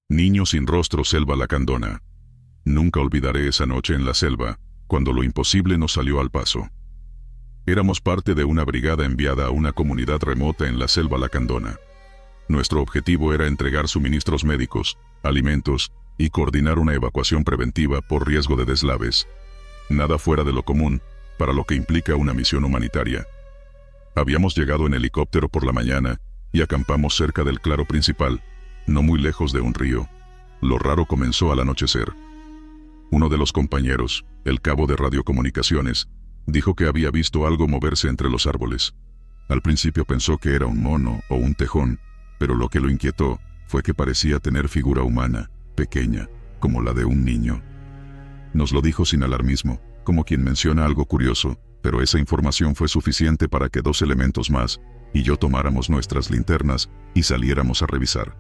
Niño sin rostro, selva lacandona. Nunca olvidaré esa noche en la selva, cuando lo imposible nos salió al paso. Éramos parte de una brigada enviada a una comunidad remota en la selva lacandona. Nuestro objetivo era entregar suministros médicos, alimentos, y coordinar una evacuación preventiva por riesgo de deslaves. Nada fuera de lo común, para lo que implica una misión humanitaria. Habíamos llegado en helicóptero por la mañana, y acampamos cerca del claro principal, no muy lejos de un río. Lo raro comenzó al anochecer. Uno de los compañeros, el cabo de radiocomunicaciones, dijo que había visto algo moverse entre los árboles. Al principio pensó que era un mono o un tejón, pero lo que lo inquietó fue que parecía tener figura humana, pequeña, como la de un niño. Nos lo dijo sin alarmismo, como quien menciona algo curioso, pero esa información fue suficiente para que 2 elementos más y yo tomáramos nuestras linternas y saliéramos a revisar.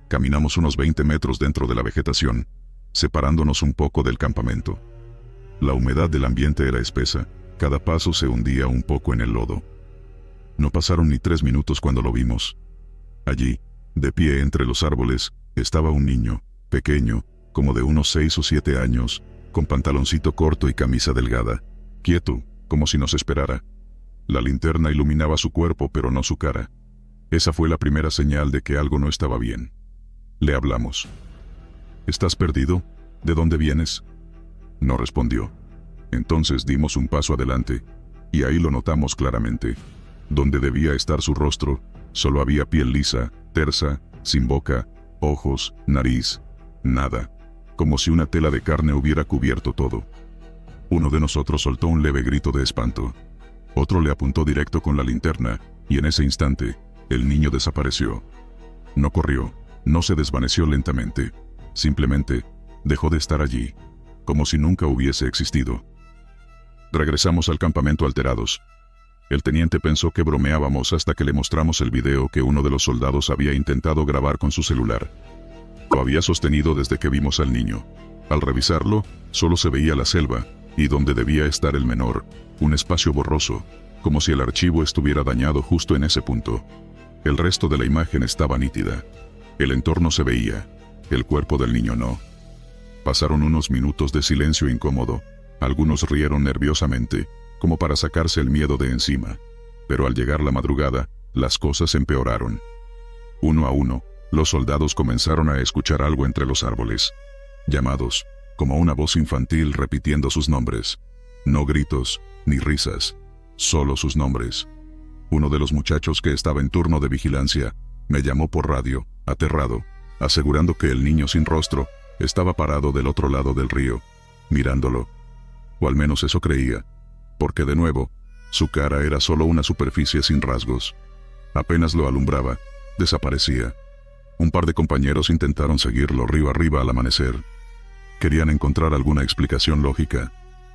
Caminamos unos 20 metros dentro de la vegetación, separándonos un poco del campamento. La humedad del ambiente era espesa, cada paso se hundía un poco en el lodo. No pasaron ni 3 minutos cuando lo vimos. Allí, de pie entre los árboles, estaba un niño, pequeño, como de unos 6 o 7 años, con pantaloncito corto y camisa delgada, quieto, como si nos esperara. La linterna iluminaba su cuerpo pero no su cara. Esa fue la primera señal de que algo no estaba bien. Le hablamos. ¿Estás perdido? ¿De dónde vienes? No respondió. Entonces dimos un paso adelante, y ahí lo notamos claramente. Donde debía estar su rostro, solo había piel lisa, tersa, sin boca, ojos, nariz, nada, como si una tela de carne hubiera cubierto todo. Uno de nosotros soltó un leve grito de espanto. Otro le apuntó directo con la linterna, y en ese instante, el niño desapareció. No corrió, no se desvaneció lentamente, simplemente dejó de estar allí, como si nunca hubiese existido. Regresamos al campamento alterados. El teniente pensó que bromeábamos hasta que le mostramos el video que uno de los soldados había intentado grabar con su celular. Lo había sostenido desde que vimos al niño. Al revisarlo, solo se veía la selva, y donde debía estar el menor, un espacio borroso, como si el archivo estuviera dañado justo en ese punto. El resto de la imagen estaba nítida. El entorno se veía, el cuerpo del niño no. Pasaron unos minutos de silencio incómodo. Algunos rieron nerviosamente, como para sacarse el miedo de encima. Pero al llegar la madrugada, las cosas empeoraron. Uno a uno, los soldados comenzaron a escuchar algo entre los árboles. Llamados, como una voz infantil repitiendo sus nombres. No gritos, ni risas, solo sus nombres. Uno de los muchachos que estaba en turno de vigilancia, me llamó por radio, aterrado, asegurando que el niño sin rostro estaba parado del otro lado del río, mirándolo. O al menos eso creía, porque de nuevo, su cara era solo una superficie sin rasgos. Apenas lo alumbraba, desaparecía. Un par de compañeros intentaron seguirlo río arriba al amanecer. Querían encontrar alguna explicación lógica,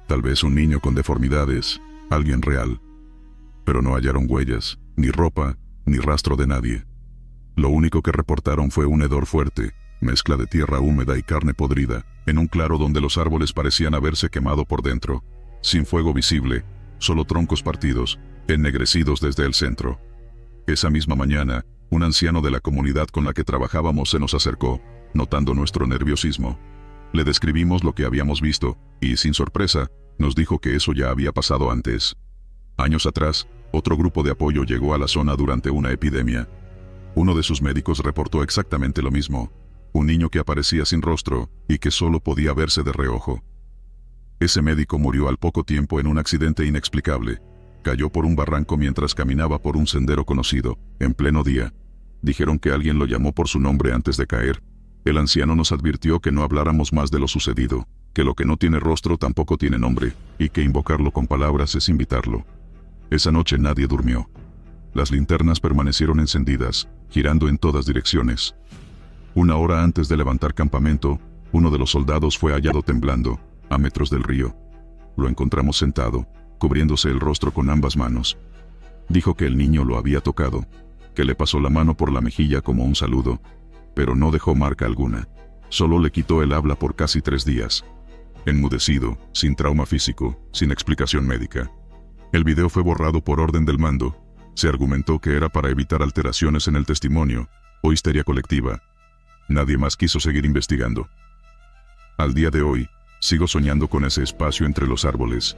tal vez un niño con deformidades, alguien real. Pero no hallaron huellas, ni ropa, ni rastro de nadie. Lo único que reportaron fue un hedor fuerte, mezcla de tierra húmeda y carne podrida, en un claro donde los árboles parecían haberse quemado por dentro, sin fuego visible, solo troncos partidos, ennegrecidos desde el centro. Esa misma mañana, un anciano de la comunidad con la que trabajábamos se nos acercó, notando nuestro nerviosismo. Le describimos lo que habíamos visto, y sin sorpresa, nos dijo que eso ya había pasado antes. Años atrás, otro grupo de apoyo llegó a la zona durante una epidemia. Uno de sus médicos reportó exactamente lo mismo, un niño que aparecía sin rostro y que solo podía verse de reojo. Ese médico murió al poco tiempo en un accidente inexplicable. Cayó por un barranco mientras caminaba por un sendero conocido, en pleno día. Dijeron que alguien lo llamó por su nombre antes de caer. El anciano nos advirtió que no habláramos más de lo sucedido, que lo que no tiene rostro tampoco tiene nombre, y que invocarlo con palabras es invitarlo. Esa noche nadie durmió. Las linternas permanecieron encendidas, girando en todas direcciones. 1 hora antes de levantar campamento, uno de los soldados fue hallado temblando, a metros del río. Lo encontramos sentado, cubriéndose el rostro con ambas manos. Dijo que el niño lo había tocado, que le pasó la mano por la mejilla como un saludo, pero no dejó marca alguna. Solo le quitó el habla por casi 3 días. Enmudecido, sin trauma físico, sin explicación médica. El video fue borrado por orden del mando. Se argumentó que era para evitar alteraciones en el testimonio, o histeria colectiva. Nadie más quiso seguir investigando. Al día de hoy, sigo soñando con ese espacio entre los árboles.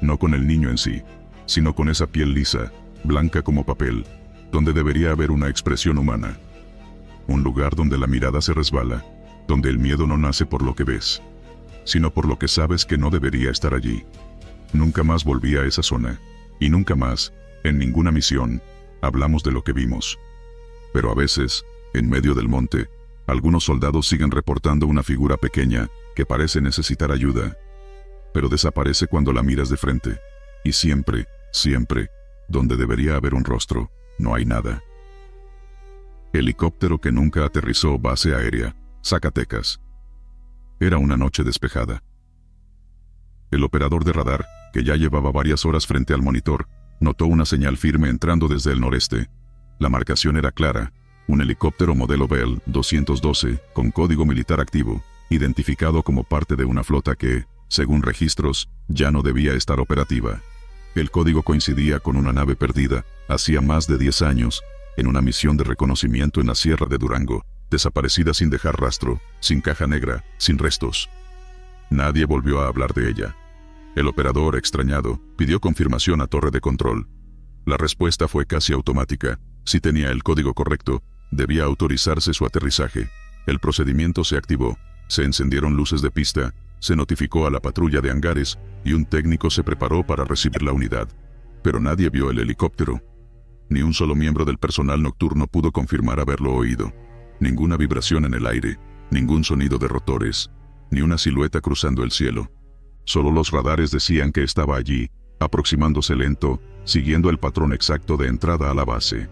No con el niño en sí, sino con esa piel lisa, blanca como papel, donde debería haber una expresión humana. Un lugar donde la mirada se resbala, donde el miedo no nace por lo que ves, sino por lo que sabes que no debería estar allí. Nunca más volví a esa zona, y nunca más, en ninguna misión, hablamos de lo que vimos. Pero a veces, en medio del monte, algunos soldados siguen reportando una figura pequeña que parece necesitar ayuda, pero desaparece cuando la miras de frente, y siempre, donde debería haber un rostro, no hay nada. Helicóptero que nunca aterrizó. Base aérea, Zacatecas. Era una noche despejada. El operador de radar, que ya llevaba varias horas frente al monitor, notó una señal firme entrando desde el noreste. La marcación era clara: un helicóptero modelo Bell 212, con código militar activo, identificado como parte de una flota que, según registros, ya no debía estar operativa. El código coincidía con una nave perdida, hacía más de 10 años, en una misión de reconocimiento en la Sierra de Durango, desaparecida sin dejar rastro, sin caja negra, sin restos. Nadie volvió a hablar de ella. El operador, extrañado, pidió confirmación a torre de control. La respuesta fue casi automática: si tenía el código correcto, debía autorizarse su aterrizaje. El procedimiento se activó, se encendieron luces de pista, se notificó a la patrulla de hangares, y un técnico se preparó para recibir la unidad. Pero nadie vio el helicóptero. Ni un solo miembro del personal nocturno pudo confirmar haberlo oído. Ninguna vibración en el aire, ningún sonido de rotores, ni una silueta cruzando el cielo. Solo los radares decían que estaba allí, aproximándose lento, siguiendo el patrón exacto de entrada a la base.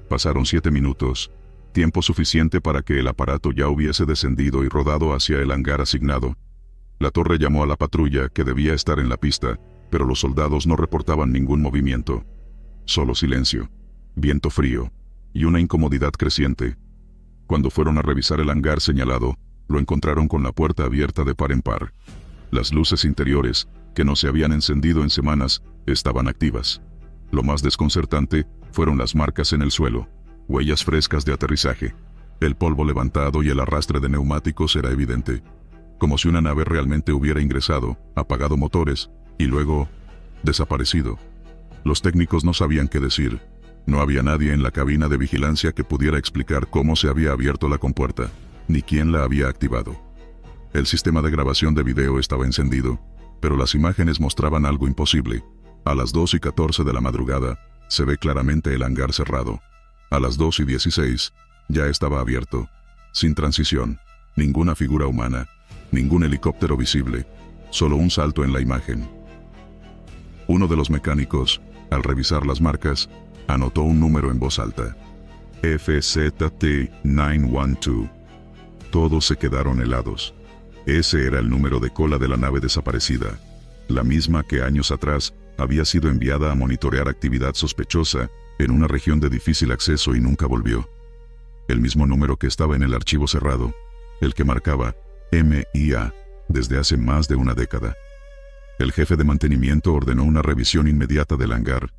Pasaron 7 minutos, tiempo suficiente para que el aparato ya hubiese descendido y rodado hacia el hangar asignado. La torre llamó a la patrulla, que debía estar en la pista, pero los soldados no reportaban ningún movimiento. Solo silencio, viento frío, y una incomodidad creciente. Cuando fueron a revisar el hangar señalado, lo encontraron con la puerta abierta de par en par. Las luces interiores, que no se habían encendido en semanas, estaban activas. Lo más desconcertante fueron las marcas en el suelo, huellas frescas de aterrizaje. El polvo levantado y el arrastre de neumáticos era evidente, como si una nave realmente hubiera ingresado, apagado motores, y luego desaparecido. Los técnicos no sabían qué decir. No había nadie en la cabina de vigilancia que pudiera explicar cómo se había abierto la compuerta, ni quién la había activado. El sistema de grabación de video estaba encendido, pero las imágenes mostraban algo imposible. A las 2:14 de la madrugada, se ve claramente el hangar cerrado. A las 2:16, ya estaba abierto, sin transición, ninguna figura humana, ningún helicóptero visible, solo un salto en la imagen. Uno de los mecánicos, al revisar las marcas, anotó un número en voz alta: FZT-912. Todos se quedaron helados. Ese era el número de cola de la nave desaparecida, la misma que años atrás había sido enviada a monitorear actividad sospechosa en una región de difícil acceso y nunca volvió. El mismo número que estaba en el archivo cerrado, el que marcaba MIA desde hace más de una década. El jefe de mantenimiento ordenó una revisión inmediata del hangar.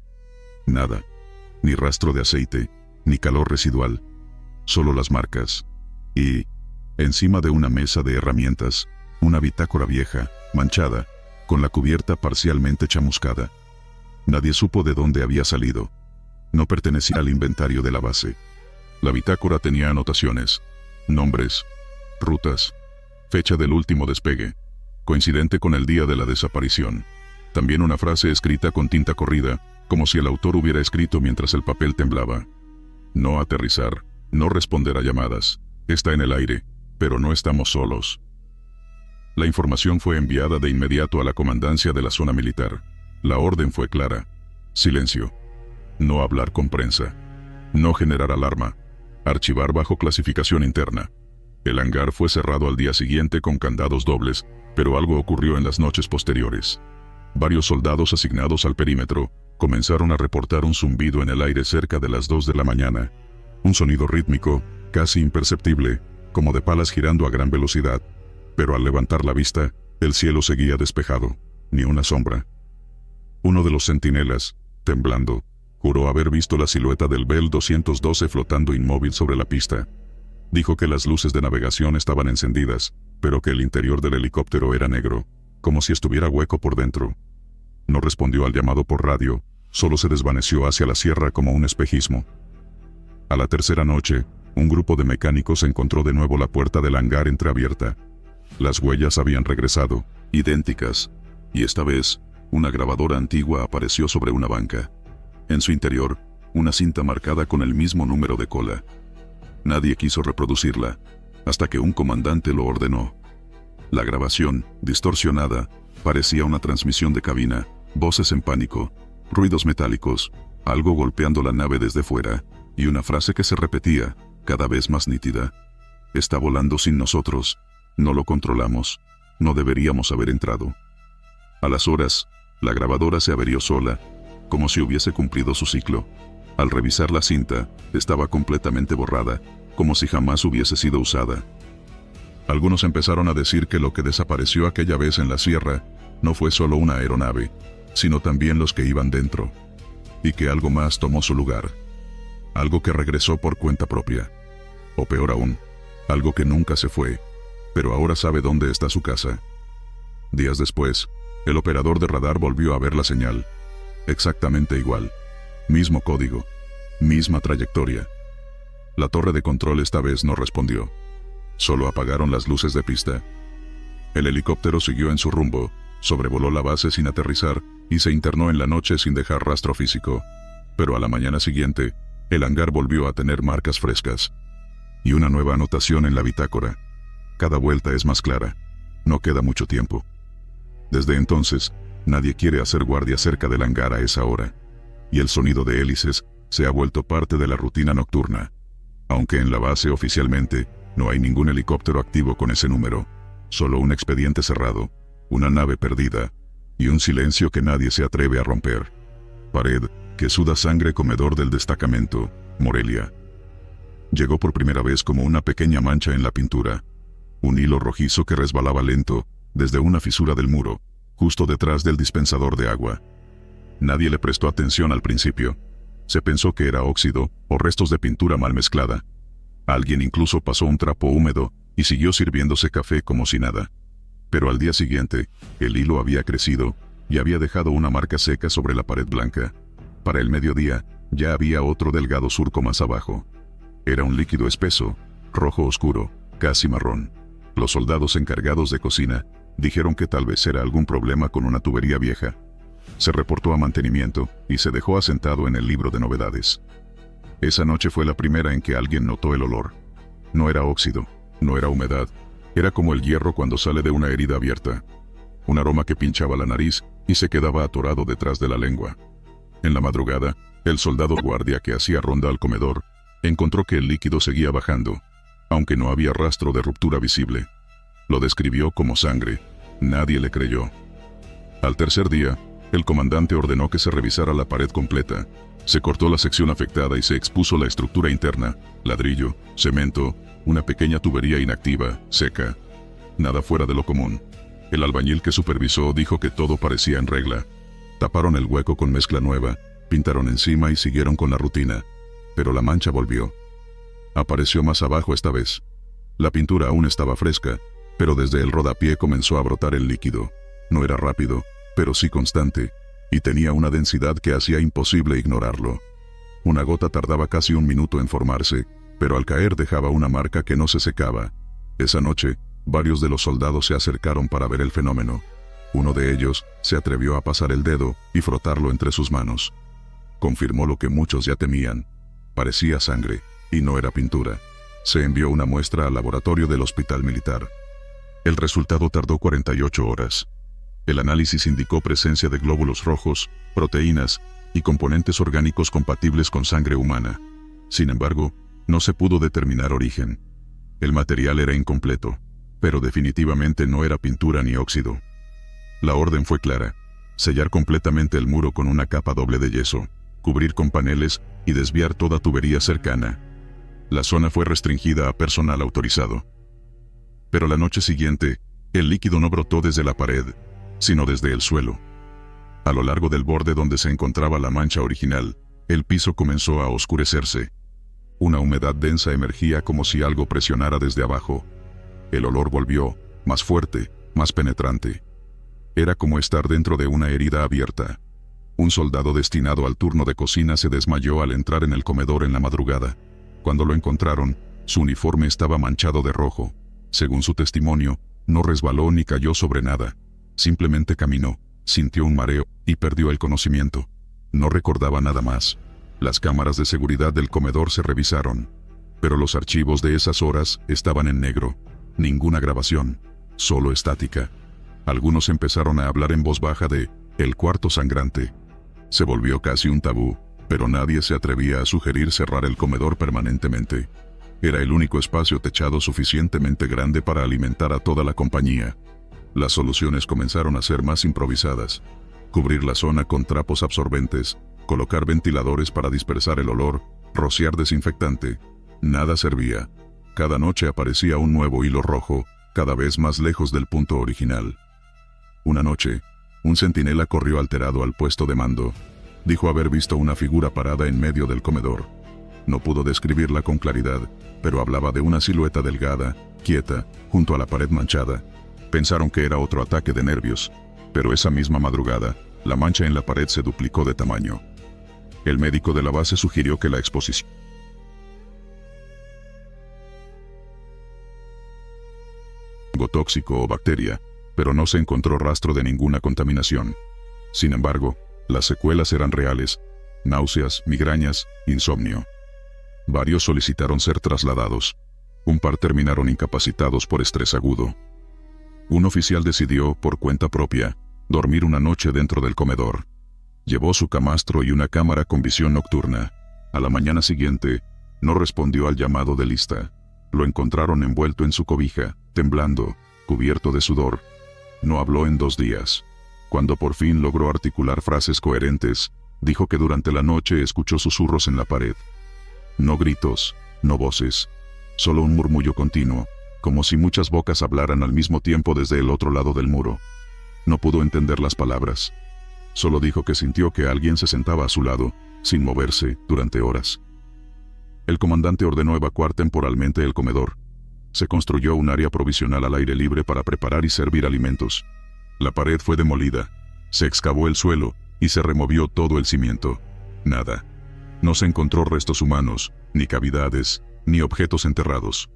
Nada, ni rastro de aceite, ni calor residual, solo las marcas. Y, encima de una mesa de herramientas, una bitácora vieja, manchada, con la cubierta parcialmente chamuscada. Nadie supo de dónde había salido. No pertenecía al inventario de la base. La bitácora tenía anotaciones, nombres, rutas, fecha del último despegue, coincidente con el día de la desaparición. También una frase escrita con tinta corrida, como si el autor hubiera escrito mientras el papel temblaba: no aterrizar, no responder a llamadas, está en el aire, pero no estamos solos. La información fue enviada de inmediato a la comandancia de la zona militar. La orden fue clara: silencio, no hablar con prensa, no generar alarma, archivar bajo clasificación interna. El hangar fue cerrado al día siguiente con candados dobles, pero algo ocurrió en las noches posteriores. Varios soldados asignados al perímetro comenzaron a reportar un zumbido en el aire cerca de las 2 de la mañana. Un sonido rítmico, casi imperceptible, como de palas girando a gran velocidad. Pero al levantar la vista, el cielo seguía despejado, ni una sombra. Uno de los centinelas, temblando, juró haber visto la silueta del Bell 212 flotando inmóvil sobre la pista. Dijo que las luces de navegación estaban encendidas, pero que el interior del helicóptero era negro, como si estuviera hueco por dentro. No respondió al llamado por radio, solo se desvaneció hacia la sierra como un espejismo. A la tercera noche, un grupo de mecánicos encontró de nuevo la puerta del hangar entreabierta. Las huellas habían regresado, idénticas, y esta vez, una grabadora antigua apareció sobre una banca. En su interior, una cinta marcada con el mismo número de cola. Nadie quiso reproducirla, hasta que un comandante lo ordenó. La grabación, distorsionada, parecía una transmisión de cabina, voces en pánico, ruidos metálicos, algo golpeando la nave desde fuera, y una frase que se repetía, cada vez más nítida. Está volando sin nosotros, no lo controlamos, no deberíamos haber entrado. A las horas, la grabadora se averió sola, como si hubiese cumplido su ciclo. Al revisar la cinta, estaba completamente borrada, como si jamás hubiese sido usada. Algunos empezaron a decir que lo que desapareció aquella vez en la sierra no fue solo una aeronave, sino también los que iban dentro, y que algo más tomó su lugar. Algo que regresó por cuenta propia. O peor aún, algo que nunca se fue, pero ahora sabe dónde está su casa. Días después, el operador de radar volvió a ver la señal. Exactamente igual. Mismo código. Misma trayectoria. La torre de control esta vez no respondió. Solo apagaron las luces de pista. El helicóptero siguió en su rumbo, sobrevoló la base sin aterrizar y se internó en la noche sin dejar rastro físico. Pero a la mañana siguiente, el hangar volvió a tener marcas frescas. Y una nueva anotación en la bitácora. Cada vuelta es más clara. No queda mucho tiempo. Desde entonces, nadie quiere hacer guardia cerca del hangar a esa hora. Y el sonido de hélices se ha vuelto parte de la rutina nocturna. Aunque en la base oficialmente, no hay ningún helicóptero activo con ese número. Solo un expediente cerrado, una nave perdida, y un silencio que nadie se atreve a romper. Pared, que suda sangre, comedor del destacamento, Morelia. Llegó por primera vez como una pequeña mancha en la pintura. Un hilo rojizo que resbalaba lento, desde una fisura del muro, justo detrás del dispensador de agua. Nadie le prestó atención al principio. Se pensó que era óxido, o restos de pintura mal mezclada. Alguien incluso pasó un trapo húmedo, y siguió sirviéndose café como si nada. Pero al día siguiente, el hilo había crecido, y había dejado una marca seca sobre la pared blanca. Para el mediodía, ya había otro delgado surco más abajo. Era un líquido espeso, rojo oscuro, casi marrón. Los soldados encargados de cocina dijeron que tal vez era algún problema con una tubería vieja. Se reportó a mantenimiento y se dejó asentado en el libro de novedades. Esa noche fue la primera en que alguien notó el olor. No era óxido, no era humedad, era como el hierro cuando sale de una herida abierta. Un aroma que pinchaba la nariz y se quedaba atorado detrás de la lengua. En la madrugada, el soldado guardia que hacía ronda al comedor encontró que el líquido seguía bajando, aunque no había rastro de ruptura visible. Lo describió como sangre. Nadie le creyó. Al tercer día, el comandante ordenó que se revisara la pared completa. Se cortó la sección afectada y se expuso la estructura interna, ladrillo, cemento, una pequeña tubería inactiva, seca. Nada fuera de lo común. El albañil que supervisó dijo que todo parecía en regla. Taparon el hueco con mezcla nueva, pintaron encima y siguieron con la rutina. Pero la mancha volvió. Apareció más abajo esta vez. La pintura aún estaba fresca, pero desde el rodapié comenzó a brotar el líquido. No era rápido, pero sí constante, y tenía una densidad que hacía imposible ignorarlo. Una gota tardaba casi un minuto en formarse, pero al caer dejaba una marca que no se secaba. Esa noche, varios de los soldados se acercaron para ver el fenómeno. Uno de ellos se atrevió a pasar el dedo y frotarlo entre sus manos. Confirmó lo que muchos ya temían. Parecía sangre, y no era pintura. Se envió una muestra al laboratorio del hospital militar. El resultado tardó 48 horas. El análisis indicó presencia de glóbulos rojos, proteínas y componentes orgánicos compatibles con sangre humana. Sin embargo, no se pudo determinar origen. El material era incompleto, pero definitivamente no era pintura ni óxido. La orden fue clara: sellar completamente el muro con una capa doble de yeso, cubrir con paneles y desviar toda tubería cercana. La zona fue restringida a personal autorizado. Pero la noche siguiente, el líquido no brotó desde la pared, sino desde el suelo. A lo largo del borde donde se encontraba la mancha original, el piso comenzó a oscurecerse. Una humedad densa emergía como si algo presionara desde abajo. El olor volvió, más fuerte, más penetrante. Era como estar dentro de una herida abierta. Un soldado destinado al turno de cocina se desmayó al entrar en el comedor en la madrugada. Cuando lo encontraron, su uniforme estaba manchado de rojo. Según su testimonio, no resbaló ni cayó sobre nada. Simplemente caminó, sintió un mareo y perdió el conocimiento. No recordaba nada más. Las cámaras de seguridad del comedor se revisaron, pero los archivos de esas horas estaban en negro. Ninguna grabación, solo estática. Algunos empezaron a hablar en voz baja de «el cuarto sangrante». Se volvió casi un tabú, pero nadie se atrevía a sugerir cerrar el comedor permanentemente. Era el único espacio techado suficientemente grande para alimentar a toda la compañía. Las soluciones comenzaron a ser más improvisadas. Cubrir la zona con trapos absorbentes, colocar ventiladores para dispersar el olor, rociar desinfectante. Nada servía. Cada noche aparecía un nuevo hilo rojo, cada vez más lejos del punto original. Una noche, un centinela corrió alterado al puesto de mando. Dijo haber visto una figura parada en medio del comedor. No pudo describirla con claridad, pero hablaba de una silueta delgada, quieta, junto a la pared manchada. Pensaron que era otro ataque de nervios, pero esa misma madrugada, la mancha en la pared se duplicó de tamaño. El médico de la base sugirió que la exposición tóxico o bacteria, pero no se encontró rastro de ninguna contaminación. Sin embargo, las secuelas eran reales: náuseas, migrañas, insomnio. Varios solicitaron ser trasladados. Un par terminaron incapacitados por estrés agudo. Un oficial decidió, por cuenta propia, dormir una noche dentro del comedor. Llevó su camastro y una cámara con visión nocturna. A la mañana siguiente, no respondió al llamado de lista. Lo encontraron envuelto en su cobija, temblando, cubierto de sudor. No habló en 2 días. Cuando por fin logró articular frases coherentes, dijo que durante la noche escuchó susurros en la pared. No gritos, no voces, solo un murmullo continuo, como si muchas bocas hablaran al mismo tiempo desde el otro lado del muro. No pudo entender las palabras. Solo dijo que sintió que alguien se sentaba a su lado, sin moverse, durante horas. El comandante ordenó evacuar temporalmente el comedor. Se construyó un área provisional al aire libre para preparar y servir alimentos. La pared fue demolida, se excavó el suelo y se removió todo el cimiento. Nada. No se encontró restos humanos, ni cavidades, ni objetos enterrados.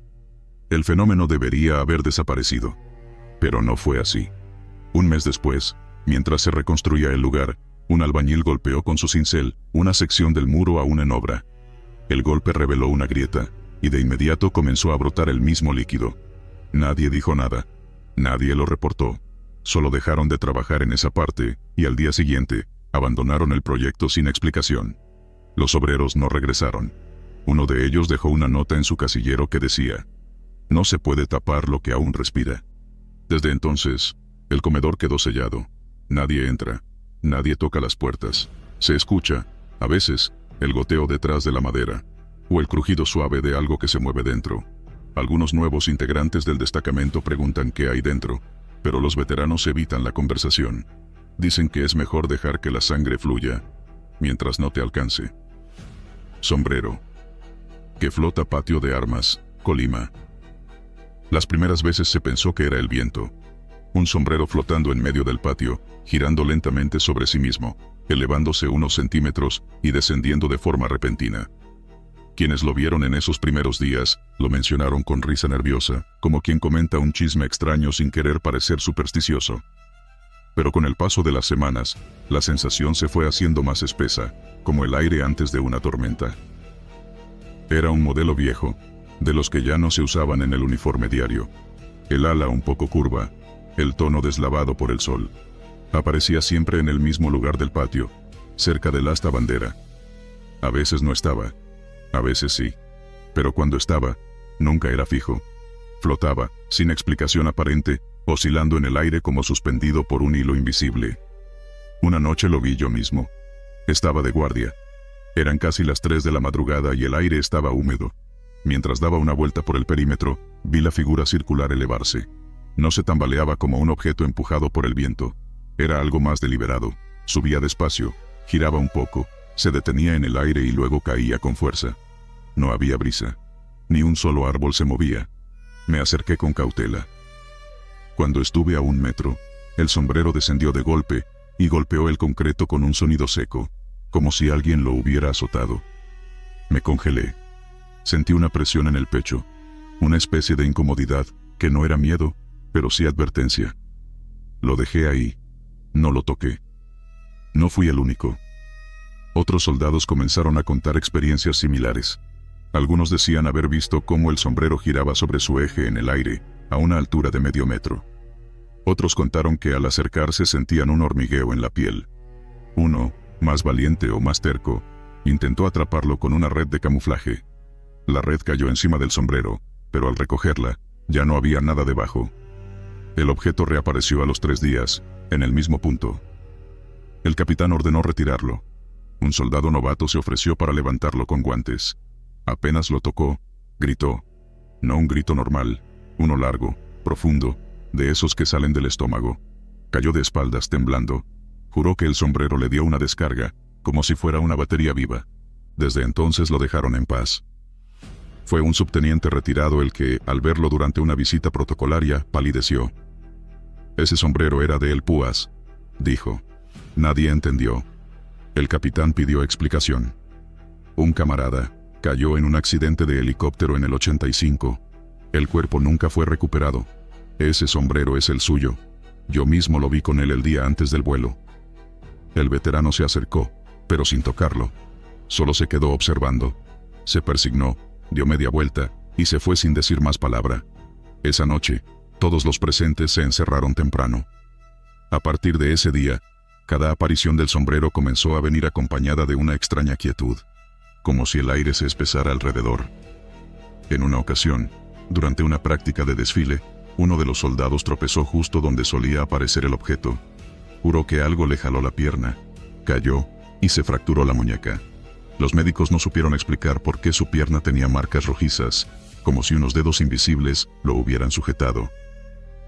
El fenómeno debería haber desaparecido. Pero no fue así. Un mes después, mientras se reconstruía el lugar, un albañil golpeó con su cincel una sección del muro aún en obra. El golpe reveló una grieta, y de inmediato comenzó a brotar el mismo líquido. Nadie dijo nada. Nadie lo reportó. Solo dejaron de trabajar en esa parte, y al día siguiente, abandonaron el proyecto sin explicación. Los obreros no regresaron. Uno de ellos dejó una nota en su casillero que decía: «No se puede tapar lo que aún respira». Desde entonces, el comedor quedó sellado. Nadie entra. Nadie toca las puertas. Se escucha, a veces, el goteo detrás de la madera, o el crujido suave de algo que se mueve dentro. Algunos nuevos integrantes del destacamento preguntan qué hay dentro, pero los veteranos evitan la conversación. Dicen que es mejor dejar que la sangre fluya, mientras no te alcance. Sombrero. Que flota patio de armas, Colima. Las primeras veces se pensó que era el viento. Un sombrero flotando en medio del patio, girando lentamente sobre sí mismo, elevándose unos centímetros y descendiendo de forma repentina. Quienes lo vieron en esos primeros días, lo mencionaron con risa nerviosa, como quien comenta un chisme extraño sin querer parecer supersticioso. Pero con el paso de las semanas, la sensación se fue haciendo más espesa, como el aire antes de una tormenta. Era un modelo viejo, de los que ya no se usaban en el uniforme diario. El ala un poco curva, el tono deslavado por el sol. Aparecía siempre en el mismo lugar del patio, cerca del asta bandera. A veces no estaba, a veces sí, pero cuando estaba, nunca era fijo. Flotaba, sin explicación aparente, oscilando en el aire como suspendido por un hilo invisible. Una noche lo vi yo mismo. Estaba de guardia. Eran casi las 3 de la madrugada y el aire estaba húmedo. Mientras daba una vuelta por el perímetro, vi la figura circular elevarse. No se tambaleaba como un objeto empujado por el viento. Era algo más deliberado. Subía despacio, giraba un poco, se detenía en el aire y luego caía con fuerza. No había brisa. Ni un solo árbol se movía. Me acerqué con cautela. Cuando estuve a 1 metro, el sombrero descendió de golpe y golpeó el concreto con un sonido seco, como si alguien lo hubiera azotado. Me congelé. Sentí una presión en el pecho, una especie de incomodidad que no era miedo, pero sí advertencia. Lo dejé ahí. No lo toqué. No fui el único. Otros soldados comenzaron a contar experiencias similares. Algunos decían haber visto cómo el sombrero giraba sobre su eje en el aire, a una altura de medio metro. Otros contaron que al acercarse sentían un hormigueo en la piel. Uno, más valiente o más terco, intentó atraparlo con una red de camuflaje. La red cayó encima del sombrero, pero al recogerla, ya no había nada debajo. El objeto reapareció a los 3 días, en el mismo punto. El capitán ordenó retirarlo. Un soldado novato se ofreció para levantarlo con guantes. Apenas lo tocó, gritó. No un grito normal, uno largo, profundo, de esos que salen del estómago. Cayó de espaldas temblando. Juró que el sombrero le dio una descarga, como si fuera una batería viva. Desde entonces lo dejaron en paz. Fue un subteniente retirado el que, al verlo durante una visita protocolaria, palideció. Ese sombrero era de El Púas, dijo. Nadie entendió. El capitán pidió explicación. Un camarada cayó en un accidente de helicóptero en el 85. El cuerpo nunca fue recuperado. Ese sombrero es el suyo. Yo mismo lo vi con él el día antes del vuelo. El veterano se acercó, pero sin tocarlo. Solo se quedó observando. Se persignó, dio media vuelta, y se fue sin decir más palabra. Esa noche, todos los presentes se encerraron temprano. A partir de ese día, cada aparición del sombrero comenzó a venir acompañada de una extraña quietud, como si el aire se espesara alrededor. En una ocasión, durante una práctica de desfile, uno de los soldados tropezó justo donde solía aparecer el objeto. Juró que algo le jaló la pierna, cayó y se fracturó la muñeca. Los médicos no supieron explicar por qué su pierna tenía marcas rojizas, como si unos dedos invisibles lo hubieran sujetado.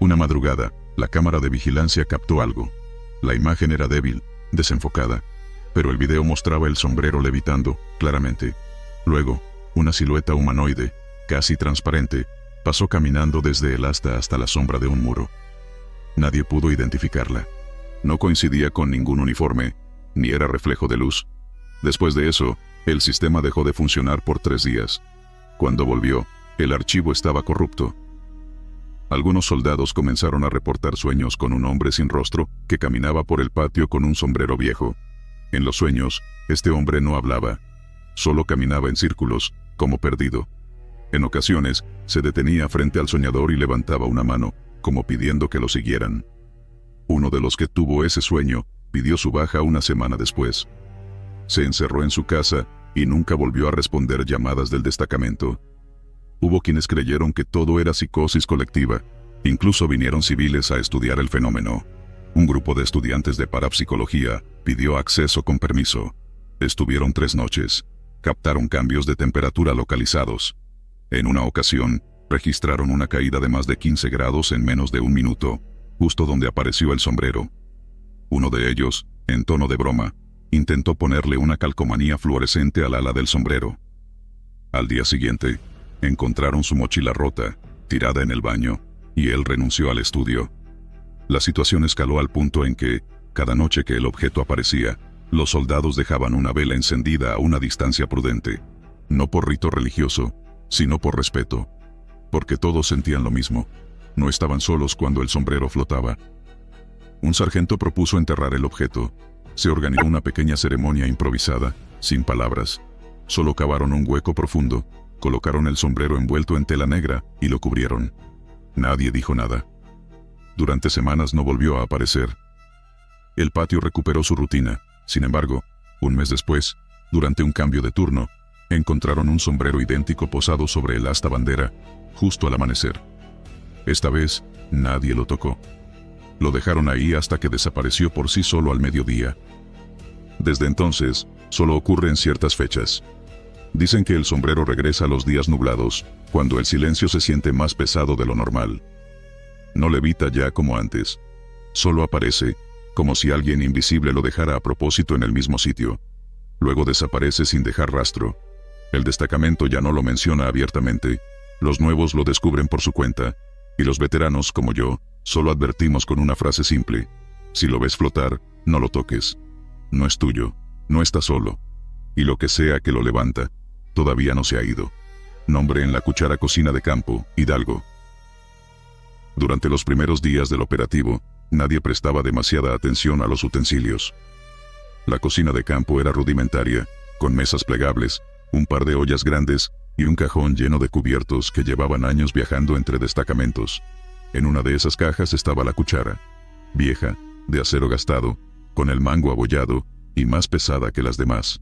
Una madrugada, la cámara de vigilancia captó algo. La imagen era débil, desenfocada, pero el video mostraba el sombrero levitando, claramente. Luego, una silueta humanoide, casi transparente, pasó caminando desde el asta hasta la sombra de un muro. Nadie pudo identificarla. No coincidía con ningún uniforme, ni era reflejo de luz. Después de eso, el sistema dejó de funcionar por 3 días. Cuando volvió, el archivo estaba corrupto. Algunos soldados comenzaron a reportar sueños con un hombre sin rostro que caminaba por el patio con un sombrero viejo. En los sueños, este hombre no hablaba. Solo caminaba en círculos, como perdido. En ocasiones, se detenía frente al soñador y levantaba una mano, como pidiendo que lo siguieran. Uno de los que tuvo ese sueño, pidió su baja una semana después. Se encerró en su casa y nunca volvió a responder llamadas del destacamento. Hubo quienes creyeron que todo era psicosis colectiva. Incluso vinieron civiles a estudiar el fenómeno. Un grupo de estudiantes de parapsicología pidió acceso con permiso. Estuvieron 3 noches. Captaron cambios de temperatura localizados. En una ocasión, registraron una caída de más de 15 grados en menos de 1 minuto, justo donde apareció el sombrero. Uno de ellos, en tono de broma, intentó ponerle una calcomanía fluorescente al ala del sombrero. Al día siguiente, encontraron su mochila rota, tirada en el baño, y él renunció al estudio. La situación escaló al punto en que, cada noche que el objeto aparecía, los soldados dejaban una vela encendida a una distancia prudente, no por rito religioso, sino por respeto, porque todos sentían lo mismo. No estaban solos cuando el sombrero flotaba. Un sargento propuso enterrar el objeto. Se organizó una pequeña ceremonia improvisada, sin palabras. Solo cavaron un hueco profundo, colocaron el sombrero envuelto en tela negra y lo cubrieron. Nadie dijo nada. Durante semanas no volvió a aparecer. El patio recuperó su rutina. Sin embargo, 1 mes después, durante un cambio de turno, encontraron un sombrero idéntico posado sobre el asta bandera, justo al amanecer. Esta vez, nadie lo tocó. Lo dejaron ahí hasta que desapareció por sí solo al mediodía. Desde entonces, solo ocurre en ciertas fechas. Dicen que el sombrero regresa a los días nublados, cuando el silencio se siente más pesado de lo normal. No levita ya como antes. Solo aparece, como si alguien invisible lo dejara a propósito en el mismo sitio. Luego desaparece sin dejar rastro. El destacamento ya no lo menciona abiertamente, los nuevos lo descubren por su cuenta, y los veteranos, como yo, solo advertimos con una frase simple: si lo ves flotar, no lo toques. No es tuyo, no está solo. Y lo que sea que lo levanta, todavía no se ha ido. Nombre en la cuchara: Cocina de Campo, Hidalgo. Durante los primeros días del operativo, nadie prestaba demasiada atención a los utensilios. La cocina de campo era rudimentaria, con mesas plegables, un par de ollas grandes y un cajón lleno de cubiertos que llevaban años viajando entre destacamentos. En una de esas cajas estaba la cuchara, vieja, de acero gastado, con el mango abollado y más pesada que las demás.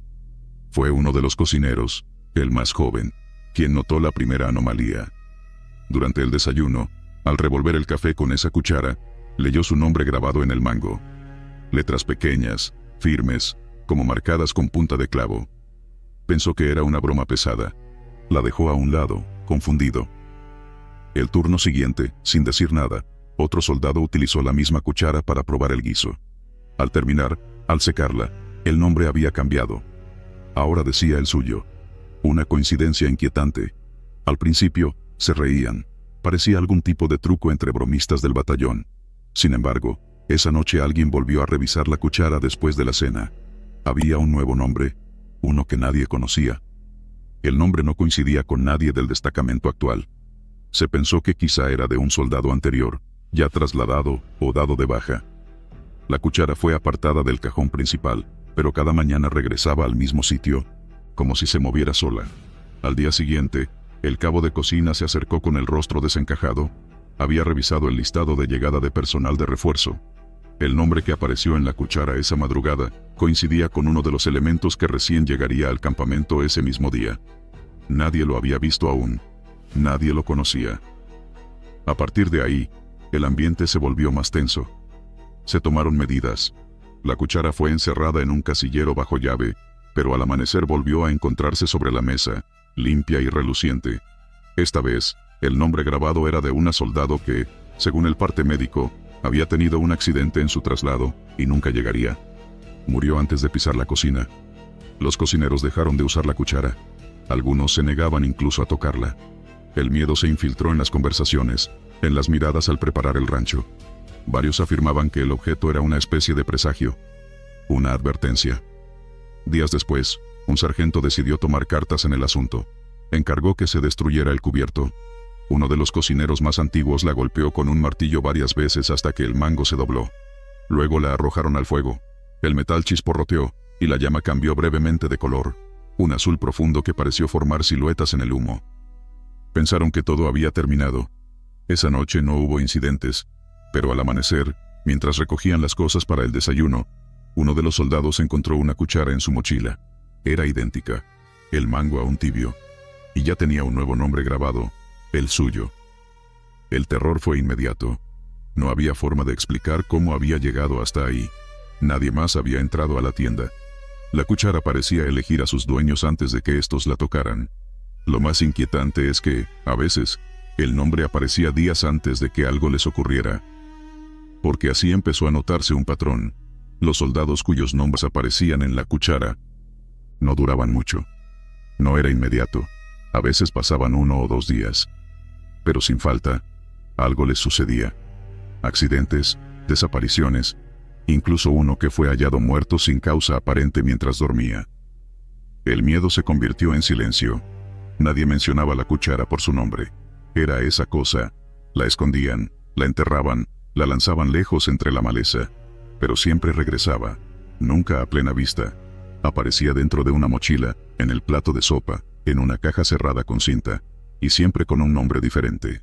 Fue uno de los cocineros, el más joven, quien notó la primera anomalía. Durante el desayuno, al revolver el café con esa cuchara, leyó su nombre grabado en el mango. Letras pequeñas, firmes, como marcadas con punta de clavo. Pensó que era una broma pesada. La dejó a un lado, confundido. El turno siguiente, sin decir nada, otro soldado utilizó la misma cuchara para probar el guiso. Al terminar, al secarla, el nombre había cambiado. Ahora decía el suyo. Una coincidencia inquietante. Al principio, se reían. Parecía algún tipo de truco entre bromistas del batallón. Sin embargo, esa noche alguien volvió a revisar la cuchara después de la cena. Había un nuevo nombre, uno que nadie conocía. El nombre no coincidía con nadie del destacamento actual. Se pensó que quizá era de un soldado anterior, ya trasladado o dado de baja. La cuchara fue apartada del cajón principal, pero cada mañana regresaba al mismo sitio, como si se moviera sola. Al día siguiente, el cabo de cocina se acercó con el rostro desencajado. Había revisado el listado de llegada de personal de refuerzo. El nombre que apareció en la cuchara esa madrugada coincidía con uno de los elementos que recién llegaría al campamento ese mismo día. Nadie lo había visto aún. Nadie lo conocía. A partir de ahí, el ambiente se volvió más tenso. Se tomaron medidas. La cuchara fue encerrada en un casillero bajo llave, pero al amanecer volvió a encontrarse sobre la mesa, limpia y reluciente. Esta vez, el nombre grabado era de una soldado que, según el parte médico, había tenido un accidente en su traslado y nunca llegaría. Murió antes de pisar la cocina. Los cocineros dejaron de usar la cuchara. Algunos se negaban incluso a tocarla. El miedo se infiltró en las conversaciones, en las miradas al preparar el rancho. Varios afirmaban que el objeto era una especie de presagio, una advertencia. Días después, un sargento decidió tomar cartas en el asunto. Encargó que se destruyera el cubierto. Uno de los cocineros más antiguos la golpeó con un martillo varias veces hasta que el mango se dobló. Luego la arrojaron al fuego. El metal chisporroteó, y la llama cambió brevemente de color, un azul profundo que pareció formar siluetas en el humo. Pensaron que todo había terminado. Esa noche no hubo incidentes, pero al amanecer, mientras recogían las cosas para el desayuno, uno de los soldados encontró una cuchara en su mochila. Era idéntica, el mango aún tibio, y ya tenía un nuevo nombre grabado, el suyo. El terror fue inmediato. No había forma de explicar cómo había llegado hasta ahí. Nadie más había entrado a la tienda. La cuchara parecía elegir a sus dueños antes de que estos la tocaran. Lo más inquietante es que, a veces, el nombre aparecía días antes de que algo les ocurriera. Porque así empezó a notarse un patrón. Los soldados cuyos nombres aparecían en la cuchara no duraban mucho. No era inmediato. A veces pasaban 1 o 2 días. Pero sin falta, algo les sucedía. Accidentes, desapariciones, incluso uno que fue hallado muerto sin causa aparente mientras dormía. El miedo se convirtió en silencio. Nadie mencionaba la cuchara por su nombre. Era esa cosa. La escondían, la enterraban, la lanzaban lejos entre la maleza. Pero siempre regresaba, nunca a plena vista. Aparecía dentro de una mochila, en el plato de sopa, en una caja cerrada con cinta, y siempre con un nombre diferente.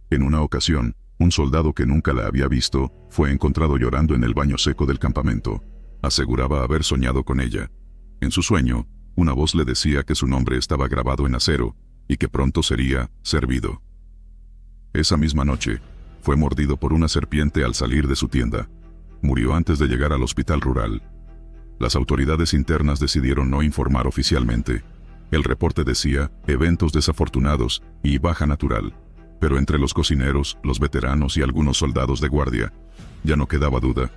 En una ocasión, un soldado que nunca la había visto, fue encontrado llorando en el baño seco del campamento. Aseguraba haber soñado con ella. En su sueño, una voz le decía que su nombre estaba grabado en acero, y que pronto sería servido. Esa misma noche, fue mordido por una serpiente al salir de su tienda. Murió antes de llegar al hospital rural. Las autoridades internas decidieron no informar oficialmente. El reporte decía, eventos desafortunados y baja natural. Pero entre los cocineros, los veteranos y algunos soldados de guardia, ya no quedaba duda.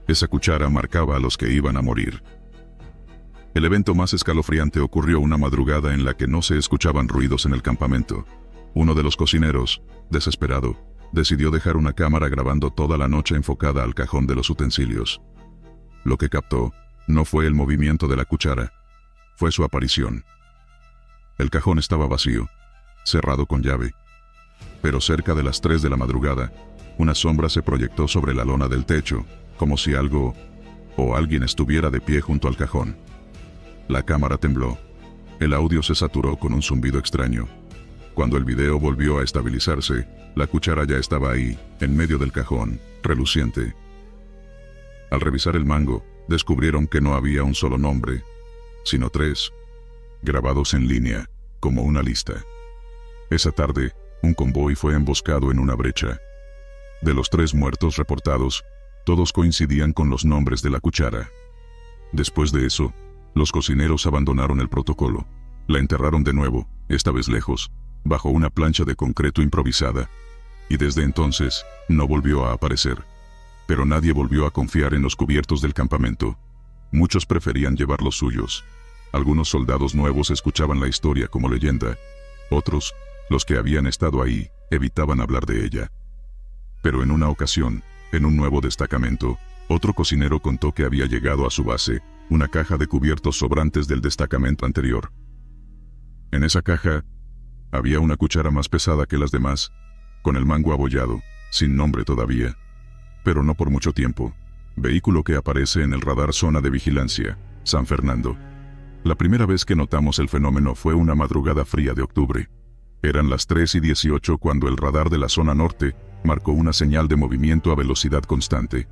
Esa cuchara marcaba a los que iban a morir. El evento más escalofriante ocurrió una madrugada en la que no se escuchaban ruidos en el campamento. Uno de los cocineros, desesperado, decidió dejar una cámara grabando toda la noche enfocada al cajón de los utensilios. Lo que captó no fue el movimiento de la cuchara, fue su aparición. El cajón estaba vacío, cerrado con llave. Pero cerca de las 3 de la madrugada, una sombra se proyectó sobre la lona del techo, como si algo o alguien estuviera de pie junto al cajón. La cámara tembló. El audio se saturó con un zumbido extraño. Cuando el video volvió a estabilizarse, la cuchara ya estaba ahí, en medio del cajón, reluciente. Al revisar el mango, descubrieron que no había un solo nombre, sino 3, grabados en línea, como una lista. Esa tarde, un convoy fue emboscado en una brecha. De los 3 muertos reportados, todos coincidían con los nombres de la cuchara. Después de eso, los cocineros abandonaron el protocolo. La enterraron de nuevo, esta vez lejos, bajo una plancha de concreto improvisada. Y desde entonces, no volvió a aparecer. Pero nadie volvió a confiar en los cubiertos del campamento. Muchos preferían llevar los suyos. Algunos soldados nuevos escuchaban la historia como leyenda. Otros, los que habían estado ahí, evitaban hablar de ella. Pero en una ocasión, en un nuevo destacamento, otro cocinero contó que había llegado a su base una caja de cubiertos sobrantes del destacamento anterior. En esa caja, había una cuchara más pesada que las demás, con el mango abollado, sin nombre todavía. Pero no por mucho tiempo. Vehículo que aparece en el radar Zona de Vigilancia, San Fernando. La primera vez que notamos el fenómeno fue una madrugada fría de octubre. Eran las 3:18 cuando el radar de la zona norte marcó una señal de movimiento a velocidad constante.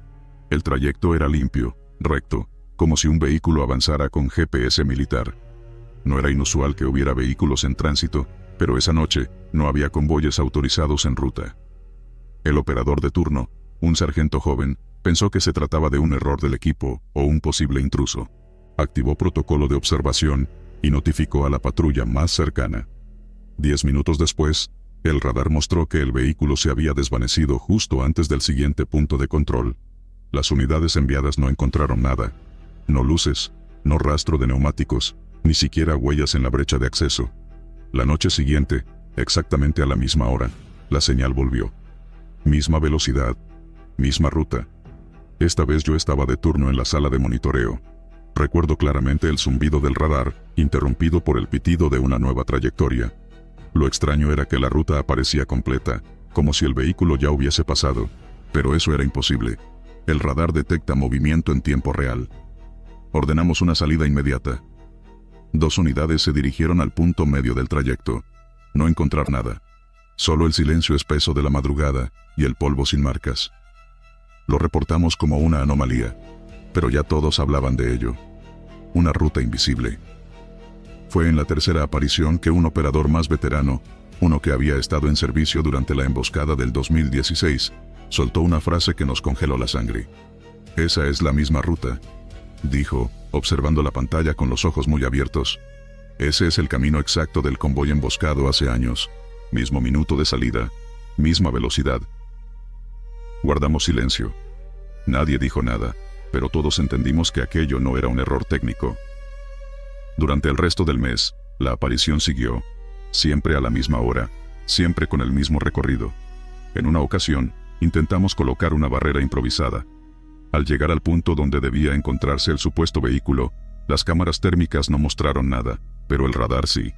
El trayecto era limpio, recto, como si un vehículo avanzara con GPS militar. No era inusual que hubiera vehículos en tránsito, pero esa noche no había convoyes autorizados en ruta. El operador de turno, un sargento joven, pensó que se trataba de un error del equipo o un posible intruso. Activó protocolo de observación y notificó a la patrulla más cercana. 10 minutos después, el radar mostró que el vehículo se había desvanecido justo antes del siguiente punto de control. Las unidades enviadas no encontraron nada. No luces, no rastro de neumáticos, ni siquiera huellas en la brecha de acceso. La noche siguiente, exactamente a la misma hora, la señal volvió. Misma velocidad, misma ruta. Esta vez yo estaba de turno en la sala de monitoreo. Recuerdo claramente el zumbido del radar, interrumpido por el pitido de una nueva trayectoria. Lo extraño era que la ruta aparecía completa, como si el vehículo ya hubiese pasado, pero eso era imposible. El radar detecta movimiento en tiempo real. Ordenamos una salida inmediata. 2 unidades se dirigieron al punto medio del trayecto. No encontrar nada. Solo el silencio espeso de la madrugada y el polvo sin marcas. Lo reportamos como una anomalía, pero ya todos hablaban de ello. Una ruta invisible. Fue en la tercera aparición que un operador más veterano, uno que había estado en servicio durante la emboscada del 2016, soltó una frase que nos congeló la sangre. «Esa es la misma ruta», dijo, observando la pantalla con los ojos muy abiertos. «Ese es el camino exacto del convoy emboscado hace años. Mismo minuto de salida, misma velocidad». Guardamos silencio. Nadie dijo nada, pero todos entendimos que aquello no era un error técnico. Durante el resto del mes, la aparición siguió, siempre a la misma hora, siempre con el mismo recorrido. En una ocasión, intentamos colocar una barrera improvisada. Al llegar al punto donde debía encontrarse el supuesto vehículo, las cámaras térmicas no mostraron nada, pero el radar sí.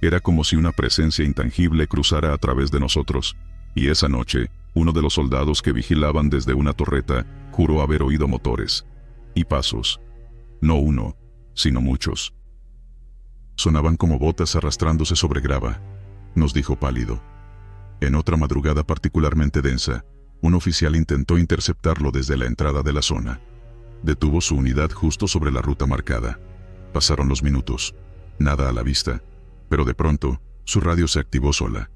Era como si una presencia intangible cruzara a través de nosotros, y esa noche, uno de los soldados que vigilaban desde una torreta juró haber oído motores y pasos. No uno, sino muchos. Sonaban como botas arrastrándose sobre grava, nos dijo pálido. En otra madrugada particularmente densa, un oficial intentó interceptarlo desde la entrada de la zona. Detuvo su unidad justo sobre la ruta marcada. Pasaron los minutos. Nada a la vista, pero de pronto, su radio se activó sola.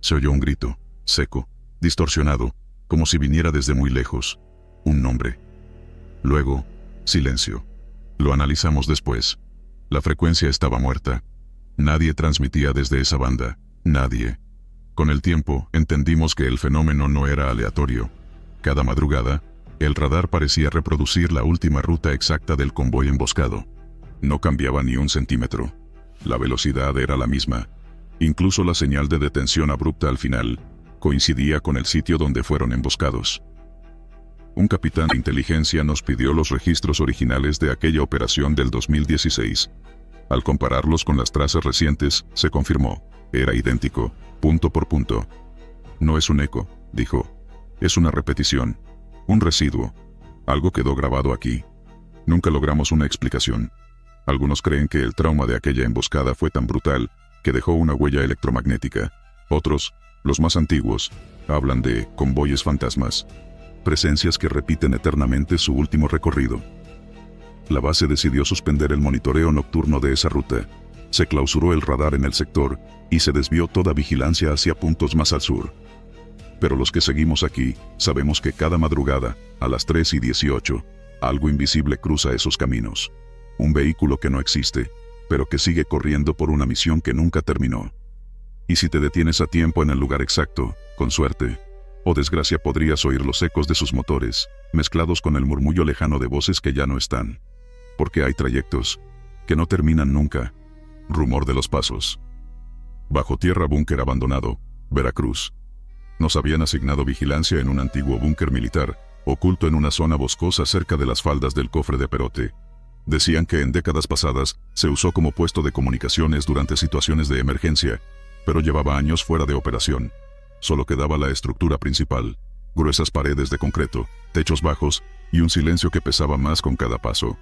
Se oyó un grito, seco, distorsionado, como si viniera desde muy lejos. Un nombre. Luego, silencio. Lo analizamos después. La frecuencia estaba muerta. Nadie transmitía desde esa banda. Nadie. Con el tiempo, entendimos que el fenómeno no era aleatorio. Cada madrugada, el radar parecía reproducir la última ruta exacta del convoy emboscado. No cambiaba ni un centímetro. La velocidad era la misma. Incluso la señal de detención abrupta al final coincidía con el sitio donde fueron emboscados. Un capitán de inteligencia nos pidió los registros originales de aquella operación del 2016. Al compararlos con las trazas recientes, se confirmó. Era idéntico, punto por punto. No es un eco, dijo. Es una repetición. Un residuo. Algo quedó grabado aquí. Nunca logramos una explicación. Algunos creen que el trauma de aquella emboscada fue tan brutal que dejó una huella electromagnética. Otros, los más antiguos, hablan de convoyes fantasmas. Presencias que repiten eternamente su último recorrido. La base decidió suspender el monitoreo nocturno de esa ruta. Se clausuró el radar en el sector y se desvió toda vigilancia hacia puntos más al sur. Pero los que seguimos aquí, sabemos que cada madrugada, a las 3:18, algo invisible cruza esos caminos. Un vehículo que no existe, pero que sigue corriendo por una misión que nunca terminó. Y si te detienes a tiempo en el lugar exacto, con suerte o desgracia podrías oír los ecos de sus motores, mezclados con el murmullo lejano de voces que ya no están. Porque hay trayectos que no terminan nunca. Rumor de los pasos. Bajo tierra, búnker abandonado, Veracruz. Nos habían asignado vigilancia en un antiguo búnker militar, oculto en una zona boscosa cerca de las faldas del cofre de Perote. Decían que en décadas pasadas se usó como puesto de comunicaciones durante situaciones de emergencia, pero llevaba años fuera de operación. Solo quedaba la estructura principal, gruesas paredes de concreto, techos bajos y un silencio que pesaba más con cada paso.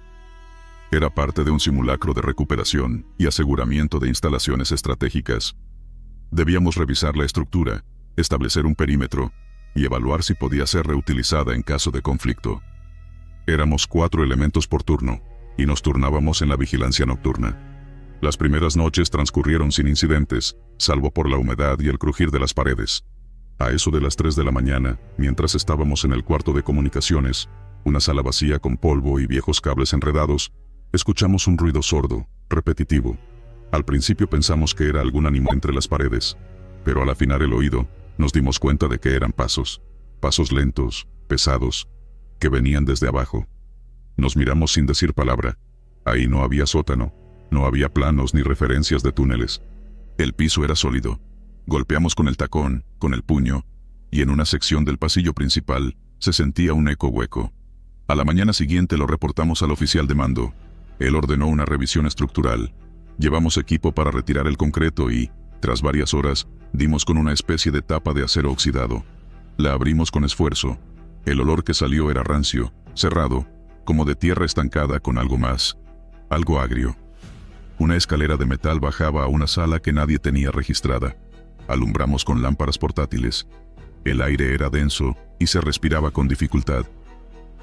Era parte de un simulacro de recuperación y aseguramiento de instalaciones estratégicas. Debíamos revisar la estructura, establecer un perímetro y evaluar si podía ser reutilizada en caso de conflicto. Éramos 4 elementos por turno y nos turnábamos en la vigilancia nocturna. Las primeras noches transcurrieron sin incidentes, salvo por la humedad y el crujir de las paredes. A eso de las 3 de la mañana, mientras estábamos en el cuarto de comunicaciones, una sala vacía con polvo y viejos cables enredados, escuchamos un ruido sordo, repetitivo. Al principio pensamos que era algún animal entre las paredes, pero al afinar el oído, nos dimos cuenta de que eran pasos lentos, pesados, que venían desde abajo. Nos miramos sin decir palabra. Ahí no había sótano, no había planos ni referencias de túneles. El piso era sólido. Golpeamos con el tacón, con el puño, y en una sección del pasillo principal se sentía un eco hueco. A la mañana siguiente lo reportamos al oficial de mando. Él ordenó una revisión estructural. Llevamos equipo para retirar el concreto y, tras varias horas, dimos con una especie de tapa de acero oxidado. La abrimos con esfuerzo. El olor que salió era rancio, cerrado, como de tierra estancada con algo más. Algo agrio. Una escalera de metal bajaba a una sala que nadie tenía registrada. Alumbramos con lámparas portátiles. El aire era denso y se respiraba con dificultad.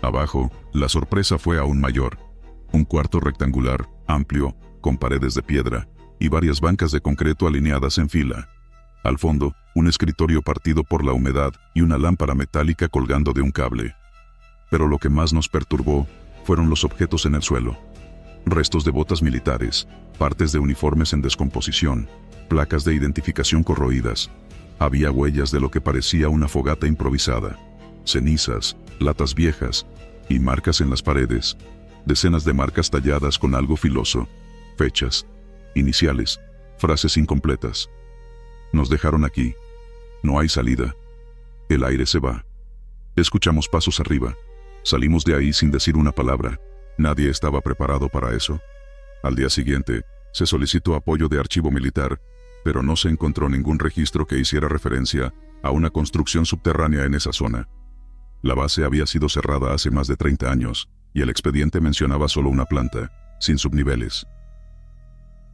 Abajo, la sorpresa fue aún mayor. Un cuarto rectangular, amplio, con paredes de piedra y varias bancas de concreto alineadas en fila. Al fondo, un escritorio partido por la humedad y una lámpara metálica colgando de un cable. Pero lo que más nos perturbó fueron los objetos en el suelo. Restos de botas militares, partes de uniformes en descomposición, placas de identificación corroídas. Había huellas de lo que parecía una fogata improvisada, cenizas, latas viejas y marcas en las paredes. Decenas de marcas talladas con algo filoso, fechas, iniciales, frases incompletas. Nos dejaron aquí. No hay salida. El aire se va. Escuchamos pasos arriba. Salimos de ahí sin decir una palabra. Nadie estaba preparado para eso. Al día siguiente, se solicitó apoyo de archivo militar, pero no se encontró ningún registro que hiciera referencia a una construcción subterránea en esa zona. La base había sido cerrada hace más de 30 años, y el expediente mencionaba solo una planta, sin subniveles.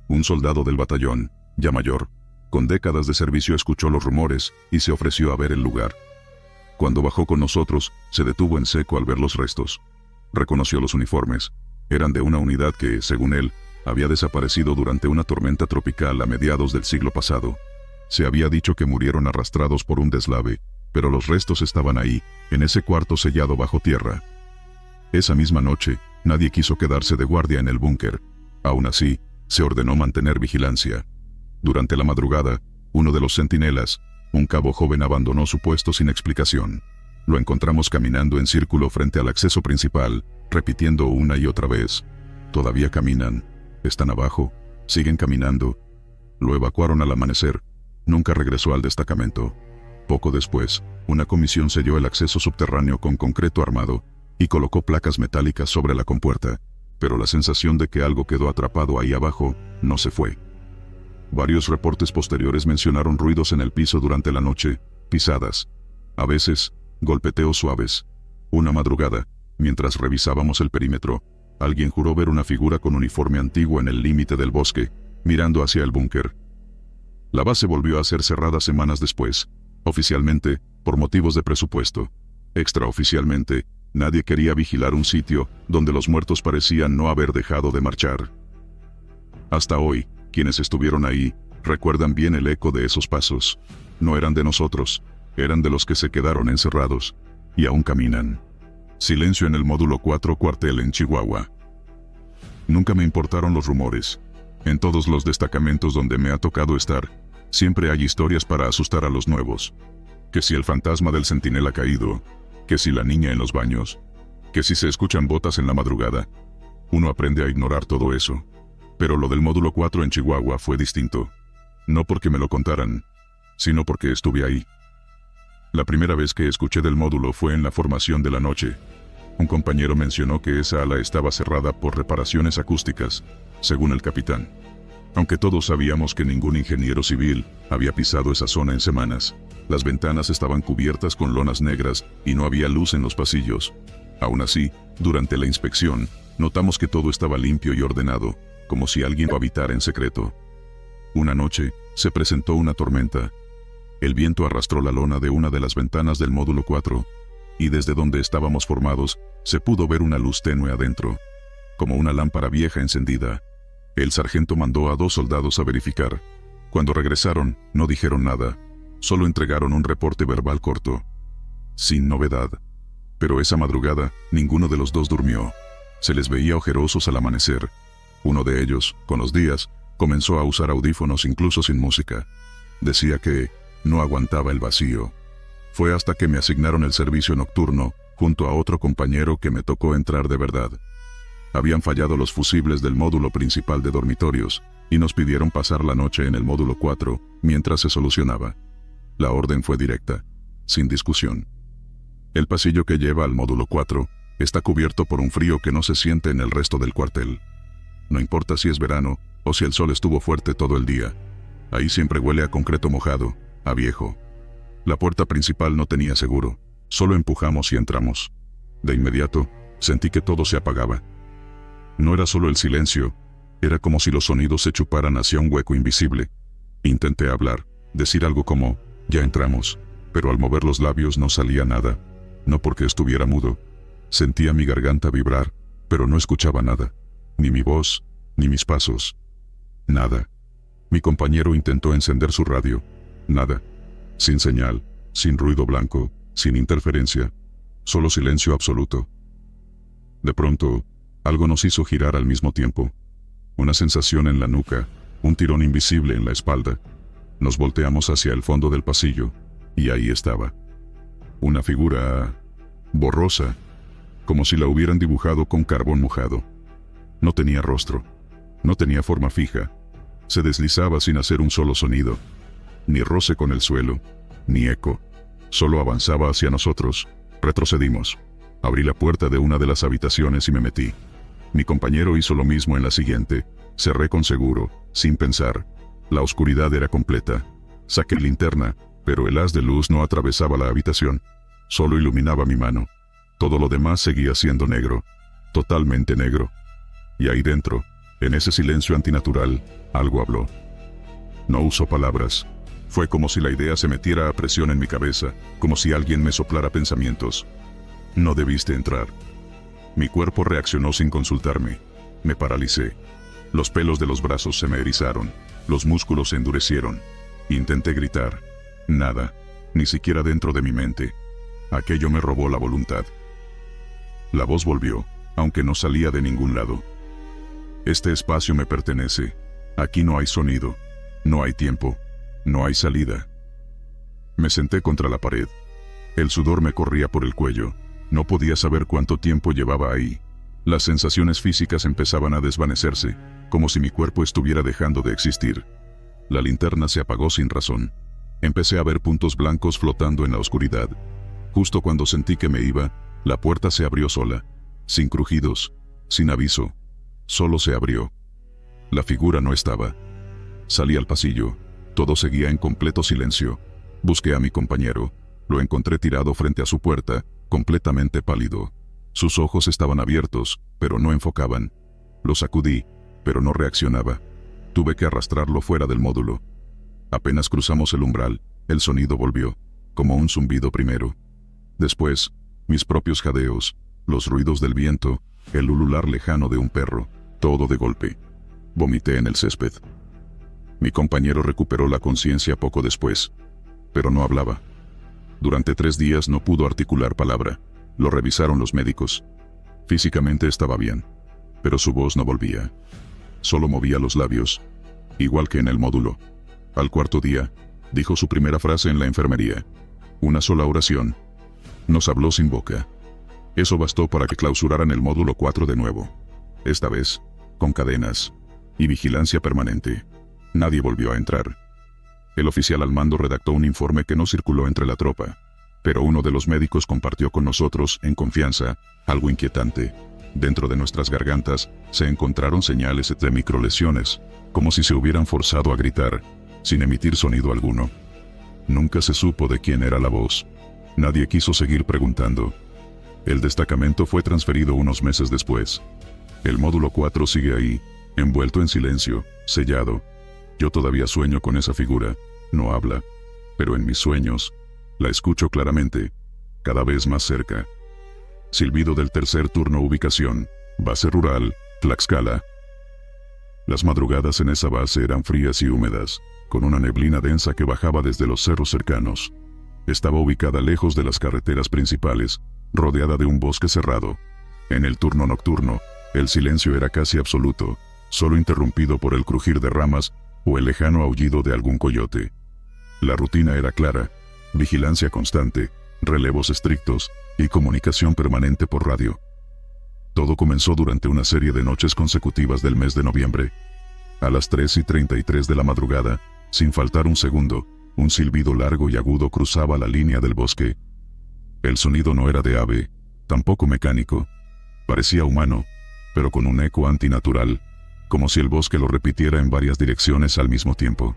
Un soldado del batallón, ya mayor, con décadas de servicio escuchó los rumores y se ofreció a ver el lugar. Cuando bajó con nosotros, se detuvo en seco al ver los restos. Reconoció los uniformes. Eran de una unidad que, según él, había desaparecido durante una tormenta tropical a mediados del siglo pasado. Se había dicho que murieron arrastrados por un deslave, pero los restos estaban ahí, en ese cuarto sellado bajo tierra. Esa misma noche, nadie quiso quedarse de guardia en el búnker. Aún así, se ordenó mantener vigilancia. Durante la madrugada, uno de los centinelas, un cabo joven, abandonó su puesto sin explicación. Lo encontramos caminando en círculo frente al acceso principal, repitiendo una y otra vez: Todavía caminan. Están abajo. Siguen caminando. Lo evacuaron al amanecer. Nunca regresó al destacamento. Poco después, una comisión selló el acceso subterráneo con concreto armado y colocó placas metálicas sobre la compuerta, pero la sensación de que algo quedó atrapado ahí abajo no se fue. Varios reportes posteriores mencionaron ruidos en el piso durante la noche, pisadas. A veces, golpeteos suaves. Una madrugada, mientras revisábamos el perímetro, alguien juró ver una figura con uniforme antiguo en el límite del bosque, mirando hacia el búnker. La base volvió a ser cerrada semanas después, oficialmente, por motivos de presupuesto. Extraoficialmente, nadie quería vigilar un sitio donde los muertos parecían no haber dejado de marchar. Hasta hoy, quienes estuvieron ahí, recuerdan bien el eco de esos pasos. No eran de nosotros, eran de los que se quedaron encerrados, y aún caminan. Silencio en el módulo 4 cuartel en Chihuahua. Nunca me importaron los rumores. En todos los destacamentos donde me ha tocado estar, siempre hay historias para asustar a los nuevos. Que si el fantasma del centinela caído, que si la niña en los baños, que si se escuchan botas en la madrugada. Uno aprende a ignorar todo eso. Pero lo del módulo 4 en Chihuahua fue distinto. No porque me lo contaran, sino porque estuve ahí. La primera vez que escuché del módulo fue en la formación de la noche. Un compañero mencionó que esa ala estaba cerrada por reparaciones acústicas, según el capitán. Aunque todos sabíamos que ningún ingeniero civil había pisado esa zona en semanas, las ventanas estaban cubiertas con lonas negras y no había luz en los pasillos. Aún así, durante la inspección, notamos que todo estaba limpio y ordenado, como si alguien lo habitara en secreto. Una noche, se presentó una tormenta. El viento arrastró la lona de una de las ventanas del módulo 4, y desde donde estábamos formados, se pudo ver una luz tenue adentro, como una lámpara vieja encendida. El sargento mandó a 2 soldados a verificar. Cuando regresaron, no dijeron nada, solo entregaron un reporte verbal corto. Sin novedad. Pero esa madrugada, ninguno de los 2 durmió. Se les veía ojerosos al amanecer. Uno de ellos, con los días, comenzó a usar audífonos incluso sin música. Decía que no aguantaba el vacío. Fue hasta que me asignaron el servicio nocturno, junto a otro compañero, que me tocó entrar de verdad. Habían fallado los fusibles del módulo principal de dormitorios, y nos pidieron pasar la noche en el módulo 4, mientras se solucionaba. La orden fue directa, sin discusión. El pasillo que lleva al módulo 4 está cubierto por un frío que no se siente en el resto del cuartel. No importa si es verano, o si el sol estuvo fuerte todo el día. Ahí siempre huele a concreto mojado, a viejo. La puerta principal no tenía seguro. Solo empujamos y entramos. De inmediato, sentí que todo se apagaba. No era solo el silencio, era como si los sonidos se chuparan hacia un hueco invisible. Intenté hablar, decir algo como, ya entramos, pero al mover los labios no salía nada. No porque estuviera mudo. Sentía mi garganta vibrar, pero no escuchaba nada. Ni mi voz, ni mis pasos. Nada. Mi compañero intentó encender su radio. Nada. Sin señal, sin ruido blanco, sin interferencia. Solo silencio absoluto. De pronto, algo nos hizo girar al mismo tiempo. Una sensación en la nuca, un tirón invisible en la espalda. Nos volteamos hacia el fondo del pasillo, y ahí estaba. Una figura borrosa, como si la hubieran dibujado con carbón mojado. No tenía rostro, no tenía forma fija. Se deslizaba sin hacer un solo sonido, ni roce con el suelo, ni eco. Solo avanzaba hacia nosotros. Retrocedimos. Abrí la puerta de una de las habitaciones y me metí. Mi compañero hizo lo mismo en la siguiente. Cerré con seguro, sin pensar. La oscuridad era completa. Saqué linterna, pero el haz de luz no atravesaba la habitación. Solo iluminaba mi mano. Todo lo demás seguía siendo negro. Totalmente negro. Y ahí dentro, en ese silencio antinatural, algo habló. No usó palabras. Fue como si la idea se metiera a presión en mi cabeza, como si alguien me soplara pensamientos. No debiste entrar. Mi cuerpo reaccionó sin consultarme. Me paralicé. Los pelos de los brazos se me erizaron. Los músculos se endurecieron. Intenté gritar. Nada. Ni siquiera dentro de mi mente. Aquello me robó la voluntad. La voz volvió, aunque no salía de ningún lado. Este espacio me pertenece. Aquí no hay sonido. No hay tiempo. No hay salida. Me senté contra la pared. El sudor me corría por el cuello. No podía saber cuánto tiempo llevaba ahí. Las sensaciones físicas empezaban a desvanecerse, como si mi cuerpo estuviera dejando de existir. La linterna se apagó sin razón. Empecé a ver puntos blancos flotando en la oscuridad. Justo cuando sentí que me iba, la puerta se abrió sola, sin crujidos, sin aviso. Solo se abrió. La figura no estaba. Salí al pasillo. Todo seguía en completo silencio. Busqué a mi compañero. Lo encontré tirado frente a su puerta, completamente pálido. Sus ojos estaban abiertos, pero no enfocaban. Lo sacudí, pero no reaccionaba. Tuve que arrastrarlo fuera del módulo. Apenas cruzamos el umbral, el sonido volvió, como un zumbido primero. Después, mis propios jadeos, los ruidos del viento, el ulular lejano de un perro, todo de golpe. Vomité en el césped. Mi compañero recuperó la conciencia poco después, pero no hablaba. Durante 3 días no pudo articular palabra. Lo revisaron los médicos. Físicamente estaba bien, pero su voz no volvía. Solo movía los labios, igual que en el módulo. Al 4.º día, dijo su primera frase en la enfermería. Una sola oración. Nos habló sin boca. Eso bastó para que clausuraran el módulo 4 de nuevo. Esta vez, con cadenas y vigilancia permanente. Nadie volvió a entrar. El oficial al mando redactó un informe que no circuló entre la tropa, pero uno de los médicos compartió con nosotros, en confianza, algo inquietante. Dentro de nuestras gargantas se encontraron señales de microlesiones, como si se hubieran forzado a gritar, sin emitir sonido alguno. Nunca se supo de quién era la voz. Nadie quiso seguir preguntando. El destacamento fue transferido unos meses después. El módulo 4 sigue ahí, envuelto en silencio, sellado. Yo todavía sueño con esa figura. No habla, pero en mis sueños la escucho claramente, cada vez más cerca. Silbido del tercer turno. Ubicación: base rural, Tlaxcala. Las madrugadas en esa base eran frías y húmedas, con una neblina densa que bajaba desde los cerros cercanos. Estaba ubicada lejos de las carreteras principales, rodeada de un bosque cerrado. En el turno nocturno, el silencio era casi absoluto, solo interrumpido por el crujir de ramas o el lejano aullido de algún coyote. La rutina era clara: vigilancia constante, relevos estrictos y comunicación permanente por radio. Todo comenzó durante una serie de noches consecutivas del mes de noviembre. A las 3:33 de la madrugada, sin faltar un segundo, un silbido largo y agudo cruzaba la línea del bosque. El sonido no era de ave, tampoco mecánico. Parecía humano, pero con un eco antinatural, como si el bosque lo repitiera en varias direcciones al mismo tiempo.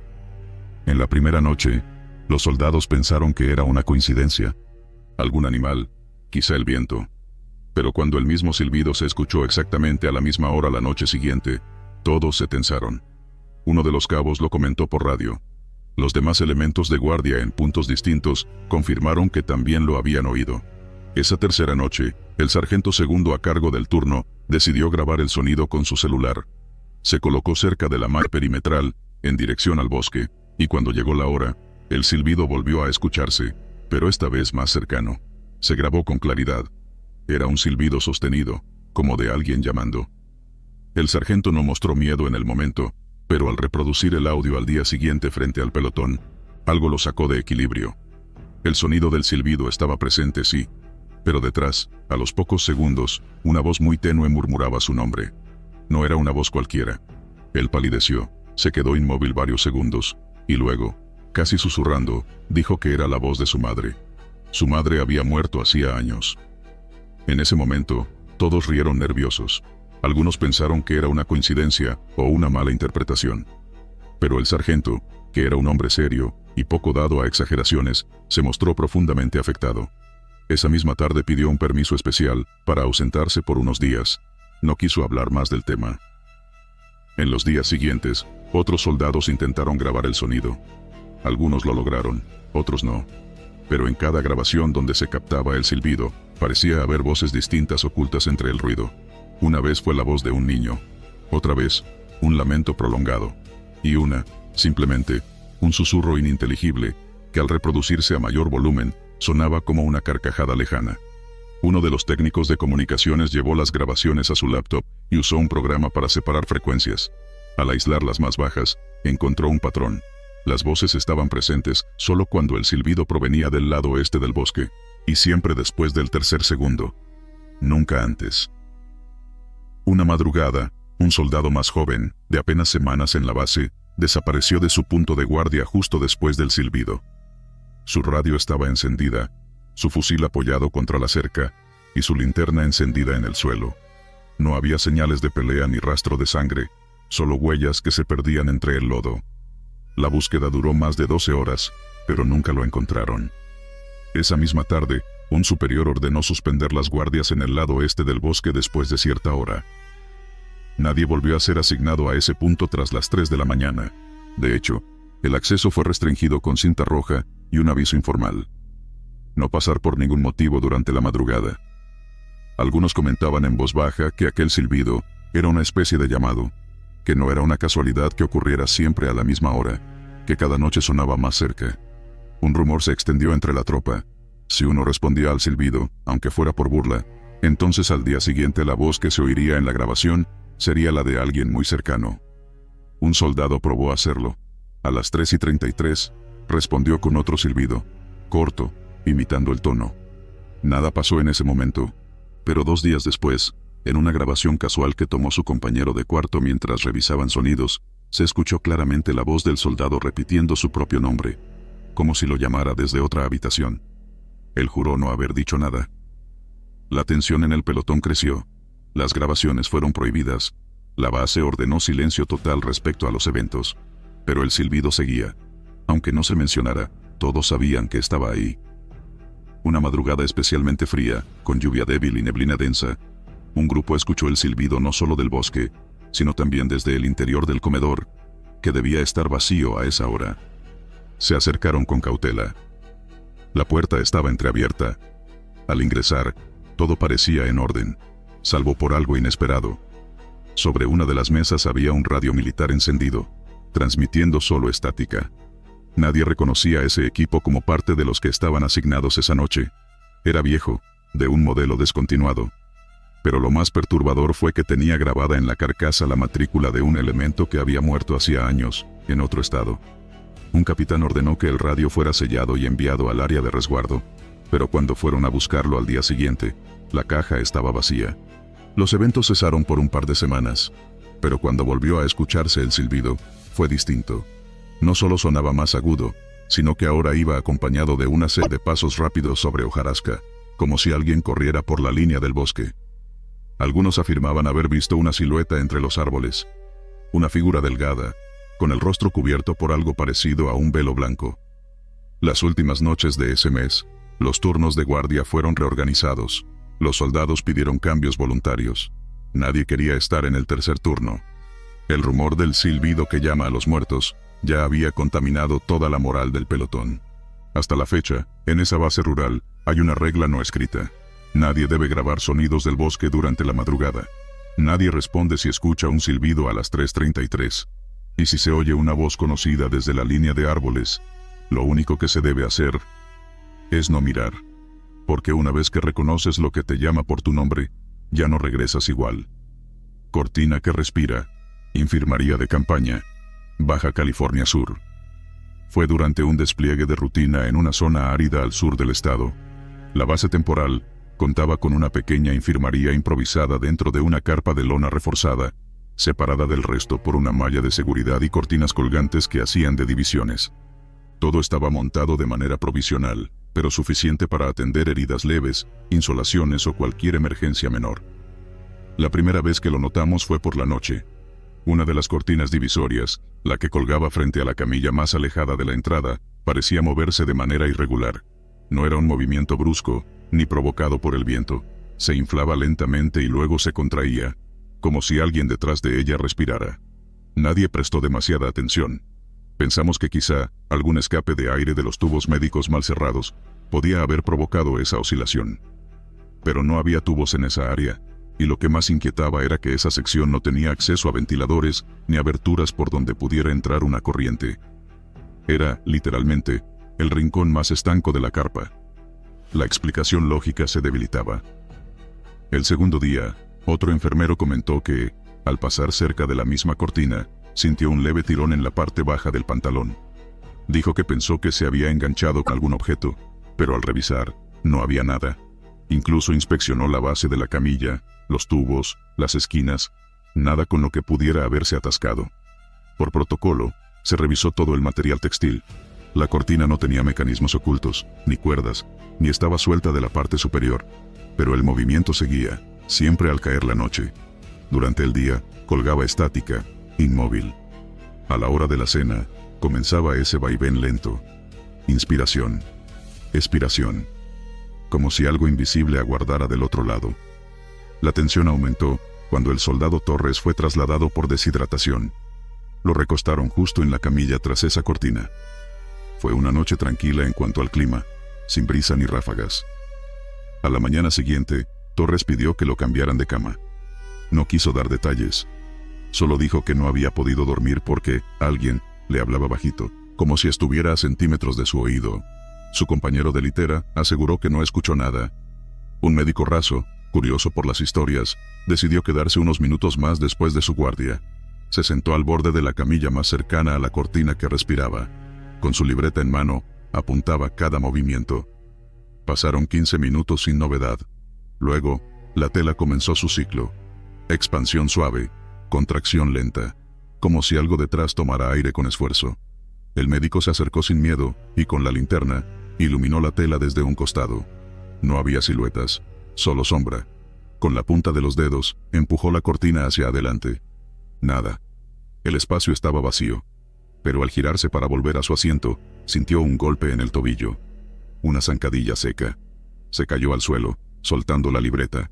En la primera noche, los soldados pensaron que era una coincidencia. Algún animal, quizá el viento. Pero cuando el mismo silbido se escuchó exactamente a la misma hora la noche siguiente, todos se tensaron. Uno de los cabos lo comentó por radio. Los demás elementos de guardia en puntos distintos confirmaron que también lo habían oído. Esa tercera noche, el sargento segundo a cargo del turno decidió grabar el sonido con su celular. Se colocó cerca de la malla perimetral, en dirección al bosque, y cuando llegó la hora, el silbido volvió a escucharse, pero esta vez más cercano. Se grabó con claridad. Era un silbido sostenido, como de alguien llamando. El sargento no mostró miedo en el momento, pero al reproducir el audio al día siguiente frente al pelotón, algo lo sacó de equilibrio. El sonido del silbido estaba presente, sí, pero detrás, a los pocos segundos, una voz muy tenue murmuraba su nombre. No era una voz cualquiera. Él palideció, se quedó inmóvil varios segundos, y luego, casi susurrando, dijo que era la voz de su madre. Su madre había muerto hacía años. En ese momento, todos rieron nerviosos. Algunos pensaron que era una coincidencia o una mala interpretación. Pero el sargento, que era un hombre serio y poco dado a exageraciones, se mostró profundamente afectado. Esa misma tarde pidió un permiso especial para ausentarse por unos días. No quiso hablar más del tema. En los días siguientes, otros soldados intentaron grabar el sonido. Algunos lo lograron, otros no. Pero en cada grabación donde se captaba el silbido, parecía haber voces distintas ocultas entre el ruido. Una vez fue la voz de un niño, otra vez, un lamento prolongado, y simplemente, un susurro ininteligible, que al reproducirse a mayor volumen, sonaba como una carcajada lejana. Uno de los técnicos de comunicaciones llevó las grabaciones a su laptop y usó un programa para separar frecuencias. Al aislar las más bajas, encontró un patrón. Las voces estaban presentes solo cuando el silbido provenía del lado este del bosque, y siempre después del tercer segundo. Nunca antes. Una madrugada, un soldado más joven, de apenas semanas en la base, desapareció de su punto de guardia justo después del silbido. Su radio estaba encendida, su fusil apoyado contra la cerca, y su linterna encendida en el suelo. No había señales de pelea ni rastro de sangre, solo huellas que se perdían entre el lodo. La búsqueda duró más de 12 horas, pero nunca lo encontraron. Esa misma tarde, un superior ordenó suspender las guardias en el lado este del bosque después de cierta hora. Nadie volvió a ser asignado a ese punto tras las 3 de la mañana. De hecho, el acceso fue restringido con cinta roja y un aviso informal. No pasar por ningún motivo durante la madrugada. Algunos comentaban en voz baja que aquel silbido era una especie de llamado, que no era una casualidad que ocurriera siempre a la misma hora, que cada noche sonaba más cerca. Un rumor se extendió entre la tropa. Si uno respondía al silbido, aunque fuera por burla, entonces al día siguiente la voz que se oiría en la grabación sería la de alguien muy cercano. Un soldado probó hacerlo. A las 3:33, respondió con otro silbido, corto, imitando el tono. Nada pasó en ese momento, pero 2 días después, en una grabación casual que tomó su compañero de cuarto mientras revisaban sonidos, se escuchó claramente la voz del soldado repitiendo su propio nombre, como si lo llamara desde otra habitación. Él juró no haber dicho nada. La tensión en el pelotón creció. Las grabaciones fueron prohibidas. La base ordenó silencio total respecto a los eventos. Pero el silbido seguía. Aunque no se mencionara, todos sabían que estaba ahí. Una madrugada especialmente fría, con lluvia débil y neblina densa, un grupo escuchó el silbido no solo del bosque, sino también desde el interior del comedor, que debía estar vacío a esa hora. Se acercaron con cautela. La puerta estaba entreabierta. Al ingresar, todo parecía en orden, salvo por algo inesperado. Sobre una de las mesas había un radio militar encendido, transmitiendo solo estática. Nadie reconocía ese equipo como parte de los que estaban asignados esa noche. Era viejo, de un modelo descontinuado. Pero lo más perturbador fue que tenía grabada en la carcasa la matrícula de un elemento que había muerto hacía años, en otro estado. Un capitán ordenó que el radio fuera sellado y enviado al área de resguardo, pero cuando fueron a buscarlo al día siguiente, la caja estaba vacía. Los eventos cesaron por un par de semanas, pero cuando volvió a escucharse el silbido, fue distinto. No solo sonaba más agudo, sino que ahora iba acompañado de una serie de pasos rápidos sobre hojarasca, como si alguien corriera por la línea del bosque. Algunos afirmaban haber visto una silueta entre los árboles, una figura delgada, con el rostro cubierto por algo parecido a un velo blanco. Las últimas noches de ese mes, los turnos de guardia fueron reorganizados. Los soldados pidieron cambios voluntarios. Nadie quería estar en el tercer turno. El rumor del silbido que llama a los muertos ya había contaminado toda la moral del pelotón. Hasta la fecha, en esa base rural, hay una regla no escrita. Nadie debe grabar sonidos del bosque durante la madrugada. Nadie responde si escucha un silbido a las 3:33. Y si se oye una voz conocida desde la línea de árboles, lo único que se debe hacer es no mirar. Porque una vez que reconoces lo que te llama por tu nombre, ya no regresas igual. Cortina que respira. Infirmaría de campaña. Baja California Sur. Fue durante un despliegue de rutina en una zona árida al sur del estado. La base temporal contaba con una pequeña infirmaría improvisada dentro de una carpa de lona reforzada, separada del resto por una malla de seguridad y cortinas colgantes que hacían de divisiones. Todo estaba montado de manera provisional, pero suficiente para atender heridas leves, insolaciones o cualquier emergencia menor. La primera vez que lo notamos fue por la noche. Una de las cortinas divisorias, la que colgaba frente a la camilla más alejada de la entrada, parecía moverse de manera irregular. No era un movimiento brusco, ni provocado por el viento. Se inflaba lentamente y luego se contraía, como si alguien detrás de ella respirara. Nadie prestó demasiada atención. Pensamos que quizá algún escape de aire de los tubos médicos mal cerrados podía haber provocado esa oscilación. Pero no había tubos en esa área, y lo que más inquietaba era que esa sección no tenía acceso a ventiladores ni aberturas por donde pudiera entrar una corriente. Era, literalmente, el rincón más estanco de la carpa. La explicación lógica se debilitaba. El segundo día, otro enfermero comentó que, al pasar cerca de la misma cortina, sintió un leve tirón en la parte baja del pantalón. Dijo que pensó que se había enganchado con algún objeto, pero al revisar, no había nada. Incluso inspeccionó la base de la camilla, los tubos, las esquinas, nada con lo que pudiera haberse atascado. Por protocolo, se revisó todo el material textil. La cortina no tenía mecanismos ocultos, ni cuerdas, ni estaba suelta de la parte superior, pero el movimiento seguía, siempre al caer la noche. Durante el día, colgaba estática, inmóvil. A la hora de la cena, comenzaba ese vaivén lento. Inspiración. Expiración. Como si algo invisible aguardara del otro lado. La tensión aumentó cuando el soldado Torres fue trasladado por deshidratación. Lo recostaron justo en la camilla tras esa cortina. Fue una noche tranquila en cuanto al clima, sin brisa ni ráfagas. A la mañana siguiente, Torres pidió que lo cambiaran de cama. No quiso dar detalles. Solo dijo que no había podido dormir porque alguien le hablaba bajito, como si estuviera a centímetros de su oído. Su compañero de litera aseguró que no escuchó nada. Un médico raso, curioso por las historias, decidió quedarse unos minutos más después de su guardia. Se sentó al borde de la camilla más cercana a la cortina que respiraba. Con su libreta en mano, apuntaba cada movimiento. Pasaron 15 minutos sin novedad. Luego, la tela comenzó su ciclo. Expansión suave, contracción lenta, como si algo detrás tomara aire con esfuerzo. El médico se acercó sin miedo, y con la linterna, iluminó la tela desde un costado. No había siluetas, solo sombra. Con la punta de los dedos, empujó la cortina hacia adelante. Nada. El espacio estaba vacío. Pero al girarse para volver a su asiento, sintió un golpe en el tobillo. Una zancadilla seca. Se cayó al suelo, soltando la libreta.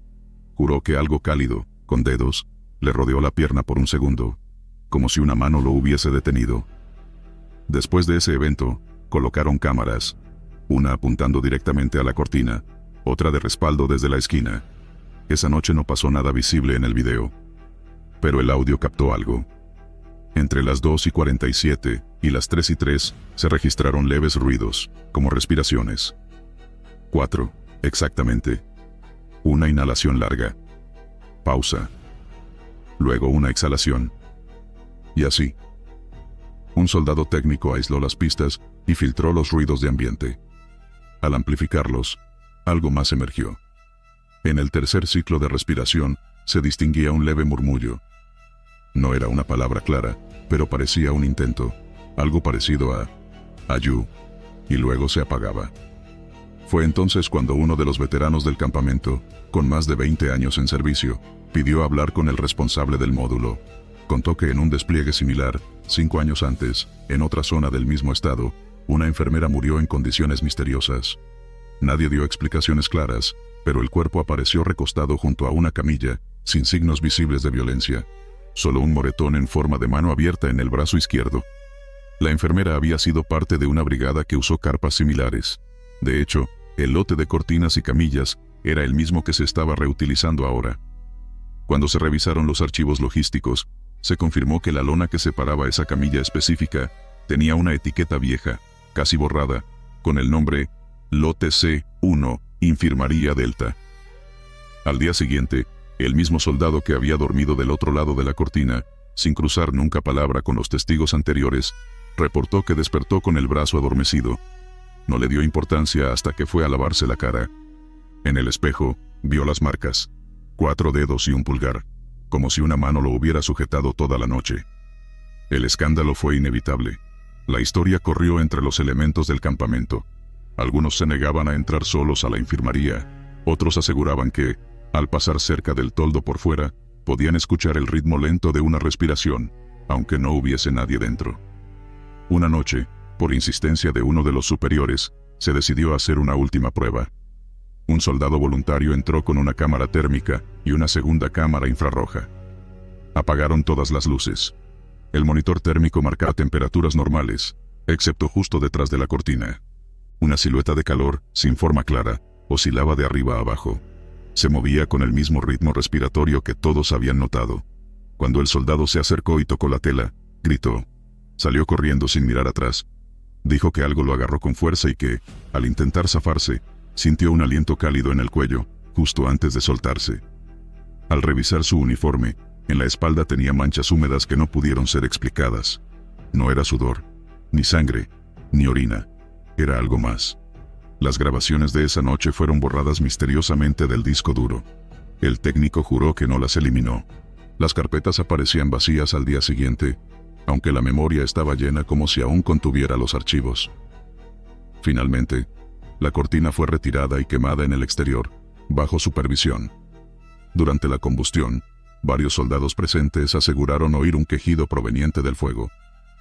Juró que algo cálido, con dedos, le rodeó la pierna por un segundo, como si una mano lo hubiese detenido. Después de ese evento, colocaron cámaras, una apuntando directamente a la cortina, otra de respaldo desde la esquina. Esa noche no pasó nada visible en el video. Pero el audio captó algo. Entre las 2:47 y las 3:03 se registraron leves ruidos, como respiraciones. 4, exactamente. Una inhalación larga. Pausa. Luego una exhalación. Y así. Un soldado técnico aisló las pistas y filtró los ruidos de ambiente. Al amplificarlos, algo más emergió. En el tercer ciclo de respiración, se distinguía un leve murmullo. No era una palabra clara, pero parecía un intento, algo parecido a ayú, y luego se apagaba. Fue entonces cuando uno de los veteranos del campamento, con más de 20 años en servicio, pidió hablar con el responsable del módulo. Contó que en un despliegue similar, 5 años antes, en otra zona del mismo estado, una enfermera murió en condiciones misteriosas. Nadie dio explicaciones claras, pero el cuerpo apareció recostado junto a una camilla, sin signos visibles de violencia. Solo un moretón en forma de mano abierta en el brazo izquierdo. La enfermera había sido parte de una brigada que usó carpas similares. De hecho, el lote de cortinas y camillas era el mismo que se estaba reutilizando ahora. Cuando se revisaron los archivos logísticos, se confirmó que la lona que separaba esa camilla específica tenía una etiqueta vieja, casi borrada, con el nombre Lote C1, Infirmaría Delta. Al día siguiente, el mismo soldado que había dormido del otro lado de la cortina, sin cruzar nunca palabra con los testigos anteriores, reportó que despertó con el brazo adormecido. No le dio importancia hasta que fue a lavarse la cara. En el espejo, vio las marcas, 4 dedos y un pulgar, como si una mano lo hubiera sujetado toda la noche. El escándalo fue inevitable. La historia corrió entre los elementos del campamento. Algunos se negaban a entrar solos a la infirmaría, otros aseguraban que, al pasar cerca del toldo por fuera, podían escuchar el ritmo lento de una respiración, aunque no hubiese nadie dentro. Una noche, por insistencia de uno de los superiores, se decidió hacer una última prueba. Un soldado voluntario entró con una cámara térmica y una segunda cámara infrarroja. Apagaron todas las luces. El monitor térmico marcaba temperaturas normales, excepto justo detrás de la cortina. Una silueta de calor, sin forma clara, oscilaba de arriba a abajo. Se movía con el mismo ritmo respiratorio que todos habían notado. Cuando el soldado se acercó y tocó la tela, gritó. Salió corriendo sin mirar atrás. Dijo que algo lo agarró con fuerza y que, al intentar zafarse, sintió un aliento cálido en el cuello, justo antes de soltarse. Al revisar su uniforme, en la espalda tenía manchas húmedas que no pudieron ser explicadas. No era sudor, ni sangre, ni orina. Era algo más. Las grabaciones de esa noche fueron borradas misteriosamente del disco duro. El técnico juró que no las eliminó. Las carpetas aparecían vacías al día siguiente, aunque la memoria estaba llena como si aún contuviera los archivos. Finalmente, la cortina fue retirada y quemada en el exterior, bajo supervisión. Durante la combustión, varios soldados presentes aseguraron oír un quejido proveniente del fuego.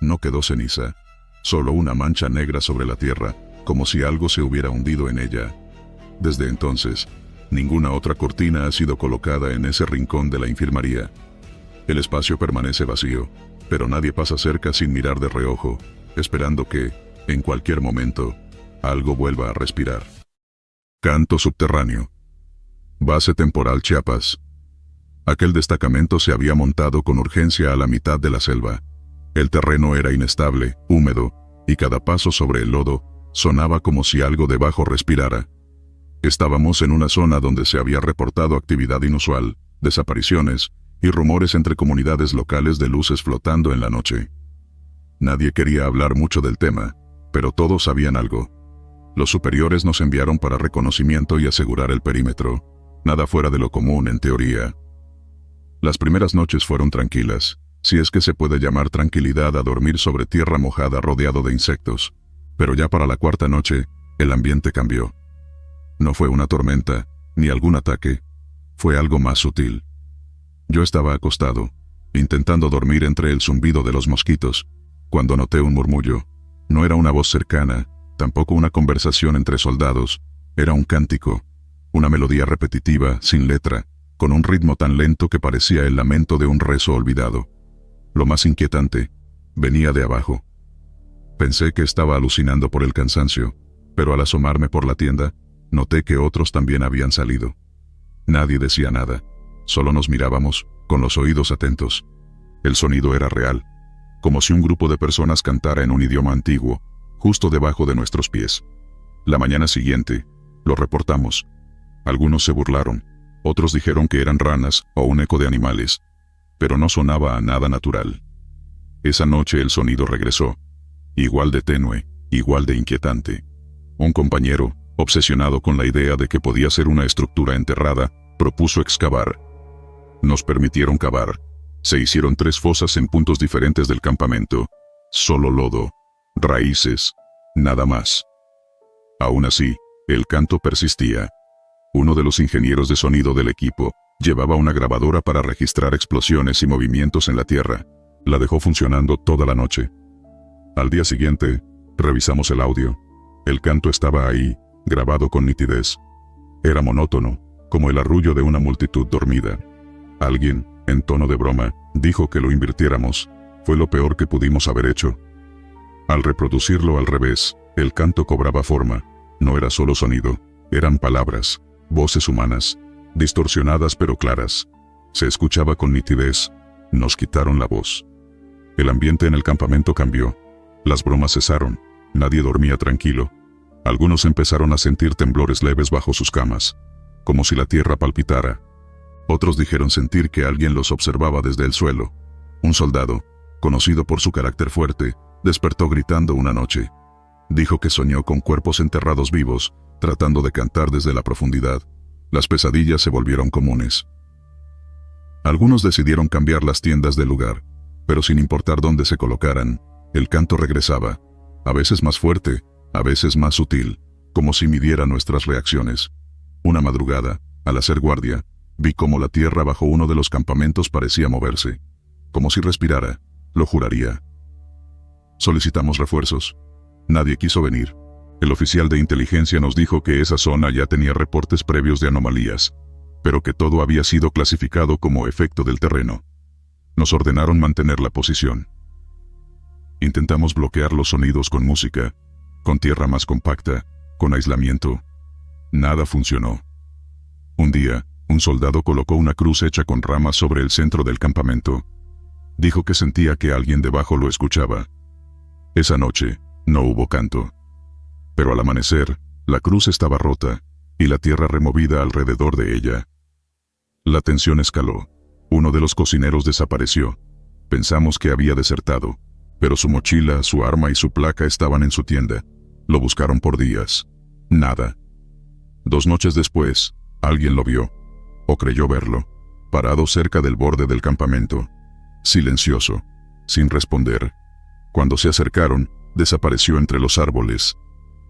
No quedó ceniza, solo una mancha negra sobre la tierra, como si algo se hubiera hundido en ella. Desde entonces, ninguna otra cortina ha sido colocada en ese rincón de la infirmaría. El espacio permanece vacío, pero nadie pasa cerca sin mirar de reojo, esperando que, en cualquier momento, algo vuelva a respirar. Canto subterráneo. Base temporal Chiapas. Aquel destacamento se había montado con urgencia a la mitad de la selva. El terreno era inestable, húmedo, y cada paso sobre el lodo sonaba como si algo debajo respirara. Estábamos en una zona donde se había reportado actividad inusual, desapariciones y rumores entre comunidades locales de luces flotando en la noche. Nadie quería hablar mucho del tema, pero todos sabían algo. Los superiores nos enviaron para reconocimiento y asegurar el perímetro. Nada fuera de lo común en teoría. Las primeras noches fueron tranquilas, si es que se puede llamar tranquilidad a dormir sobre tierra mojada rodeado de insectos. Pero ya para la cuarta noche, el ambiente cambió. No fue una tormenta, ni algún ataque. Fue algo más sutil. Yo estaba acostado, intentando dormir entre el zumbido de los mosquitos, cuando noté un murmullo. No era una voz cercana, tampoco una conversación entre soldados. Era un cántico, una melodía repetitiva, sin letra, con un ritmo tan lento que parecía el lamento de un rezo olvidado. Lo más inquietante, venía de abajo. Pensé que estaba alucinando por el cansancio, pero al asomarme por la tienda, noté que otros también habían salido. Nadie decía nada, solo nos mirábamos, con los oídos atentos. El sonido era real, como si un grupo de personas cantara en un idioma antiguo, justo debajo de nuestros pies. La mañana siguiente, lo reportamos. Algunos se burlaron, otros dijeron que eran ranas o un eco de animales, pero no sonaba a nada natural. Esa noche el sonido regresó, igual de tenue, igual de inquietante. Un compañero, obsesionado con la idea de que podía ser una estructura enterrada, propuso excavar. Nos permitieron cavar. Se hicieron 3 fosas en puntos diferentes del campamento. Solo lodo, raíces, nada más. Aún así, el canto persistía. Uno de los ingenieros de sonido del equipo llevaba una grabadora para registrar explosiones y movimientos en la tierra. La dejó funcionando toda la noche. Al día siguiente, revisamos el audio. El canto estaba ahí, grabado con nitidez. Era monótono, como el arrullo de una multitud dormida. Alguien, en tono de broma, dijo que lo invirtiéramos. Fue lo peor que pudimos haber hecho. Al reproducirlo al revés, el canto cobraba forma. No era solo sonido, eran palabras, voces humanas, distorsionadas pero claras. Se escuchaba con nitidez. Nos quitaron la voz. El ambiente en el campamento cambió. Las bromas cesaron. Nadie dormía tranquilo. Algunos empezaron a sentir temblores leves bajo sus camas, como si la tierra palpitara. Otros dijeron sentir que alguien los observaba desde el suelo. Un soldado, conocido por su carácter fuerte, despertó gritando una noche. Dijo que soñó con cuerpos enterrados vivos, tratando de cantar desde la profundidad. Las pesadillas se volvieron comunes. Algunos decidieron cambiar las tiendas del lugar, pero sin importar dónde se colocaran, el canto regresaba, a veces más fuerte, a veces más sutil, como si midiera nuestras reacciones. Una madrugada, al hacer guardia, vi cómo la tierra bajo uno de los campamentos parecía moverse, como si respirara, lo juraría. Solicitamos refuerzos. Nadie quiso venir. El oficial de inteligencia nos dijo que esa zona ya tenía reportes previos de anomalías, pero que todo había sido clasificado como efecto del terreno. Nos ordenaron mantener la posición. Intentamos bloquear los sonidos con música, con tierra más compacta, con aislamiento. Nada funcionó. Un día, un soldado colocó una cruz hecha con ramas sobre el centro del campamento. Dijo que sentía que alguien debajo lo escuchaba. Esa noche, no hubo canto. Pero al amanecer, la cruz estaba rota, y la tierra removida alrededor de ella. La tensión escaló. Uno de los cocineros desapareció. Pensamos que había desertado, pero su mochila, su arma y su placa estaban en su tienda. Lo buscaron por días. Nada. 2 noches después, alguien lo vio, o creyó verlo, parado cerca del borde del campamento, silencioso, sin responder. Cuando se acercaron, desapareció entre los árboles.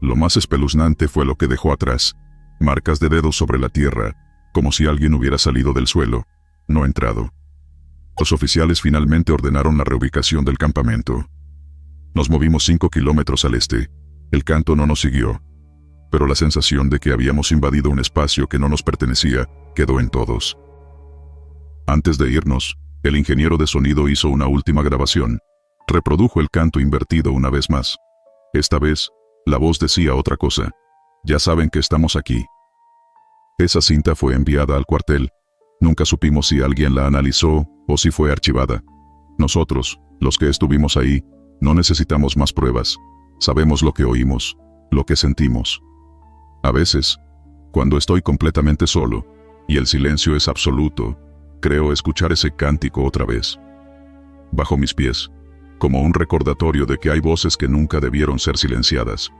Lo más espeluznante fue lo que dejó atrás, marcas de dedos sobre la tierra, como si alguien hubiera salido del suelo, no entrado. Los oficiales finalmente ordenaron la reubicación del campamento. Nos movimos 5 kilómetros al este. El canto no nos siguió, pero la sensación de que habíamos invadido un espacio que no nos pertenecía quedó en todos. Antes de irnos, el ingeniero de sonido hizo una última grabación. Reprodujo el canto invertido una vez más. Esta vez, la voz decía otra cosa. Ya saben que estamos aquí. Esa cinta fue enviada al cuartel. Nunca supimos si alguien la analizó o si fue archivada. Nosotros, los que estuvimos ahí, no necesitamos más pruebas. Sabemos lo que oímos, lo que sentimos. A veces, cuando estoy completamente solo, y el silencio es absoluto, creo escuchar ese cántico otra vez. Bajo mis pies, como un recordatorio de que hay voces que nunca debieron ser silenciadas.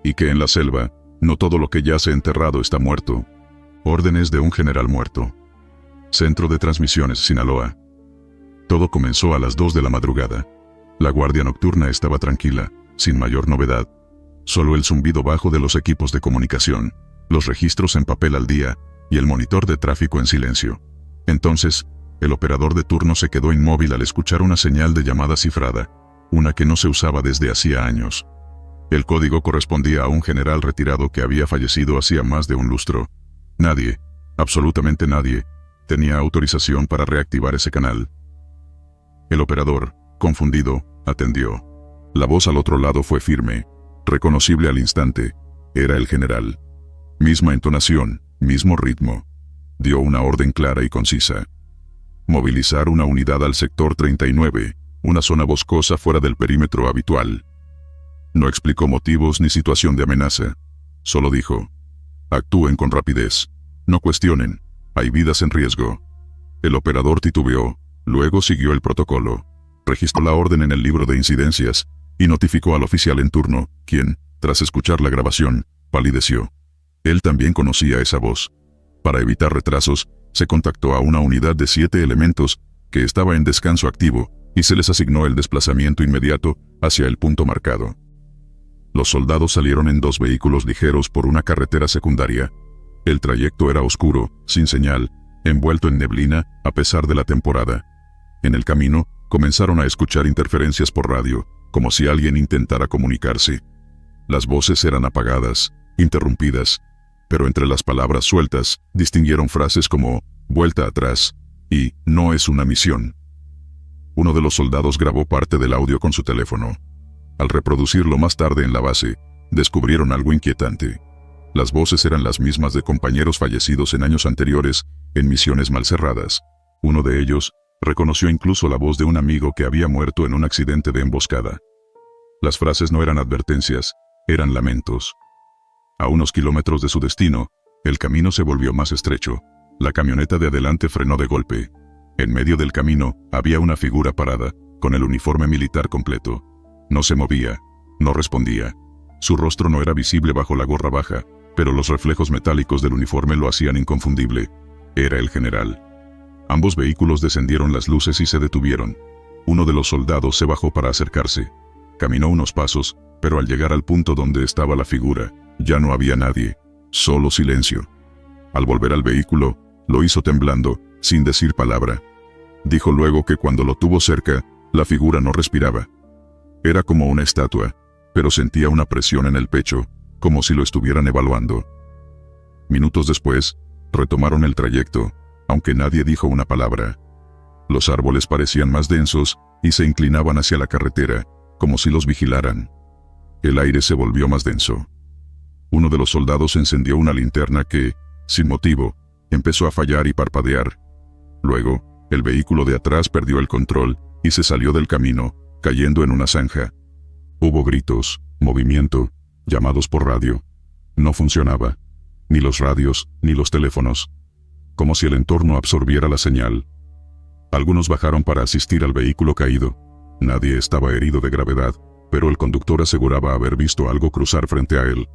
Y que en la selva, no todo lo que yace enterrado está muerto. Órdenes de un general muerto. Centro de Transmisiones, Sinaloa. Todo comenzó a las 2 de la madrugada. La guardia nocturna estaba tranquila, sin mayor novedad. Solo el zumbido bajo de los equipos de comunicación, los registros en papel al día, y el monitor de tráfico en silencio. Entonces, el operador de turno se quedó inmóvil al escuchar una señal de llamada cifrada, una que no se usaba desde hacía años. El código correspondía a un general retirado que había fallecido hacía más de un lustro. Nadie, absolutamente nadie, tenía autorización para reactivar ese canal. El operador, confundido, atendió. La voz al otro lado fue firme, reconocible al instante. Era el general. Misma entonación, mismo ritmo. Dio una orden clara y concisa. Movilizar una unidad al sector 39, una zona boscosa fuera del perímetro habitual. No explicó motivos ni situación de amenaza. Solo dijo: actúen con rapidez. No cuestionen. Hay vidas en riesgo. El operador titubeó, luego siguió el protocolo. Registró la orden en el libro de incidencias y notificó al oficial en turno, quien, tras escuchar la grabación, palideció. Él también conocía esa voz. Para evitar retrasos, se contactó a una unidad de 7 elementos que estaba en descanso activo y se les asignó el desplazamiento inmediato hacia el punto marcado. Los soldados salieron en 2 vehículos ligeros por una carretera secundaria. El trayecto era oscuro, sin señal, envuelto en neblina, a pesar de la temporada. En el camino, comenzaron a escuchar interferencias por radio, como si alguien intentara comunicarse. Las voces eran apagadas, interrumpidas, pero entre las palabras sueltas, distinguieron frases como «vuelta atrás» y «no es una misión». Uno de los soldados grabó parte del audio con su teléfono. Al reproducirlo más tarde en la base, descubrieron algo inquietante. Las voces eran las mismas de compañeros fallecidos en años anteriores, en misiones mal cerradas. Uno de ellos reconoció incluso la voz de un amigo que había muerto en un accidente de emboscada. Las frases no eran advertencias, eran lamentos. A unos kilómetros de su destino, el camino se volvió más estrecho. La camioneta de adelante frenó de golpe. En medio del camino, había una figura parada, con el uniforme militar completo. No se movía, no respondía. Su rostro no era visible bajo la gorra baja, pero los reflejos metálicos del uniforme lo hacían inconfundible. Era el general. Ambos vehículos descendieron las luces y se detuvieron. Uno de los soldados se bajó para acercarse. Caminó unos pasos, pero al llegar al punto donde estaba la figura, ya no había nadie, solo silencio. Al volver al vehículo, lo hizo temblando, sin decir palabra. Dijo luego que cuando lo tuvo cerca, la figura no respiraba. Era como una estatua, pero sentía una presión en el pecho, como si lo estuvieran evaluando. Minutos después, retomaron el trayecto, aunque nadie dijo una palabra. Los árboles parecían más densos y se inclinaban hacia la carretera, como si los vigilaran. El aire se volvió más denso. Uno de los soldados encendió una linterna que, sin motivo, empezó a fallar y parpadear. Luego, el vehículo de atrás perdió el control y se salió del camino, cayendo en una zanja. Hubo gritos, movimiento, llamados por radio. No funcionaba. Ni los radios, ni los teléfonos. Como si el entorno absorbiera la señal. Algunos bajaron para asistir al vehículo caído. Nadie estaba herido de gravedad, pero el conductor aseguraba haber visto algo cruzar frente a él.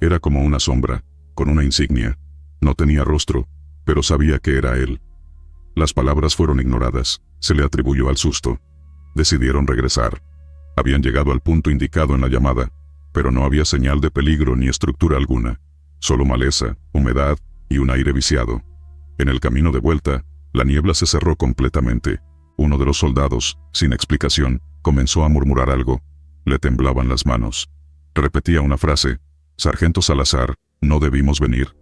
Era como una sombra, con una insignia. No tenía rostro, pero sabía que era él. Las palabras fueron ignoradas, se le atribuyó al susto. Decidieron regresar. Habían llegado al punto indicado en la llamada, pero no había señal de peligro ni estructura alguna. Solo maleza, humedad y un aire viciado. En el camino de vuelta, la niebla se cerró completamente. Uno de los soldados, sin explicación, comenzó a murmurar algo. Le temblaban las manos. Repetía una frase: «Sargento Salazar, no debimos venir».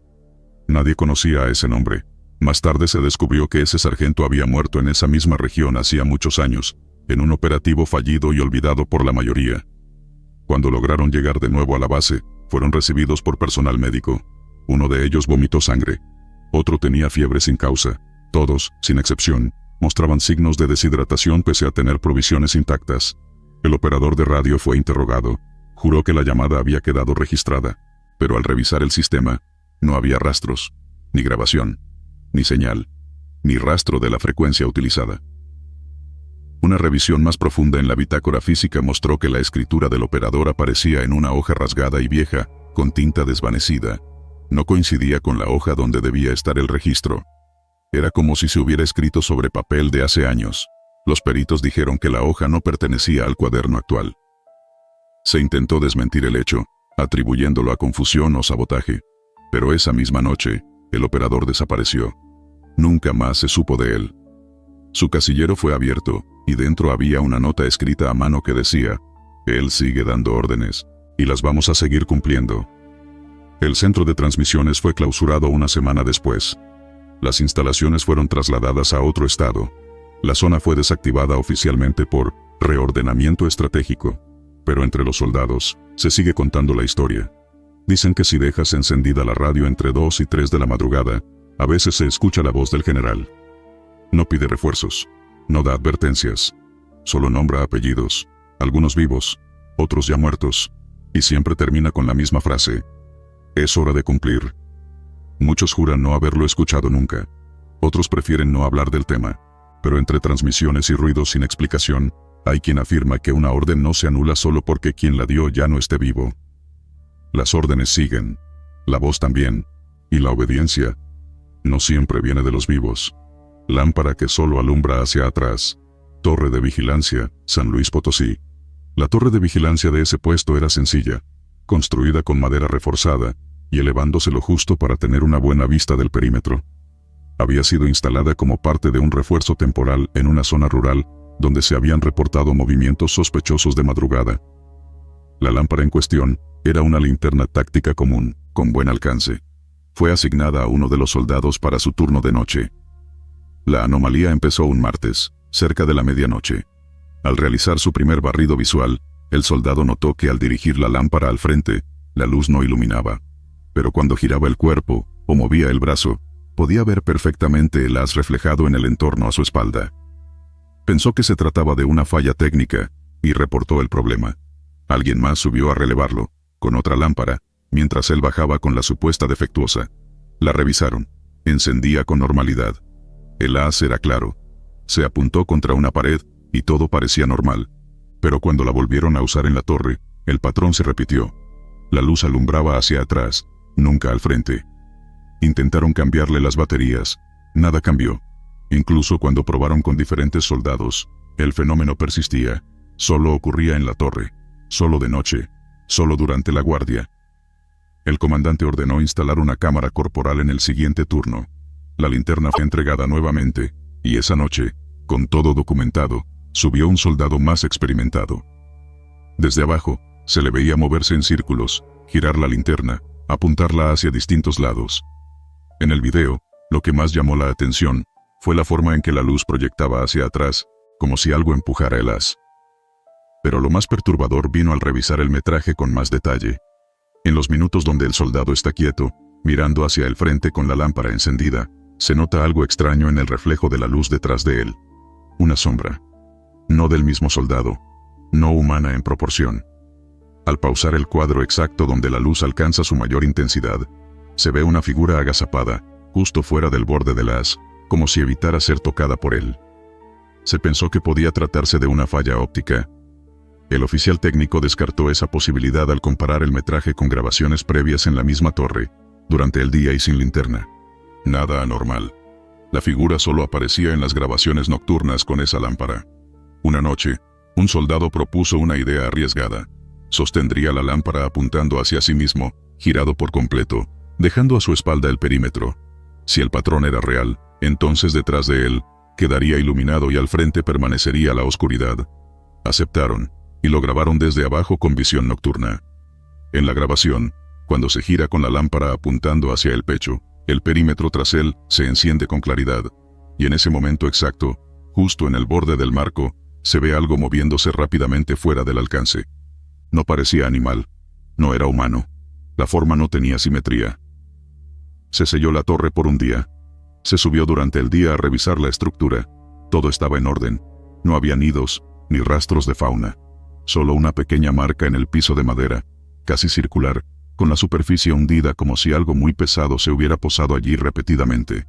Nadie conocía a ese nombre. Más tarde se descubrió que ese sargento había muerto en esa misma región hacía muchos años, en un operativo fallido y olvidado por la mayoría. Cuando lograron llegar de nuevo a la base, fueron recibidos por personal médico. Uno de ellos vomitó sangre. Otro tenía fiebre sin causa. Todos, sin excepción, mostraban signos de deshidratación pese a tener provisiones intactas. El operador de radio fue interrogado. Juró que la llamada había quedado registrada, pero al revisar el sistema, no había rastros, ni grabación, ni señal, ni rastro de la frecuencia utilizada. Una revisión más profunda en la bitácora física mostró que la escritura del operador aparecía en una hoja rasgada y vieja, con tinta desvanecida. No coincidía con la hoja donde debía estar el registro. Era como si se hubiera escrito sobre papel de hace años. Los peritos dijeron que la hoja no pertenecía al cuaderno actual. Se intentó desmentir el hecho, atribuyéndolo a confusión o sabotaje. Pero esa misma noche, el operador desapareció. Nunca más se supo de él. Su casillero fue abierto, y dentro había una nota escrita a mano que decía: «Él sigue dando órdenes, y las vamos a seguir cumpliendo». El centro de transmisiones fue clausurado una semana después. Las instalaciones fueron trasladadas a otro estado. La zona fue desactivada oficialmente por reordenamiento estratégico. Pero entre los soldados, se sigue contando la historia. Dicen que si dejas encendida la radio entre 2 y 3 de la madrugada, a veces se escucha la voz del general. No pide refuerzos, no da advertencias, solo nombra apellidos, algunos vivos, otros ya muertos, y siempre termina con la misma frase: «Es hora de cumplir». Muchos juran no haberlo escuchado nunca. Otros prefieren no hablar del tema. Pero entre transmisiones y ruidos sin explicación, hay quien afirma que una orden no se anula solo porque quien la dio ya no esté vivo. Las órdenes siguen, la voz también, y la obediencia no siempre viene de los vivos. Lámpara que solo alumbra hacia atrás. Torre de vigilancia, San Luis Potosí. La torre de vigilancia de ese puesto era sencilla, construida con madera reforzada, y elevándose lo justo para tener una buena vista del perímetro. Había sido instalada como parte de un refuerzo temporal en una zona rural, donde se habían reportado movimientos sospechosos de madrugada. La lámpara en cuestión era una linterna táctica común, con buen alcance. Fue asignada a uno de los soldados para su turno de noche. La anomalía empezó un martes, cerca de la medianoche. Al realizar su primer barrido visual, el soldado notó que al dirigir la lámpara al frente, la luz no iluminaba. Pero cuando giraba el cuerpo, o movía el brazo, podía ver perfectamente el haz reflejado en el entorno a su espalda. Pensó que se trataba de una falla técnica, y reportó el problema. Alguien más subió a relevarlo, con otra lámpara, mientras él bajaba con la supuesta defectuosa. La revisaron. Encendía con normalidad. El haz era claro. Se apuntó contra una pared, y todo parecía normal. Pero cuando la volvieron a usar en la torre, el patrón se repitió. La luz alumbraba hacia atrás, nunca al frente. Intentaron cambiarle las baterías. Nada cambió. Incluso cuando probaron con diferentes soldados, el fenómeno persistía. Solo ocurría en la torre. Solo de noche. Solo durante la guardia. El comandante ordenó instalar una cámara corporal en el siguiente turno. La linterna fue entregada nuevamente, y esa noche, con todo documentado, subió un soldado más experimentado. Desde abajo, se le veía moverse en círculos, girar la linterna, apuntarla hacia distintos lados. En el video, lo que más llamó la atención fue la forma en que la luz proyectaba hacia atrás, como si algo empujara el haz. Pero lo más perturbador vino al revisar el metraje con más detalle. En los minutos donde el soldado está quieto, mirando hacia el frente con la lámpara encendida, se nota algo extraño en el reflejo de la luz detrás de él. Una sombra. No del mismo soldado. No humana en proporción. Al pausar el cuadro exacto donde la luz alcanza su mayor intensidad, se ve una figura agazapada, justo fuera del borde del haz, como si evitara ser tocada por él. Se pensó que podía tratarse de una falla óptica. El oficial técnico descartó esa posibilidad al comparar el metraje con grabaciones previas en la misma torre, durante el día y sin linterna. Nada anormal. La figura solo aparecía en las grabaciones nocturnas con esa lámpara. Una noche, un soldado propuso una idea arriesgada. Sostendría la lámpara apuntando hacia sí mismo, girado por completo, dejando a su espalda el perímetro. Si el patrón era real, entonces detrás de él, quedaría iluminado y al frente permanecería la oscuridad. Aceptaron, y lo grabaron desde abajo con visión nocturna. En la grabación, cuando se gira con la lámpara apuntando hacia el pecho, el perímetro tras él se enciende con claridad, y en ese momento exacto, justo en el borde del marco, se ve algo moviéndose rápidamente fuera del alcance. No parecía animal, no era humano, la forma no tenía simetría. Se selló la torre por un día. Se subió durante el día a revisar la estructura. Todo estaba en orden, no había nidos, ni rastros de fauna. Solo una pequeña marca en el piso de madera, casi circular, con la superficie hundida como si algo muy pesado se hubiera posado allí repetidamente.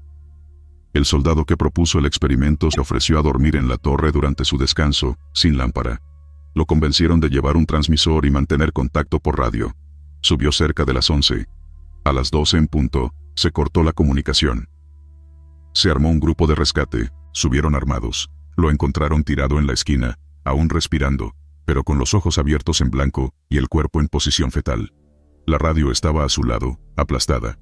El soldado que propuso el experimento se ofreció a dormir en la torre durante su descanso, sin lámpara. Lo convencieron de llevar un transmisor y mantener contacto por radio. Subió cerca de las 11. A las 12 en punto, se cortó la comunicación. Se armó un grupo de rescate, subieron armados. Lo encontraron tirado en la esquina, aún respirando, pero con los ojos abiertos en blanco y el cuerpo en posición fetal. La radio estaba a su lado, aplastada.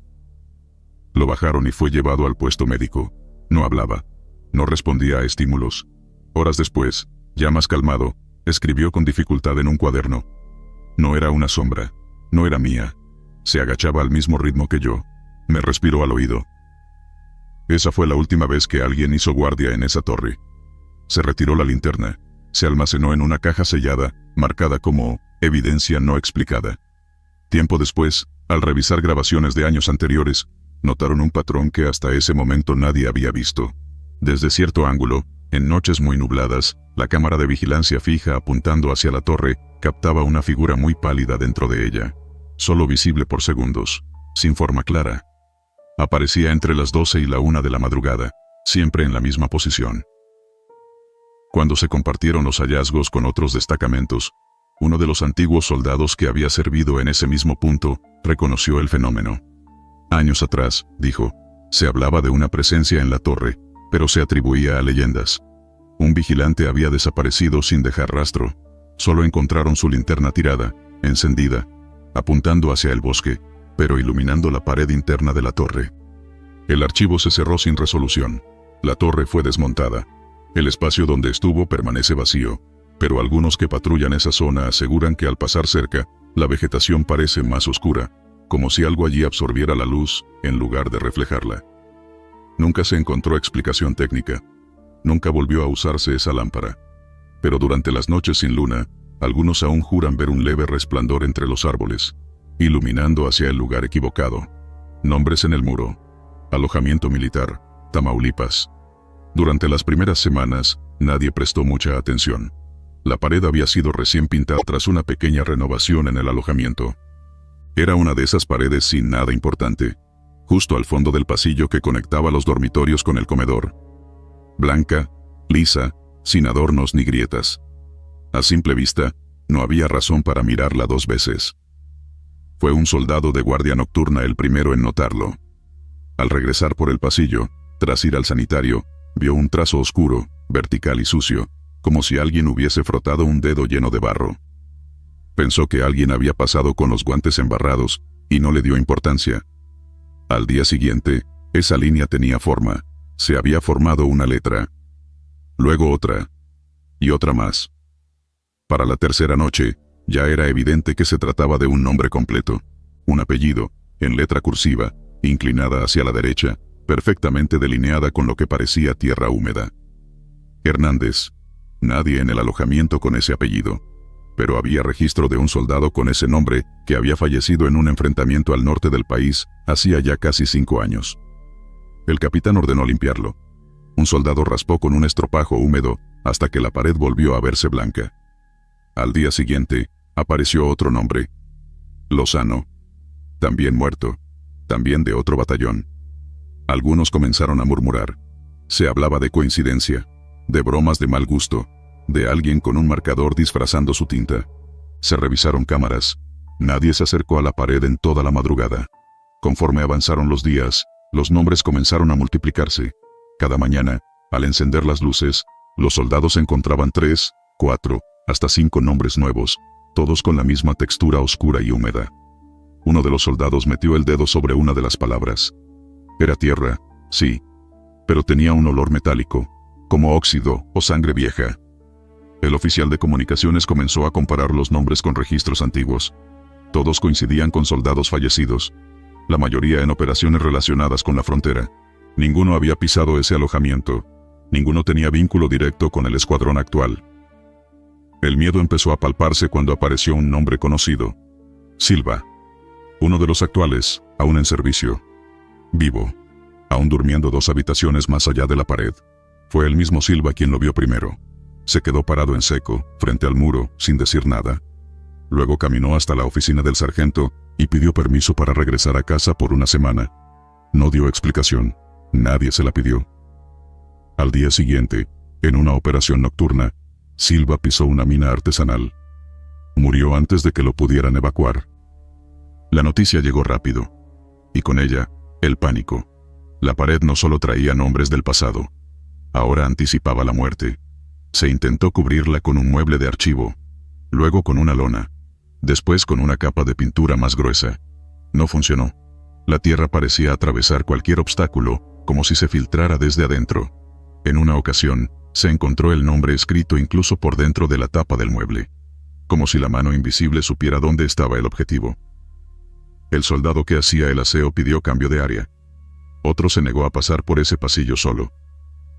Lo bajaron y fue llevado al puesto médico. No hablaba. No respondía a estímulos. Horas después, ya más calmado, escribió con dificultad en un cuaderno. No era una sombra. No era mía. Se agachaba al mismo ritmo que yo. Me respiró al oído. Esa fue la última vez que alguien hizo guardia en esa torre. Se retiró la linterna. Se almacenó en una caja sellada, marcada como evidencia no explicada. Tiempo después, al revisar grabaciones de años anteriores, notaron un patrón que hasta ese momento nadie había visto. Desde cierto ángulo, en noches muy nubladas, la cámara de vigilancia fija apuntando hacia la torre captaba una figura muy pálida dentro de ella, solo visible por segundos, sin forma clara. Aparecía entre las 12 y la 1 de la madrugada, siempre en la misma posición. Cuando se compartieron los hallazgos con otros destacamentos, uno de los antiguos soldados que había servido en ese mismo punto, reconoció el fenómeno. Años atrás, dijo, se hablaba de una presencia en la torre, pero se atribuía a leyendas. Un vigilante había desaparecido sin dejar rastro. Solo encontraron su linterna tirada, encendida, apuntando hacia el bosque, pero iluminando la pared interna de la torre. El archivo se cerró sin resolución. La torre fue desmontada. El espacio donde estuvo permanece vacío, pero algunos que patrullan esa zona aseguran que al pasar cerca, la vegetación parece más oscura, como si algo allí absorbiera la luz, en lugar de reflejarla. Nunca se encontró explicación técnica. Nunca volvió a usarse esa lámpara. Pero durante las noches sin luna, algunos aún juran ver un leve resplandor entre los árboles, iluminando hacia el lugar equivocado. Nombres en el muro. Alojamiento militar, Tamaulipas. Durante las primeras semanas, nadie prestó mucha atención. La pared había sido recién pintada tras una pequeña renovación en el alojamiento. Era una de esas paredes sin nada importante, justo al fondo del pasillo que conectaba los dormitorios con el comedor. Blanca, lisa, sin adornos ni grietas. A simple vista, no había razón para mirarla dos veces. Fue un soldado de guardia nocturna el primero en notarlo. Al regresar por el pasillo, tras ir al sanitario, vio un trazo oscuro, vertical y sucio, como si alguien hubiese frotado un dedo lleno de barro. Pensó que alguien había pasado con los guantes embarrados, y no le dio importancia. Al día siguiente, esa línea tenía forma. Se había formado una letra. Luego otra. Y otra más. Para la tercera noche, ya era evidente que se trataba de un nombre completo. Un apellido, en letra cursiva, inclinada hacia la derecha, perfectamente delineada con lo que parecía tierra húmeda. Hernández. Nadie en el alojamiento con ese apellido. Pero había registro de un soldado con ese nombre que había fallecido en un enfrentamiento al norte del país hacía ya casi 5 años. El capitán ordenó limpiarlo. Un soldado raspó con un estropajo húmedo hasta que la pared volvió a verse blanca. Al día siguiente, apareció otro nombre. Lozano. También muerto. También de otro batallón. Algunos comenzaron a murmurar. Se hablaba de coincidencia, de bromas de mal gusto, de alguien con un marcador disfrazando su tinta. Se revisaron cámaras. Nadie se acercó a la pared en toda la madrugada. Conforme avanzaron los días, los nombres comenzaron a multiplicarse. Cada mañana, al encender las luces, los soldados encontraban 3, 4, hasta 5 nombres nuevos, todos con la misma textura oscura y húmeda. Uno de los soldados metió el dedo sobre una de las palabras. Era tierra, sí, pero tenía un olor metálico, como óxido o sangre vieja. El oficial de comunicaciones comenzó a comparar los nombres con registros antiguos. Todos coincidían con soldados fallecidos, la mayoría en operaciones relacionadas con la frontera. Ninguno había pisado ese alojamiento. Ninguno tenía vínculo directo con el escuadrón actual. El miedo empezó a palparse cuando apareció un nombre conocido. Silva. Uno de los actuales, aún en servicio. Vivo. Aún durmiendo 2 habitaciones más allá de la pared. Fue el mismo Silva quien lo vio primero. Se quedó parado en seco, frente al muro, sin decir nada. Luego caminó hasta la oficina del sargento y pidió permiso para regresar a casa por una semana. No dio explicación. Nadie se la pidió. Al día siguiente, en una operación nocturna, Silva pisó una mina artesanal. Murió antes de que lo pudieran evacuar. La noticia llegó rápido. Y con ella, el pánico. La pared no solo traía nombres del pasado. Ahora anticipaba la muerte. Se intentó cubrirla con un mueble de archivo. Luego con una lona. Después con una capa de pintura más gruesa. No funcionó. La tierra parecía atravesar cualquier obstáculo, como si se filtrara desde adentro. En una ocasión, se encontró el nombre escrito incluso por dentro de la tapa del mueble. Como si la mano invisible supiera dónde estaba el objetivo. El soldado que hacía el aseo pidió cambio de área. Otro se negó a pasar por ese pasillo solo.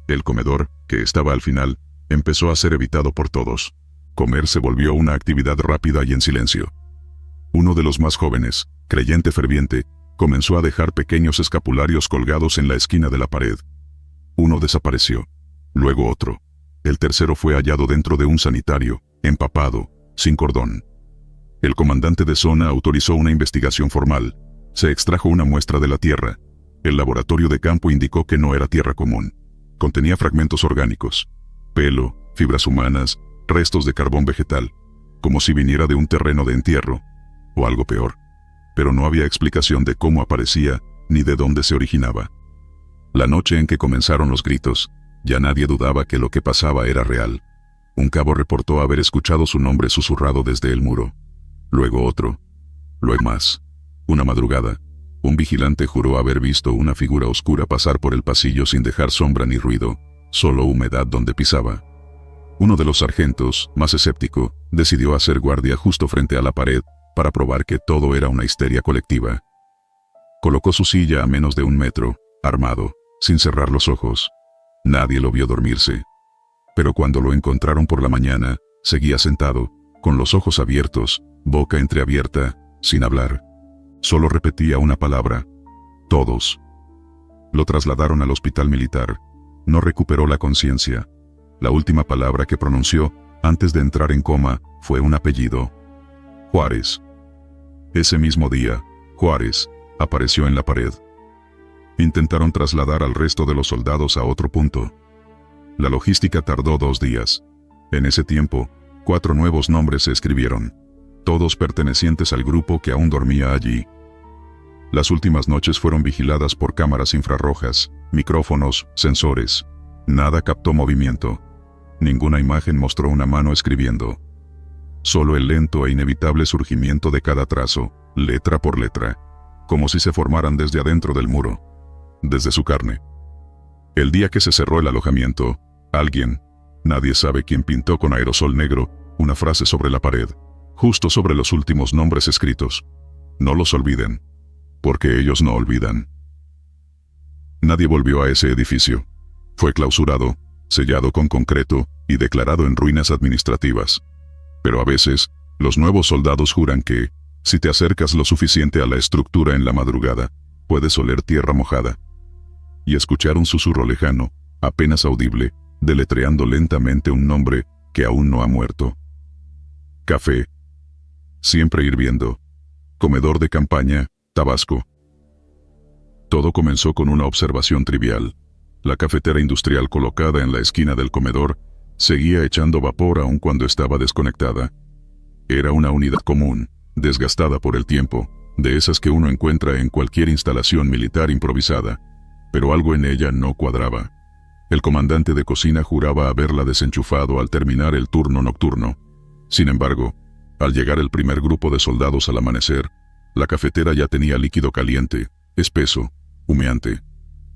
El comedor, que estaba al final, empezó a ser evitado por todos. Comer se volvió una actividad rápida y en silencio. Uno de los más jóvenes, creyente ferviente, comenzó a dejar pequeños escapularios colgados en la esquina de la pared. Uno desapareció. Luego otro. El tercero fue hallado dentro de un sanitario, empapado, sin cordón. El comandante de zona autorizó una investigación formal. Se extrajo una muestra de la tierra. El laboratorio de campo indicó que no era tierra común. Contenía fragmentos orgánicos. Pelo, fibras humanas, restos de carbón vegetal. Como si viniera de un terreno de entierro. O algo peor. Pero no había explicación de cómo aparecía, ni de dónde se originaba. La noche en que comenzaron los gritos, ya nadie dudaba que lo que pasaba era real. Un cabo reportó haber escuchado su nombre susurrado desde el muro. Luego otro. Luego más. Una madrugada, un vigilante juró haber visto una figura oscura pasar por el pasillo sin dejar sombra ni ruido, solo humedad donde pisaba. Uno de los sargentos, más escéptico, decidió hacer guardia justo frente a la pared, para probar que todo era una histeria colectiva. Colocó su silla a menos de 1 metro, armado, sin cerrar los ojos. Nadie lo vio dormirse. Pero cuando lo encontraron por la mañana, seguía sentado, con los ojos abiertos, boca entreabierta, sin hablar. Solo repetía una palabra. Todos. Lo trasladaron al hospital militar. No recuperó la conciencia. La última palabra que pronunció, antes de entrar en coma, fue un apellido. Juárez. Ese mismo día, Juárez apareció en la pared. Intentaron trasladar al resto de los soldados a otro punto. La logística tardó 2 días. En ese tiempo, 4 nuevos nombres se escribieron, todos pertenecientes al grupo que aún dormía allí. Las últimas noches fueron vigiladas por cámaras infrarrojas, micrófonos, sensores. Nada captó movimiento. Ninguna imagen mostró una mano escribiendo. Solo el lento e inevitable surgimiento de cada trazo, letra por letra, como si se formaran desde adentro del muro, desde su carne. El día que se cerró el alojamiento, alguien, nadie sabe quién, pintó con aerosol negro una frase sobre la pared, justo sobre los últimos nombres escritos. No los olviden, porque ellos no olvidan. Nadie volvió a ese edificio. Fue clausurado, sellado con concreto y declarado en ruinas administrativas. Pero a veces, los nuevos soldados juran que, si te acercas lo suficiente a la estructura en la madrugada, puedes oler tierra mojada. Y escuchar un susurro lejano, apenas audible, deletreando lentamente un nombre que aún no ha muerto. Café. Siempre hirviendo. Comedor de campaña, Tabasco. Todo comenzó con una observación trivial. La cafetera industrial colocada en la esquina del comedor Seguía echando vapor aun cuando estaba desconectada. Era una unidad común, desgastada por el tiempo, de esas que uno encuentra en cualquier instalación militar improvisada, pero algo en ella no cuadraba. El comandante de cocina juraba haberla desenchufado al terminar el turno nocturno. Sin embargo, al llegar el primer grupo de soldados al amanecer, la cafetera ya tenía líquido caliente, espeso, humeante.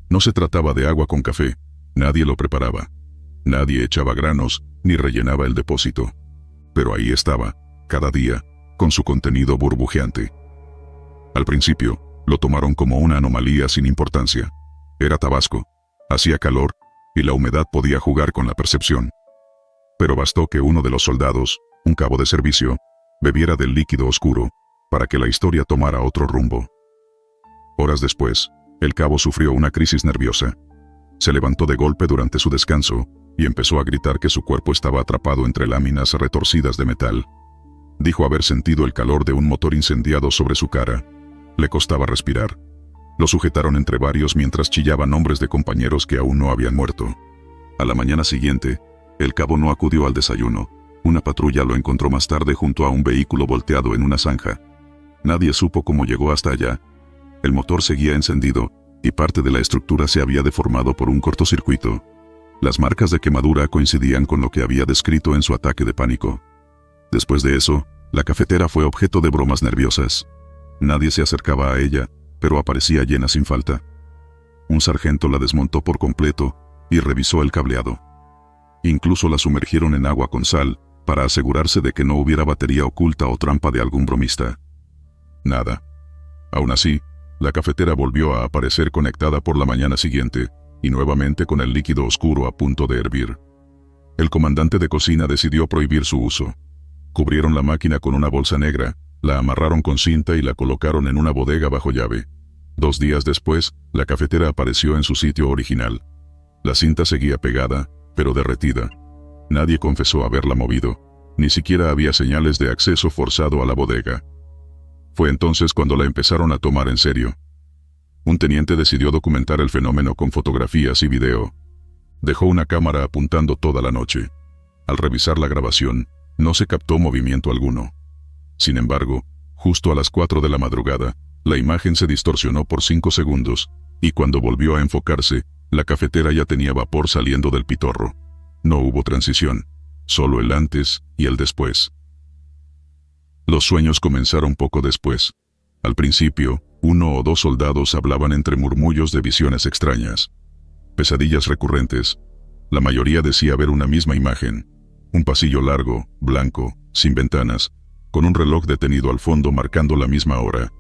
No se trataba de agua con café, nadie lo preparaba. Nadie echaba granos, ni rellenaba el depósito. Pero ahí estaba, cada día, con su contenido burbujeante. Al principio, lo tomaron como una anomalía sin importancia. Era Tabasco, hacía calor, y la humedad podía jugar con la percepción. Pero bastó que uno de los soldados, un cabo de servicio, bebiera del líquido oscuro, para que la historia tomara otro rumbo. Horas después, el cabo sufrió una crisis nerviosa. Se levantó de golpe durante su descanso, y empezó a gritar que su cuerpo estaba atrapado entre láminas retorcidas de metal. Dijo haber sentido el calor de un motor incendiado sobre su cara. Le costaba respirar. Lo sujetaron entre varios mientras chillaban nombres de compañeros que aún no habían muerto. A la mañana siguiente, el cabo no acudió al desayuno. Una patrulla lo encontró más tarde junto a un vehículo volteado en una zanja. Nadie supo cómo llegó hasta allá. El motor seguía encendido, y parte de la estructura se había deformado por un cortocircuito. Las marcas de quemadura coincidían con lo que había descrito en su ataque de pánico. Después de eso, la cafetera fue objeto de bromas nerviosas. Nadie se acercaba a ella, pero aparecía llena sin falta. Un sargento la desmontó por completo y revisó el cableado. Incluso la sumergieron en agua con sal para asegurarse de que no hubiera batería oculta o trampa de algún bromista. Nada. Aún así, la cafetera volvió a aparecer conectada por la mañana siguiente, y nuevamente con el líquido oscuro a punto de hervir. El comandante de cocina decidió prohibir su uso. Cubrieron la máquina con una bolsa negra, la amarraron con cinta y la colocaron en una bodega bajo llave. 2 días después, la cafetera apareció en su sitio original. La cinta seguía pegada, pero derretida. Nadie confesó haberla movido. Ni siquiera había señales de acceso forzado a la bodega. Fue entonces cuando la empezaron a tomar en serio. Un teniente decidió documentar el fenómeno con fotografías y video. Dejó una cámara apuntando toda la noche. Al revisar la grabación, no se captó movimiento alguno. Sin embargo, justo a las 4 de la madrugada, la imagen se distorsionó por 5 segundos, y cuando volvió a enfocarse, la cafetera ya tenía vapor saliendo del pitorro. No hubo transición, solo el antes y el después. Los sueños comenzaron poco después. Al principio, 1 o 2 soldados hablaban entre murmullos de visiones extrañas. Pesadillas recurrentes. La mayoría decía ver una misma imagen. Un pasillo largo, blanco, sin ventanas, con un reloj detenido al fondo marcando la misma hora,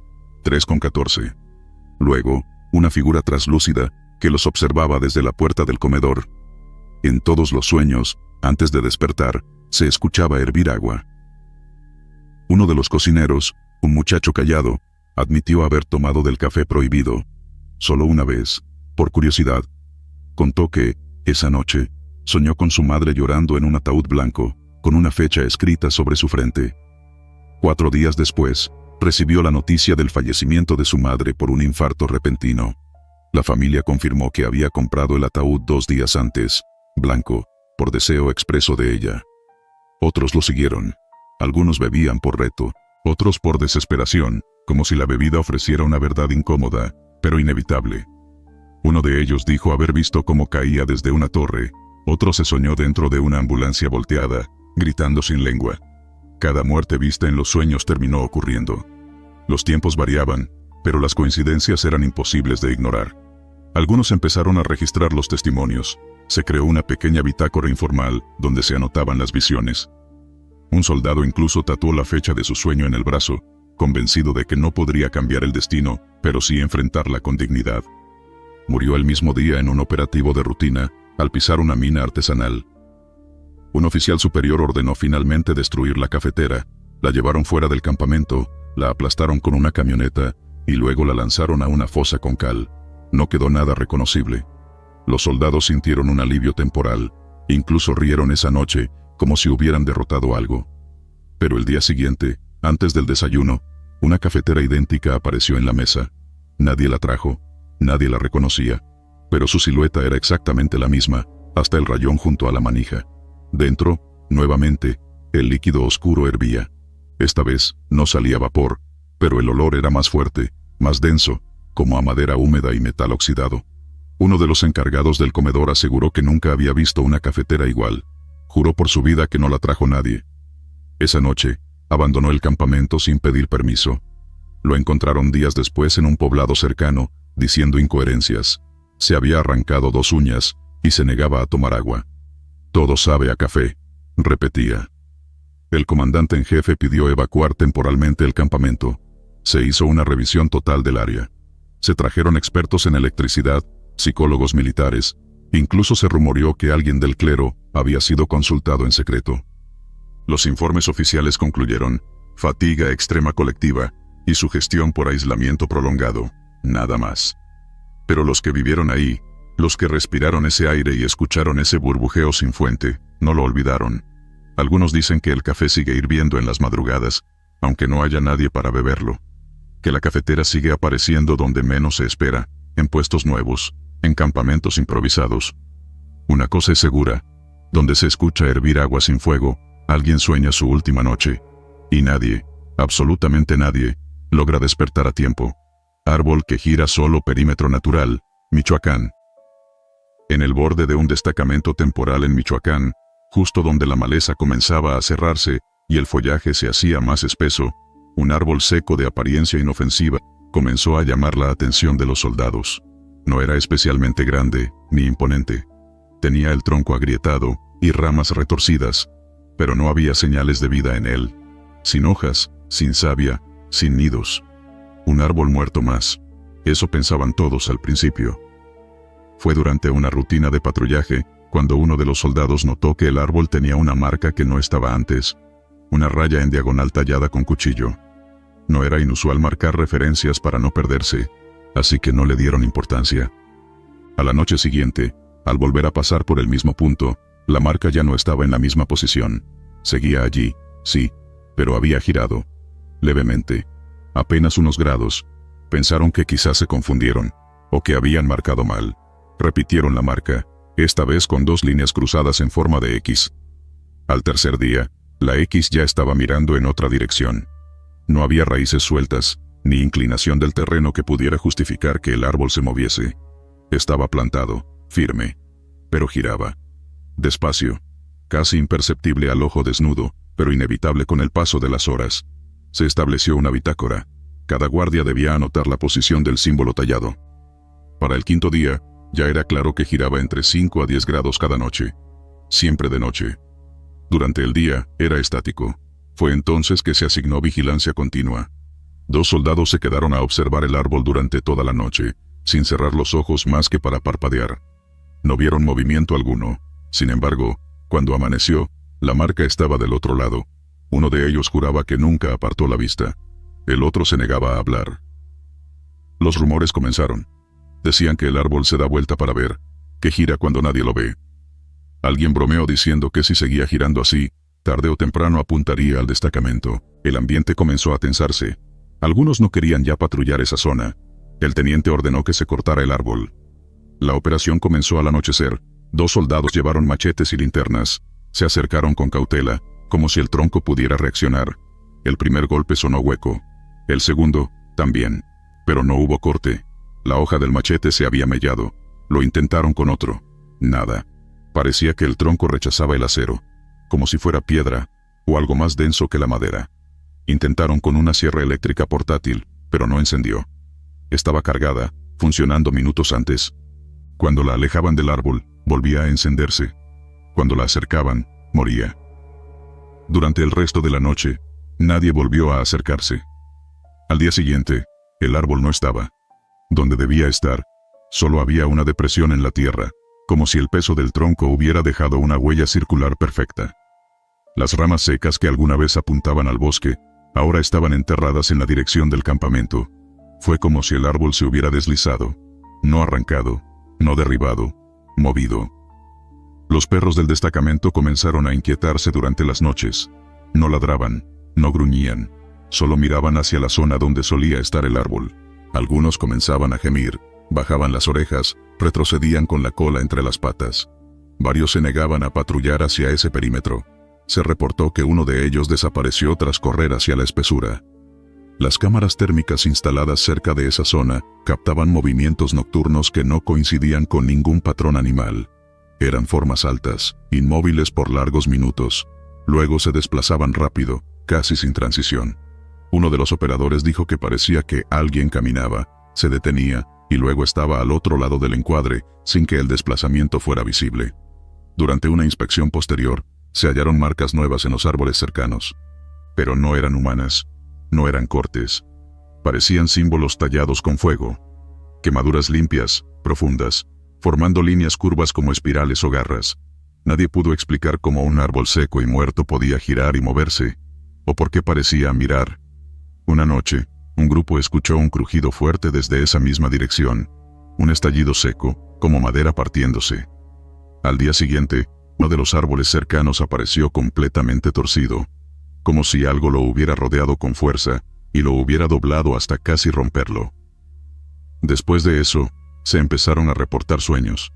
3:14. Luego, una figura traslúcida que los observaba desde la puerta del comedor. En todos los sueños, antes de despertar, se escuchaba hervir agua. Uno de los cocineros, un muchacho callado, admitió haber tomado del café prohibido. Solo una vez, por curiosidad. Contó que, esa noche, soñó con su madre llorando en un ataúd blanco, con una fecha escrita sobre su frente. 4 días después, recibió la noticia del fallecimiento de su madre por un infarto repentino. La familia confirmó que había comprado el ataúd 2 días antes, blanco, por deseo expreso de ella. Otros lo siguieron. Algunos bebían por reto, otros por desesperación, como si la bebida ofreciera una verdad incómoda, pero inevitable. Uno de ellos dijo haber visto cómo caía desde una torre, otro se soñó dentro de una ambulancia volteada, gritando sin lengua. Cada muerte vista en los sueños terminó ocurriendo. Los tiempos variaban, pero las coincidencias eran imposibles de ignorar. Algunos empezaron a registrar los testimonios. Se creó una pequeña bitácora informal donde se anotaban las visiones. Un soldado incluso tatuó la fecha de su sueño en el brazo, convencido de que no podría cambiar el destino, pero sí enfrentarla con dignidad. Murió el mismo día en un operativo de rutina, al pisar una mina artesanal. Un oficial superior ordenó finalmente destruir la cafetera, la llevaron fuera del campamento, la aplastaron con una camioneta, y luego la lanzaron a una fosa con cal. No quedó nada reconocible. Los soldados sintieron un alivio temporal, incluso rieron esa noche, como si hubieran derrotado algo. Pero el día siguiente, antes del desayuno, una cafetera idéntica apareció en la mesa. Nadie la trajo, nadie la reconocía, pero su silueta era exactamente la misma, hasta el rayón junto a la manija. Dentro, nuevamente, el líquido oscuro hervía. Esta vez, no salía vapor, pero el olor era más fuerte, más denso, como a madera húmeda y metal oxidado. Uno de los encargados del comedor aseguró que nunca había visto una cafetera igual. Juró por su vida que no la trajo nadie. Esa noche, abandonó el campamento sin pedir permiso. Lo encontraron días después en un poblado cercano, diciendo incoherencias. Se había arrancado 2 uñas, y se negaba a tomar agua. Todo sabe a café, repetía. El comandante en jefe pidió evacuar temporalmente el campamento. Se hizo una revisión total del área. Se trajeron expertos en electricidad, psicólogos militares, incluso se rumoreó que alguien del clero había sido consultado en secreto. Los informes oficiales concluyeron: fatiga extrema colectiva y sugestión por aislamiento prolongado, nada más. Pero los que vivieron ahí, los que respiraron ese aire y escucharon ese burbujeo sin fuente, no lo olvidaron. Algunos dicen que el café sigue hirviendo en las madrugadas, aunque no haya nadie para beberlo. Que la cafetera sigue apareciendo donde menos se espera, en puestos nuevos, en campamentos improvisados. Una cosa es segura: donde se escucha hervir agua sin fuego, alguien sueña su última noche. Y nadie, absolutamente nadie, logra despertar a tiempo. Árbol que gira solo, perímetro natural, Michoacán. En el borde de un destacamento temporal en Michoacán, justo donde la maleza comenzaba a cerrarse y el follaje se hacía más espeso, un árbol seco de apariencia inofensiva comenzó a llamar la atención de los soldados. No era especialmente grande, ni imponente. Tenía el tronco agrietado y ramas retorcidas, pero no había señales de vida en él. Sin hojas, sin savia, sin nidos. Un árbol muerto más. Eso pensaban todos al principio. Fue durante una rutina de patrullaje, cuando uno de los soldados notó que el árbol tenía una marca que no estaba antes. Una raya en diagonal tallada con cuchillo. No era inusual marcar referencias para no perderse, así que no le dieron importancia. A la noche siguiente, al volver a pasar por el mismo punto, la marca ya no estaba en la misma posición. Seguía allí, sí, pero había girado. Levemente. Apenas unos grados. Pensaron que quizás se confundieron, o que habían marcado mal. Repitieron la marca, esta vez con 2 líneas cruzadas en forma de X. Al tercer día, la X ya estaba mirando en otra dirección. No había raíces sueltas, ni inclinación del terreno que pudiera justificar que el árbol se moviese. Estaba plantado, firme, pero giraba. Despacio, casi imperceptible al ojo desnudo, pero inevitable con el paso de las horas. Se estableció una bitácora. Cada guardia debía anotar la posición del símbolo tallado. Para el 5.º día, ya era claro que giraba entre 5 a 10 grados cada noche. Siempre de noche. Durante el día, era estático. Fue entonces que se asignó vigilancia continua. 2 soldados se quedaron a observar el árbol durante toda la noche, sin cerrar los ojos más que para parpadear. No vieron movimiento alguno. Sin embargo, cuando amaneció, la marca estaba del otro lado. Uno de ellos juraba que nunca apartó la vista. El otro se negaba a hablar. Los rumores comenzaron. Decían que el árbol se da vuelta para ver, que gira cuando nadie lo ve. Alguien bromeó diciendo que si seguía girando así, tarde o temprano apuntaría al destacamento. El ambiente comenzó a tensarse. Algunos no querían ya patrullar esa zona. El teniente ordenó que se cortara el árbol. La operación comenzó al anochecer. 2 soldados llevaron machetes y linternas. Se acercaron con cautela, como si el tronco pudiera reaccionar. El primer golpe sonó hueco. El segundo, también. Pero no hubo corte. La hoja del machete se había mellado. Lo intentaron con otro. Nada. Parecía que el tronco rechazaba el acero, como si fuera piedra, o algo más denso que la madera. Intentaron con una sierra eléctrica portátil, pero no encendió. Estaba cargada, funcionando minutos antes. Cuando la alejaban del árbol, volvía a encenderse. Cuando la acercaban, moría. Durante el resto de la noche, nadie volvió a acercarse. Al día siguiente, el árbol no estaba. Donde debía estar, solo había una depresión en la tierra, como si el peso del tronco hubiera dejado una huella circular perfecta. Las ramas secas que alguna vez apuntaban al bosque, ahora estaban enterradas en la dirección del campamento. Fue como si el árbol se hubiera deslizado, no arrancado, no derribado, movido. Los perros del destacamento comenzaron a inquietarse durante las noches. No ladraban, no gruñían, solo miraban hacia la zona donde solía estar el árbol. Algunos comenzaban a gemir, bajaban las orejas, retrocedían con la cola entre las patas. Varios se negaban a patrullar hacia ese perímetro. Se reportó que uno de ellos desapareció tras correr hacia la espesura. Las cámaras térmicas instaladas cerca de esa zona captaban movimientos nocturnos que no coincidían con ningún patrón animal. Eran formas altas, inmóviles por largos minutos. Luego se desplazaban rápido, casi sin transición. Uno de los operadores dijo que parecía que alguien caminaba, se detenía, y luego estaba al otro lado del encuadre, sin que el desplazamiento fuera visible. Durante una inspección posterior, se hallaron marcas nuevas en los árboles cercanos. Pero no eran humanas, no eran cortes. Parecían símbolos tallados con fuego. Quemaduras limpias, profundas, formando líneas curvas como espirales o garras. Nadie pudo explicar cómo un árbol seco y muerto podía girar y moverse, o por qué parecía mirar. Una noche, un grupo escuchó un crujido fuerte desde esa misma dirección, un estallido seco, como madera partiéndose. Al día siguiente, uno de los árboles cercanos apareció completamente torcido, como si algo lo hubiera rodeado con fuerza y lo hubiera doblado hasta casi romperlo. Después de eso, se empezaron a reportar sueños.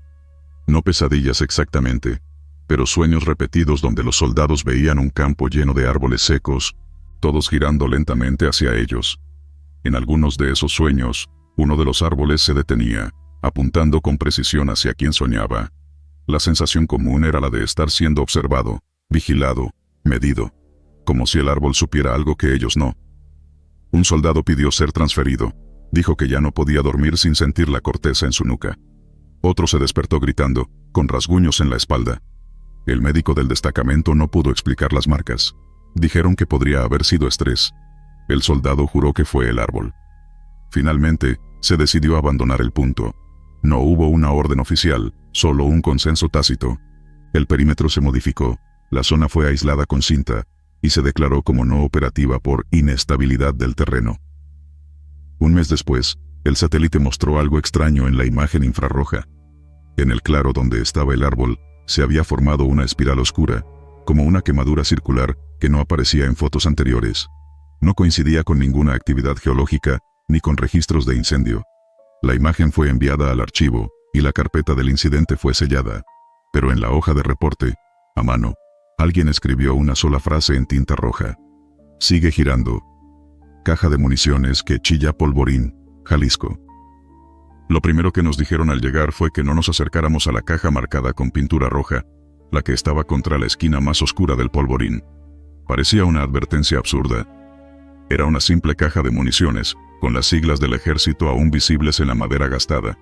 No pesadillas exactamente, pero sueños repetidos donde los soldados veían un campo lleno de árboles secos, todos girando lentamente hacia ellos. En algunos de esos sueños, uno de los árboles se detenía, apuntando con precisión hacia quien soñaba. La sensación común era la de estar siendo observado, vigilado, medido, como si el árbol supiera algo que ellos no. Un soldado pidió ser transferido. Dijo que ya no podía dormir sin sentir la corteza en su nuca. Otro se despertó gritando, con rasguños en la espalda. El médico del destacamento no pudo explicar las marcas. Dijeron que podría haber sido estrés. El soldado juró que fue el árbol. Finalmente, se decidió abandonar el punto. No hubo una orden oficial, solo un consenso tácito. El perímetro se modificó, la zona fue aislada con cinta, y se declaró como no operativa por inestabilidad del terreno. Un mes después, el satélite mostró algo extraño en la imagen infrarroja. En el claro donde estaba el árbol, se había formado una espiral oscura, como una quemadura circular que no aparecía en fotos anteriores. No coincidía con ninguna actividad geológica, ni con registros de incendio. La imagen fue enviada al archivo, y la carpeta del incidente fue sellada. Pero en la hoja de reporte, a mano, alguien escribió una sola frase en tinta roja. Sigue girando. Caja de municiones que chilla Polvorín, Jalisco. Lo primero que nos dijeron al llegar fue que no nos acercáramos a la caja marcada con pintura roja, la que estaba contra la esquina más oscura del Polvorín. Parecía una advertencia absurda. Era una simple caja de municiones, con las siglas del ejército aún visibles en la madera gastada.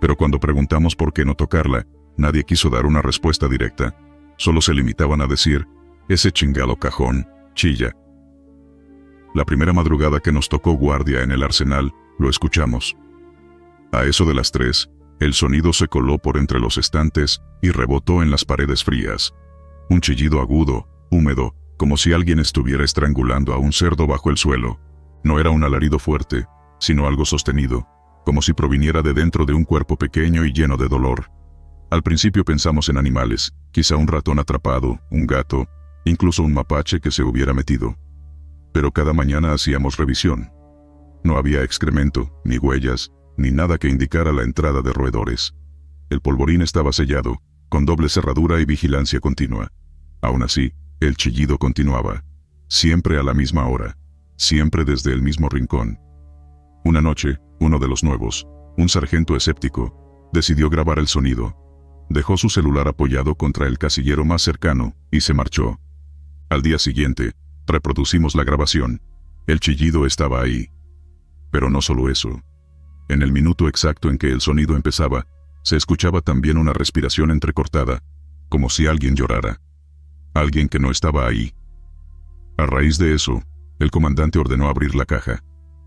Pero cuando preguntamos por qué no tocarla, nadie quiso dar una respuesta directa. Solo se limitaban a decir, ese chingado cajón, chilla. La primera madrugada que nos tocó guardia en el arsenal, lo escuchamos. A eso de las 3, el sonido se coló por entre los estantes y rebotó en las paredes frías. Un chillido agudo, húmedo, como si alguien estuviera estrangulando a un cerdo bajo el suelo. No era un alarido fuerte, sino algo sostenido, como si proviniera de dentro de un cuerpo pequeño y lleno de dolor. Al principio pensamos en animales, quizá un ratón atrapado, un gato, incluso un mapache que se hubiera metido. Pero cada mañana hacíamos revisión. No había excremento, ni huellas, ni nada que indicara la entrada de roedores. El polvorín estaba sellado, con doble cerradura y vigilancia continua. Aún así, el chillido continuaba. Siempre a la misma hora. Siempre desde el mismo rincón. Una noche, uno de los nuevos, un sargento escéptico, decidió grabar el sonido. Dejó su celular apoyado contra el casillero más cercano, y se marchó. Al día siguiente, reproducimos la grabación. El chillido estaba ahí. Pero no solo eso. En el minuto exacto en que el sonido empezaba, se escuchaba también una respiración entrecortada, como si alguien llorara. Alguien que no estaba ahí. A raíz de eso, el comandante ordenó abrir la caja.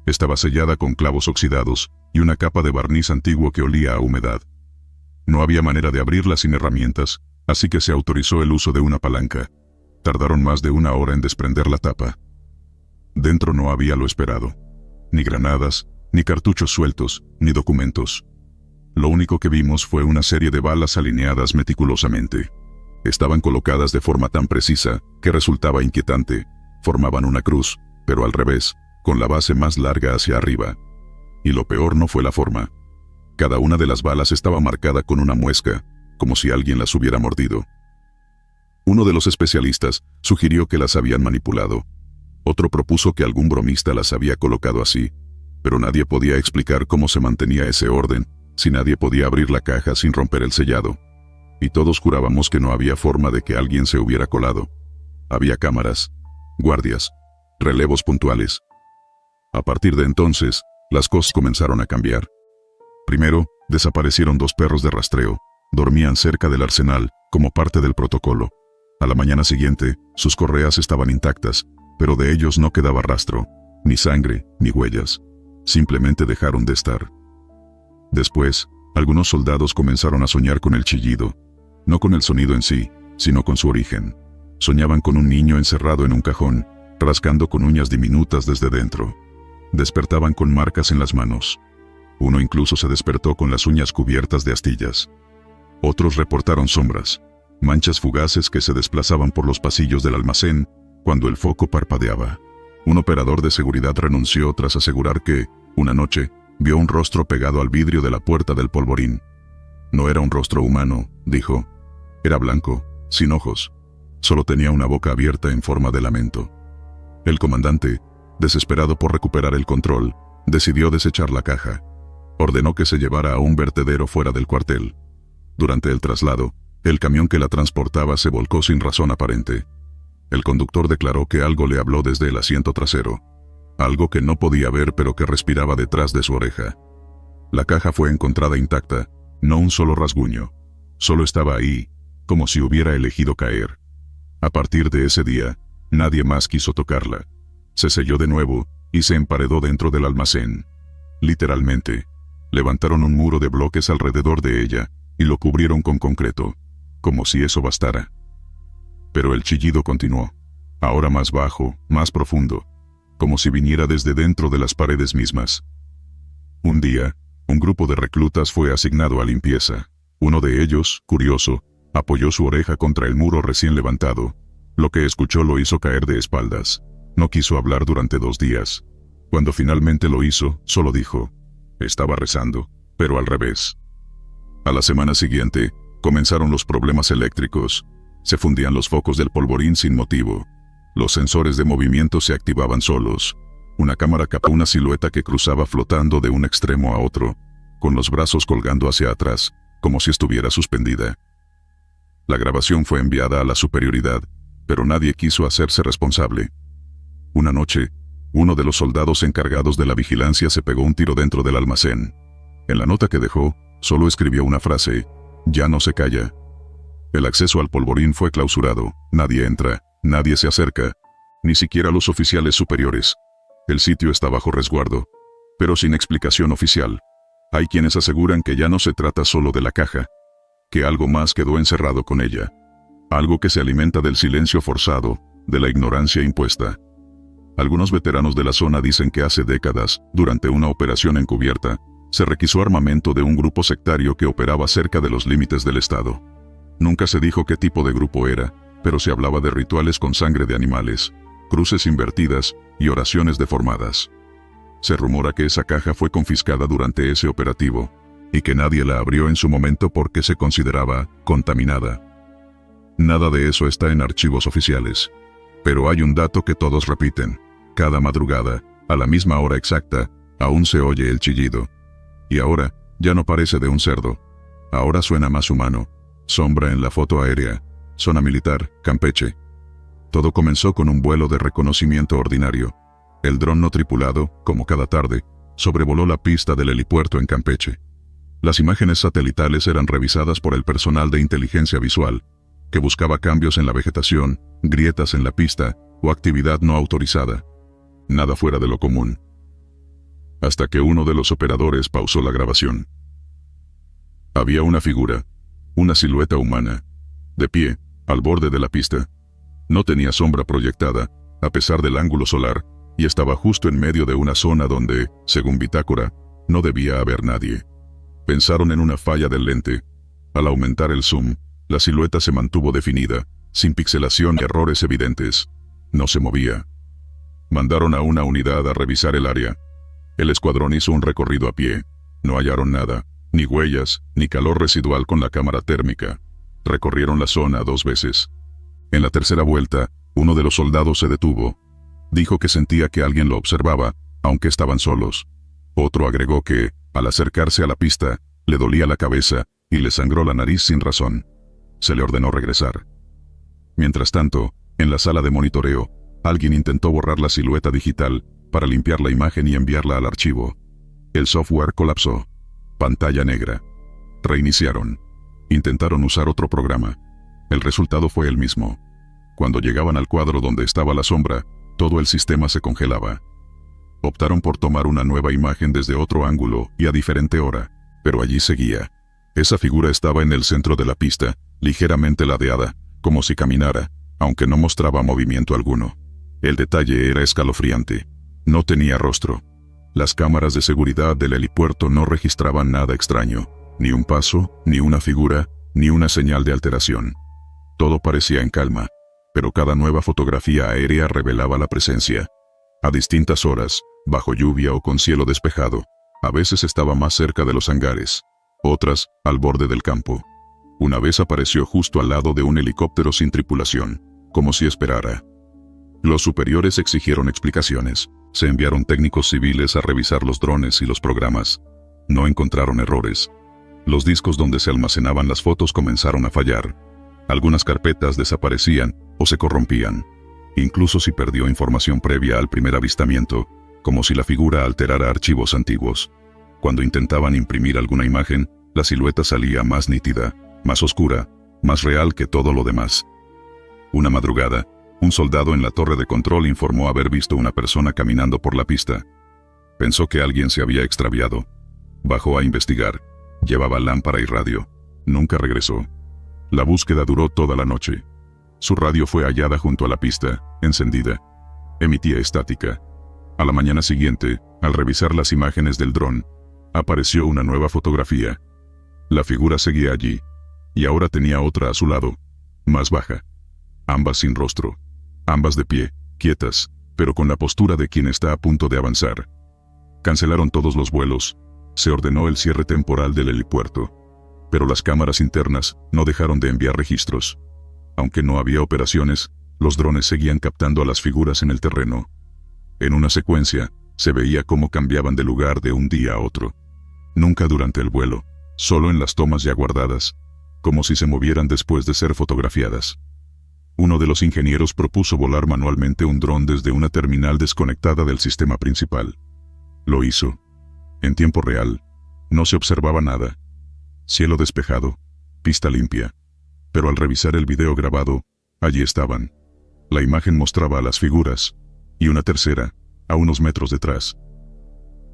Estaba sellada con clavos oxidados y una capa de barniz antiguo que olía a humedad. No había manera de abrirla sin herramientas, así que se autorizó el uso de una palanca. Tardaron más de 1 hora en desprender la tapa. Dentro no había lo esperado. Ni granadas, ni cartuchos sueltos, ni documentos. Lo único que vimos fue una serie de balas alineadas meticulosamente. Estaban colocadas de forma tan precisa que resultaba inquietante. Formaban una cruz, pero al revés, con la base más larga hacia arriba. Y lo peor no fue la forma. Cada una de las balas estaba marcada con una muesca, como si alguien las hubiera mordido. Uno de los especialistas sugirió que las habían manipulado. Otro propuso que algún bromista las había colocado así, pero nadie podía explicar cómo se mantenía ese orden, si nadie podía abrir la caja sin romper el sellado. Y todos jurábamos que no había forma de que alguien se hubiera colado. Había cámaras, guardias, relevos puntuales. A partir de entonces, las cosas comenzaron a cambiar. Primero, desaparecieron 2 perros de rastreo. Dormían cerca del arsenal, como parte del protocolo. A la mañana siguiente, sus correas estaban intactas, pero de ellos no quedaba rastro, ni sangre, ni huellas. Simplemente dejaron de estar. Después, algunos soldados comenzaron a soñar con el chillido. No con el sonido en sí, sino con su origen. Soñaban con un niño encerrado en un cajón, rascando con uñas diminutas desde dentro. Despertaban con marcas en las manos. Uno incluso se despertó con las uñas cubiertas de astillas. Otros reportaron sombras, manchas fugaces que se desplazaban por los pasillos del almacén cuando el foco parpadeaba. Un operador de seguridad renunció tras asegurar que, una noche, vio un rostro pegado al vidrio de la puerta del polvorín. No era un rostro humano, dijo. Era blanco, sin ojos. Solo tenía una boca abierta en forma de lamento. El comandante, desesperado por recuperar el control, decidió desechar la caja. Ordenó que se llevara a un vertedero fuera del cuartel. Durante el traslado, el camión que la transportaba se volcó sin razón aparente. El conductor declaró que algo le habló desde el asiento trasero. Algo que no podía ver pero que respiraba detrás de su oreja. La caja fue encontrada intacta, no un solo rasguño. Solo estaba ahí, como si hubiera elegido caer. A partir de ese día, nadie más quiso tocarla. Se selló de nuevo y se emparedó dentro del almacén. Literalmente, levantaron un muro de bloques alrededor de ella y lo cubrieron con concreto, como si eso bastara. Pero el chillido continuó, ahora más bajo, más profundo, como si viniera desde dentro de las paredes mismas. Un día, un grupo de reclutas fue asignado a limpieza. Uno de ellos, curioso, apoyó su oreja contra el muro recién levantado. Lo que escuchó lo hizo caer de espaldas. No quiso hablar durante 2 días. Cuando finalmente lo hizo, solo dijo, estaba rezando, pero al revés. A la semana siguiente, comenzaron los problemas eléctricos. Se fundían los focos del polvorín sin motivo. Los sensores de movimiento se activaban solos. Una cámara captó una silueta que cruzaba flotando de un extremo a otro, con los brazos colgando hacia atrás, como si estuviera suspendida. La grabación fue enviada a la superioridad, pero nadie quiso hacerse responsable. Una noche, uno de los soldados encargados de la vigilancia se pegó un tiro dentro del almacén. En la nota que dejó, solo escribió una frase, ya no se calla. El acceso al polvorín fue clausurado, nadie entra, nadie se acerca, ni siquiera los oficiales superiores. El sitio está bajo resguardo, pero sin explicación oficial. Hay quienes aseguran que ya no se trata solo de la caja, que algo más quedó encerrado con ella. Algo que se alimenta del silencio forzado, de la ignorancia impuesta. Algunos veteranos de la zona dicen que hace décadas, durante una operación encubierta, se requisó armamento de un grupo sectario que operaba cerca de los límites del Estado. Nunca se dijo qué tipo de grupo era, pero se hablaba de rituales con sangre de animales, cruces invertidas y oraciones deformadas. Se rumora que esa caja fue confiscada durante ese operativo, y que nadie la abrió en su momento porque se consideraba contaminada. Nada de eso está en archivos oficiales. Pero hay un dato que todos repiten. Cada madrugada, a la misma hora exacta, aún se oye el chillido. Y ahora, ya no parece de un cerdo. Ahora suena más humano. Sombra en la foto aérea. Zona militar, Campeche. Todo comenzó con un vuelo de reconocimiento ordinario. El dron no tripulado, como cada tarde, sobrevoló la pista del helipuerto en Campeche. Las imágenes satelitales eran revisadas por el personal de inteligencia visual, que buscaba cambios en la vegetación, grietas en la pista o actividad no autorizada. Nada fuera de lo común. Hasta que uno de los operadores pausó la grabación. Había una figura, una silueta humana, de pie, al borde de la pista. No tenía sombra proyectada, a pesar del ángulo solar, y estaba justo en medio de una zona donde, según bitácora, no debía haber nadie. Pensaron en una falla del lente. Al aumentar el zoom, la silueta se mantuvo definida, sin pixelación ni errores evidentes. No se movía. Mandaron a una unidad a revisar el área. El escuadrón hizo un recorrido a pie. No hallaron nada. Ni huellas, ni calor residual con la cámara térmica. Recorrieron la zona 2 veces. En la tercera vuelta, uno de los soldados se detuvo. Dijo que sentía que alguien lo observaba, aunque estaban solos. Otro agregó que, al acercarse a la pista, le dolía la cabeza y le sangró la nariz sin razón. Se le ordenó regresar. Mientras tanto, en la sala de monitoreo, alguien intentó borrar la silueta digital para limpiar la imagen y enviarla al archivo. El software colapsó. Pantalla negra. Reiniciaron. Intentaron usar otro programa. El resultado fue el mismo. Cuando llegaban al cuadro donde estaba la sombra, todo el sistema se congelaba. Optaron por tomar una nueva imagen desde otro ángulo y a diferente hora, pero allí seguía. Esa figura estaba en el centro de la pista, ligeramente ladeada, como si caminara, aunque no mostraba movimiento alguno. El detalle era escalofriante. No tenía rostro. Las cámaras de seguridad del helipuerto no registraban nada extraño, ni un paso, ni una figura, ni una señal de alteración. Todo parecía en calma, pero cada nueva fotografía aérea revelaba la presencia. A distintas horas, bajo lluvia o con cielo despejado, a veces estaba más cerca de los hangares, otras, al borde del campo. Una vez apareció justo al lado de un helicóptero sin tripulación, como si esperara. Los superiores exigieron explicaciones. Se enviaron técnicos civiles a revisar los drones y los programas. No encontraron errores. Los discos donde se almacenaban las fotos comenzaron a fallar. Algunas carpetas desaparecían o se corrompían. Incluso si perdió información previa al primer avistamiento, como si la figura alterara archivos antiguos. Cuando intentaban imprimir alguna imagen, la silueta salía más nítida, más oscura, más real que todo lo demás. Una madrugada, un soldado en la torre de control informó haber visto una persona caminando por la pista. Pensó que alguien se había extraviado. Bajó a investigar. Llevaba lámpara y radio. Nunca regresó. La búsqueda duró toda la noche. Su radio fue hallada junto a la pista, encendida. Emitía estática. A la mañana siguiente, al revisar las imágenes del dron, apareció una nueva fotografía. La figura seguía allí, y ahora tenía otra a su lado, más baja. Ambas sin rostro. Ambas de pie, quietas, pero con la postura de quien está a punto de avanzar. Cancelaron todos los vuelos. Se ordenó el cierre temporal del helipuerto. Pero las cámaras internas no dejaron de enviar registros. Aunque no había operaciones, los drones seguían captando a las figuras en el terreno. En una secuencia, se veía cómo cambiaban de lugar de un día a otro. Nunca durante el vuelo, solo en las tomas ya guardadas, como si se movieran después de ser fotografiadas. Uno de los ingenieros propuso volar manualmente un dron desde una terminal desconectada del sistema principal. Lo hizo. En tiempo real, no se observaba nada. Cielo despejado, pista limpia. Pero al revisar el video grabado, allí estaban. La imagen mostraba a las figuras, y una tercera, a unos metros detrás.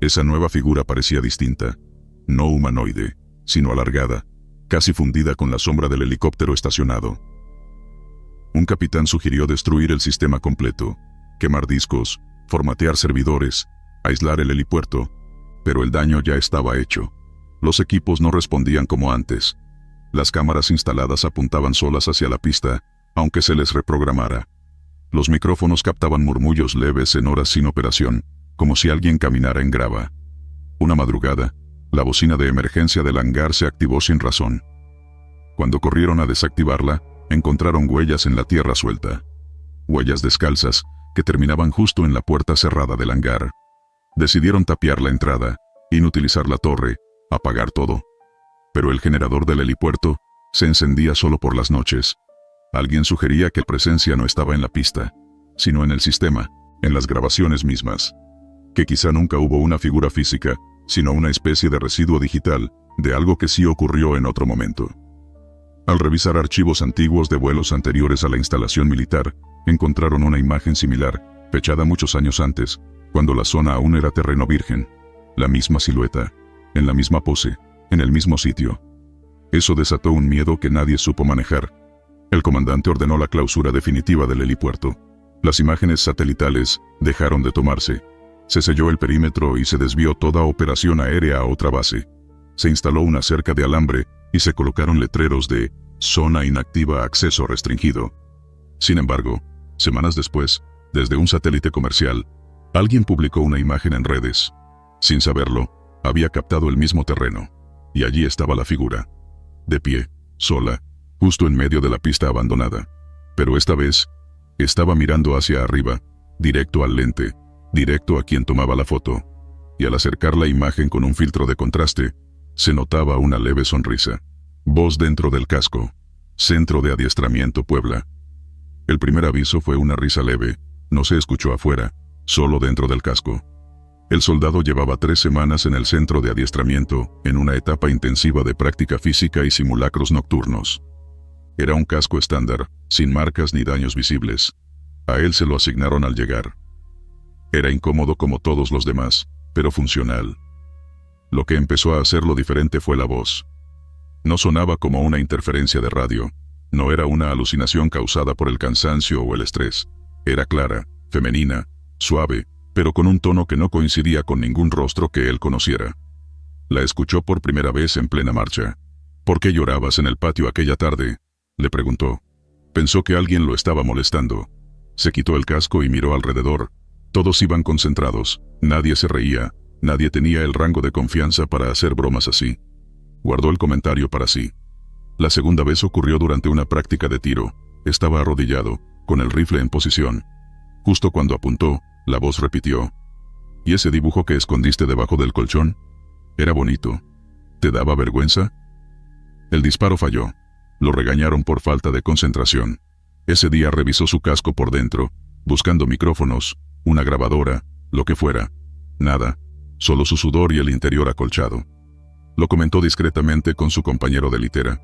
Esa nueva figura parecía distinta, no humanoide, sino alargada, casi fundida con la sombra del helicóptero estacionado. Un capitán sugirió destruir el sistema completo, quemar discos, formatear servidores, aislar el helipuerto, pero el daño ya estaba hecho. Los equipos no respondían como antes. Las cámaras instaladas apuntaban solas hacia la pista, aunque se les reprogramara. Los micrófonos captaban murmullos leves en horas sin operación, como si alguien caminara en grava. Una madrugada, la bocina de emergencia del hangar se activó sin razón. Cuando corrieron a desactivarla, encontraron huellas en la tierra suelta. Huellas descalzas, que terminaban justo en la puerta cerrada del hangar. Decidieron tapiar la entrada, inutilizar la torre, apagar todo. Pero el generador del helipuerto se encendía solo por las noches. Alguien sugería que la presencia no estaba en la pista, sino en el sistema, en las grabaciones mismas. Que quizá nunca hubo una figura física, sino una especie de residuo digital, de algo que sí ocurrió en otro momento. Al revisar archivos antiguos de vuelos anteriores a la instalación militar, encontraron una imagen similar, fechada muchos años antes, cuando la zona aún era terreno virgen. La misma silueta, en la misma pose, en el mismo sitio. Eso desató un miedo que nadie supo manejar. El comandante ordenó la clausura definitiva del helipuerto. Las imágenes satelitales dejaron de tomarse. Se selló el perímetro y se desvió toda operación aérea a otra base. Se instaló una cerca de alambre y se colocaron letreros de «Zona inactiva, acceso restringido». Sin embargo, semanas después, desde un satélite comercial, alguien publicó una imagen en redes. Sin saberlo, había captado el mismo terreno. y allí estaba la figura. De pie, sola, justo en medio de la pista abandonada. Pero esta vez, estaba mirando hacia arriba, directo al lente, directo a quien tomaba la foto. Y al acercar la imagen con un filtro de contraste, se notaba una leve sonrisa. Voz dentro del casco. Centro de Adiestramiento Puebla. El primer aviso fue una risa leve, no se escuchó afuera, solo dentro del casco. El soldado llevaba 3 semanas en el centro de adiestramiento, en una etapa intensiva de práctica física y simulacros nocturnos. Era un casco estándar, sin marcas ni daños visibles. A él se lo asignaron al llegar. Era incómodo como todos los demás, pero funcional. Lo que empezó a hacerlo diferente fue la voz. No sonaba como una interferencia de radio, no era una alucinación causada por el cansancio o el estrés. Era clara, femenina, suave, pero con un tono que no coincidía con ningún rostro que él conociera. La escuchó por primera vez en plena marcha. ¿Por qué llorabas en el patio aquella tarde?, le preguntó. Pensó que alguien lo estaba molestando. Se quitó el casco y miró alrededor. Todos iban concentrados, nadie se reía, nadie tenía el rango de confianza para hacer bromas así. Guardó el comentario para sí. La segunda vez ocurrió durante una práctica de tiro. Estaba arrodillado, con el rifle en posición. Justo cuando apuntó, la voz repitió. ¿Y ese dibujo que escondiste debajo del colchón? Era bonito. ¿Te daba vergüenza? El disparo falló. Lo regañaron por falta de concentración. Ese día revisó su casco por dentro, buscando micrófonos, una grabadora, lo que fuera. Nada, solo su sudor y el interior acolchado. Lo comentó discretamente con su compañero de litera.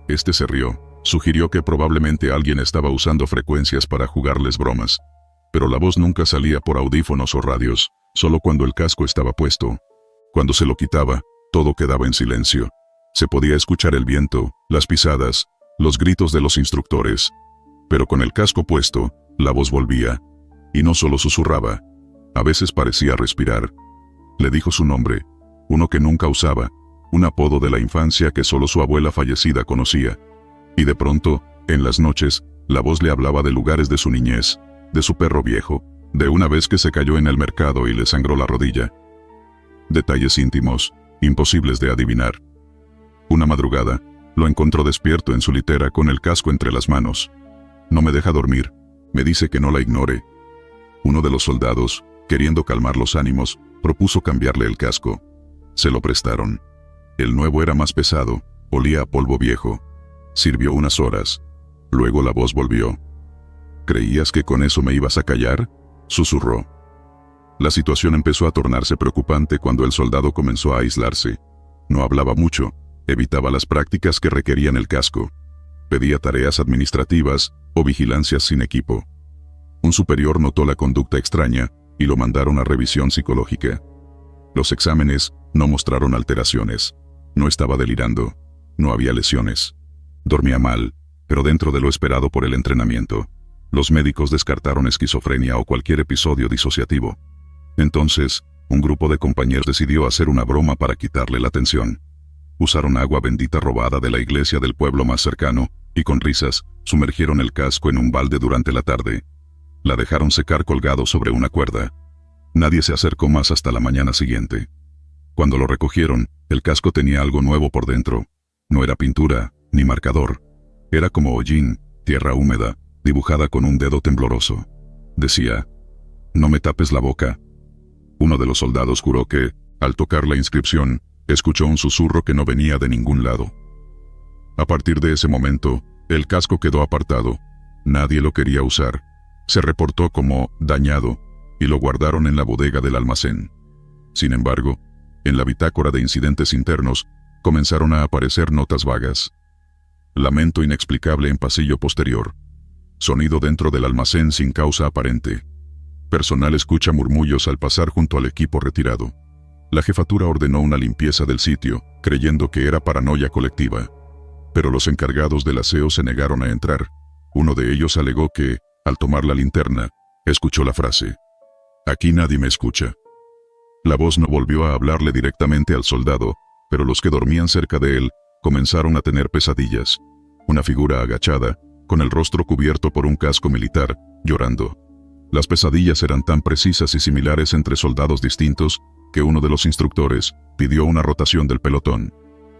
Este se rió, sugirió que probablemente alguien estaba usando frecuencias para jugarles bromas. Pero la voz nunca salía por audífonos o radios, solo cuando el casco estaba puesto. Cuando se lo quitaba, todo quedaba en silencio. Se podía escuchar el viento, las pisadas, los gritos de los instructores. Pero con el casco puesto, la voz volvía. Y no solo susurraba. A veces parecía respirar. Le dijo su nombre, uno que nunca usaba, un apodo de la infancia que solo su abuela fallecida conocía. Y de pronto, en las noches, la voz le hablaba de lugares de su niñez, de su perro viejo, de una vez que se cayó en el mercado y le sangró la rodilla. Detalles íntimos, imposibles de adivinar. Una madrugada, lo encontró despierto en su litera con el casco entre las manos. No me deja dormir, me dice que no la ignore. Uno de los soldados, queriendo calmar los ánimos, propuso cambiarle el casco. Se lo prestaron. El nuevo era más pesado, olía a polvo viejo. Sirvió unas horas. Luego la voz volvió. ¿Creías que con eso me ibas a callar?, susurró. La situación empezó a tornarse preocupante cuando el soldado comenzó a aislarse. No hablaba mucho, evitaba las prácticas que requerían el casco. Pedía tareas administrativas o vigilancias sin equipo. Un superior notó la conducta extraña y lo mandaron a revisión psicológica. Los exámenes no mostraron alteraciones. No estaba delirando. No había lesiones. Dormía mal, pero dentro de lo esperado por el entrenamiento. Los médicos descartaron esquizofrenia o cualquier episodio disociativo. Entonces, un grupo de compañeros decidió hacer una broma para quitarle la atención. Usaron agua bendita robada de la iglesia del pueblo más cercano, y con risas, sumergieron el casco en un balde durante la tarde. La dejaron secar colgado sobre una cuerda. Nadie se acercó más hasta la mañana siguiente. Cuando lo recogieron, el casco tenía algo nuevo por dentro. No era pintura, ni marcador. Era como hollín, tierra húmeda, dibujada con un dedo tembloroso. Decía, «No me tapes la boca». Uno de los soldados juró que, al tocar la inscripción, escuchó un susurro que no venía de ningún lado. A partir de ese momento, el casco quedó apartado. Nadie lo quería usar. Se reportó como dañado, y lo guardaron en la bodega del almacén. Sin embargo, en la bitácora de incidentes internos, comenzaron a aparecer notas vagas. Lamento inexplicable en pasillo posterior. Sonido dentro del almacén sin causa aparente. Personal escucha murmullos al pasar junto al equipo retirado. La jefatura ordenó una limpieza del sitio, creyendo que era paranoia colectiva. Pero los encargados del aseo se negaron a entrar. Uno de ellos alegó que, al tomar la linterna, escuchó la frase: «Aquí nadie me escucha». La voz no volvió a hablarle directamente al soldado, pero los que dormían cerca de él comenzaron a tener pesadillas. Una figura agachada, con el rostro cubierto por un casco militar, llorando. Las pesadillas eran tan precisas y similares entre soldados distintos, que uno de los instructores pidió una rotación del pelotón.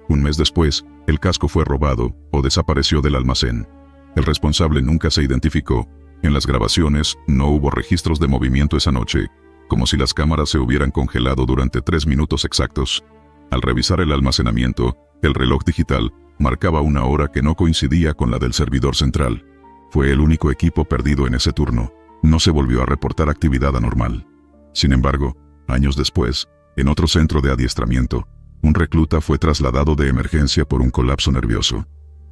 Un mes después, el casco fue robado o desapareció del almacén. El responsable nunca se identificó. En las grabaciones, no hubo registros de movimiento esa noche, como si las cámaras se hubieran congelado durante 3 minutos exactos. Al revisar el almacenamiento, el reloj digital marcaba una hora que no coincidía con la del servidor central. Fue el único equipo perdido en ese turno. No se volvió a reportar actividad anormal. Sin embargo, años después, en otro centro de adiestramiento, un recluta fue trasladado de emergencia por un colapso nervioso.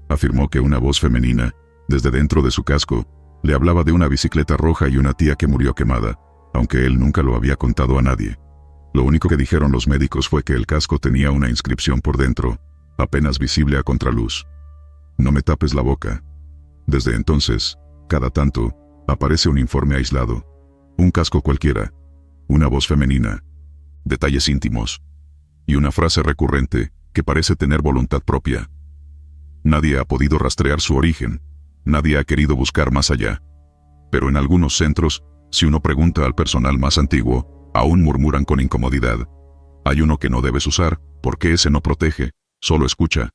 Afirmó que una voz femenina, desde dentro de su casco, le hablaba de una bicicleta roja y una tía que murió quemada, aunque él nunca lo había contado a nadie. Lo único que dijeron los médicos fue que el casco tenía una inscripción por dentro, apenas visible a contraluz. No me tapes la boca. Desde entonces, cada tanto, aparece un informe aislado. Un casco cualquiera. Una voz femenina. Detalles íntimos. Y una frase recurrente, que parece tener voluntad propia. Nadie ha podido rastrear su origen. Nadie ha querido buscar más allá. Pero en algunos centros, si uno pregunta al personal más antiguo, aún murmuran con incomodidad. Hay uno que no debes usar, porque ese no protege, solo escucha.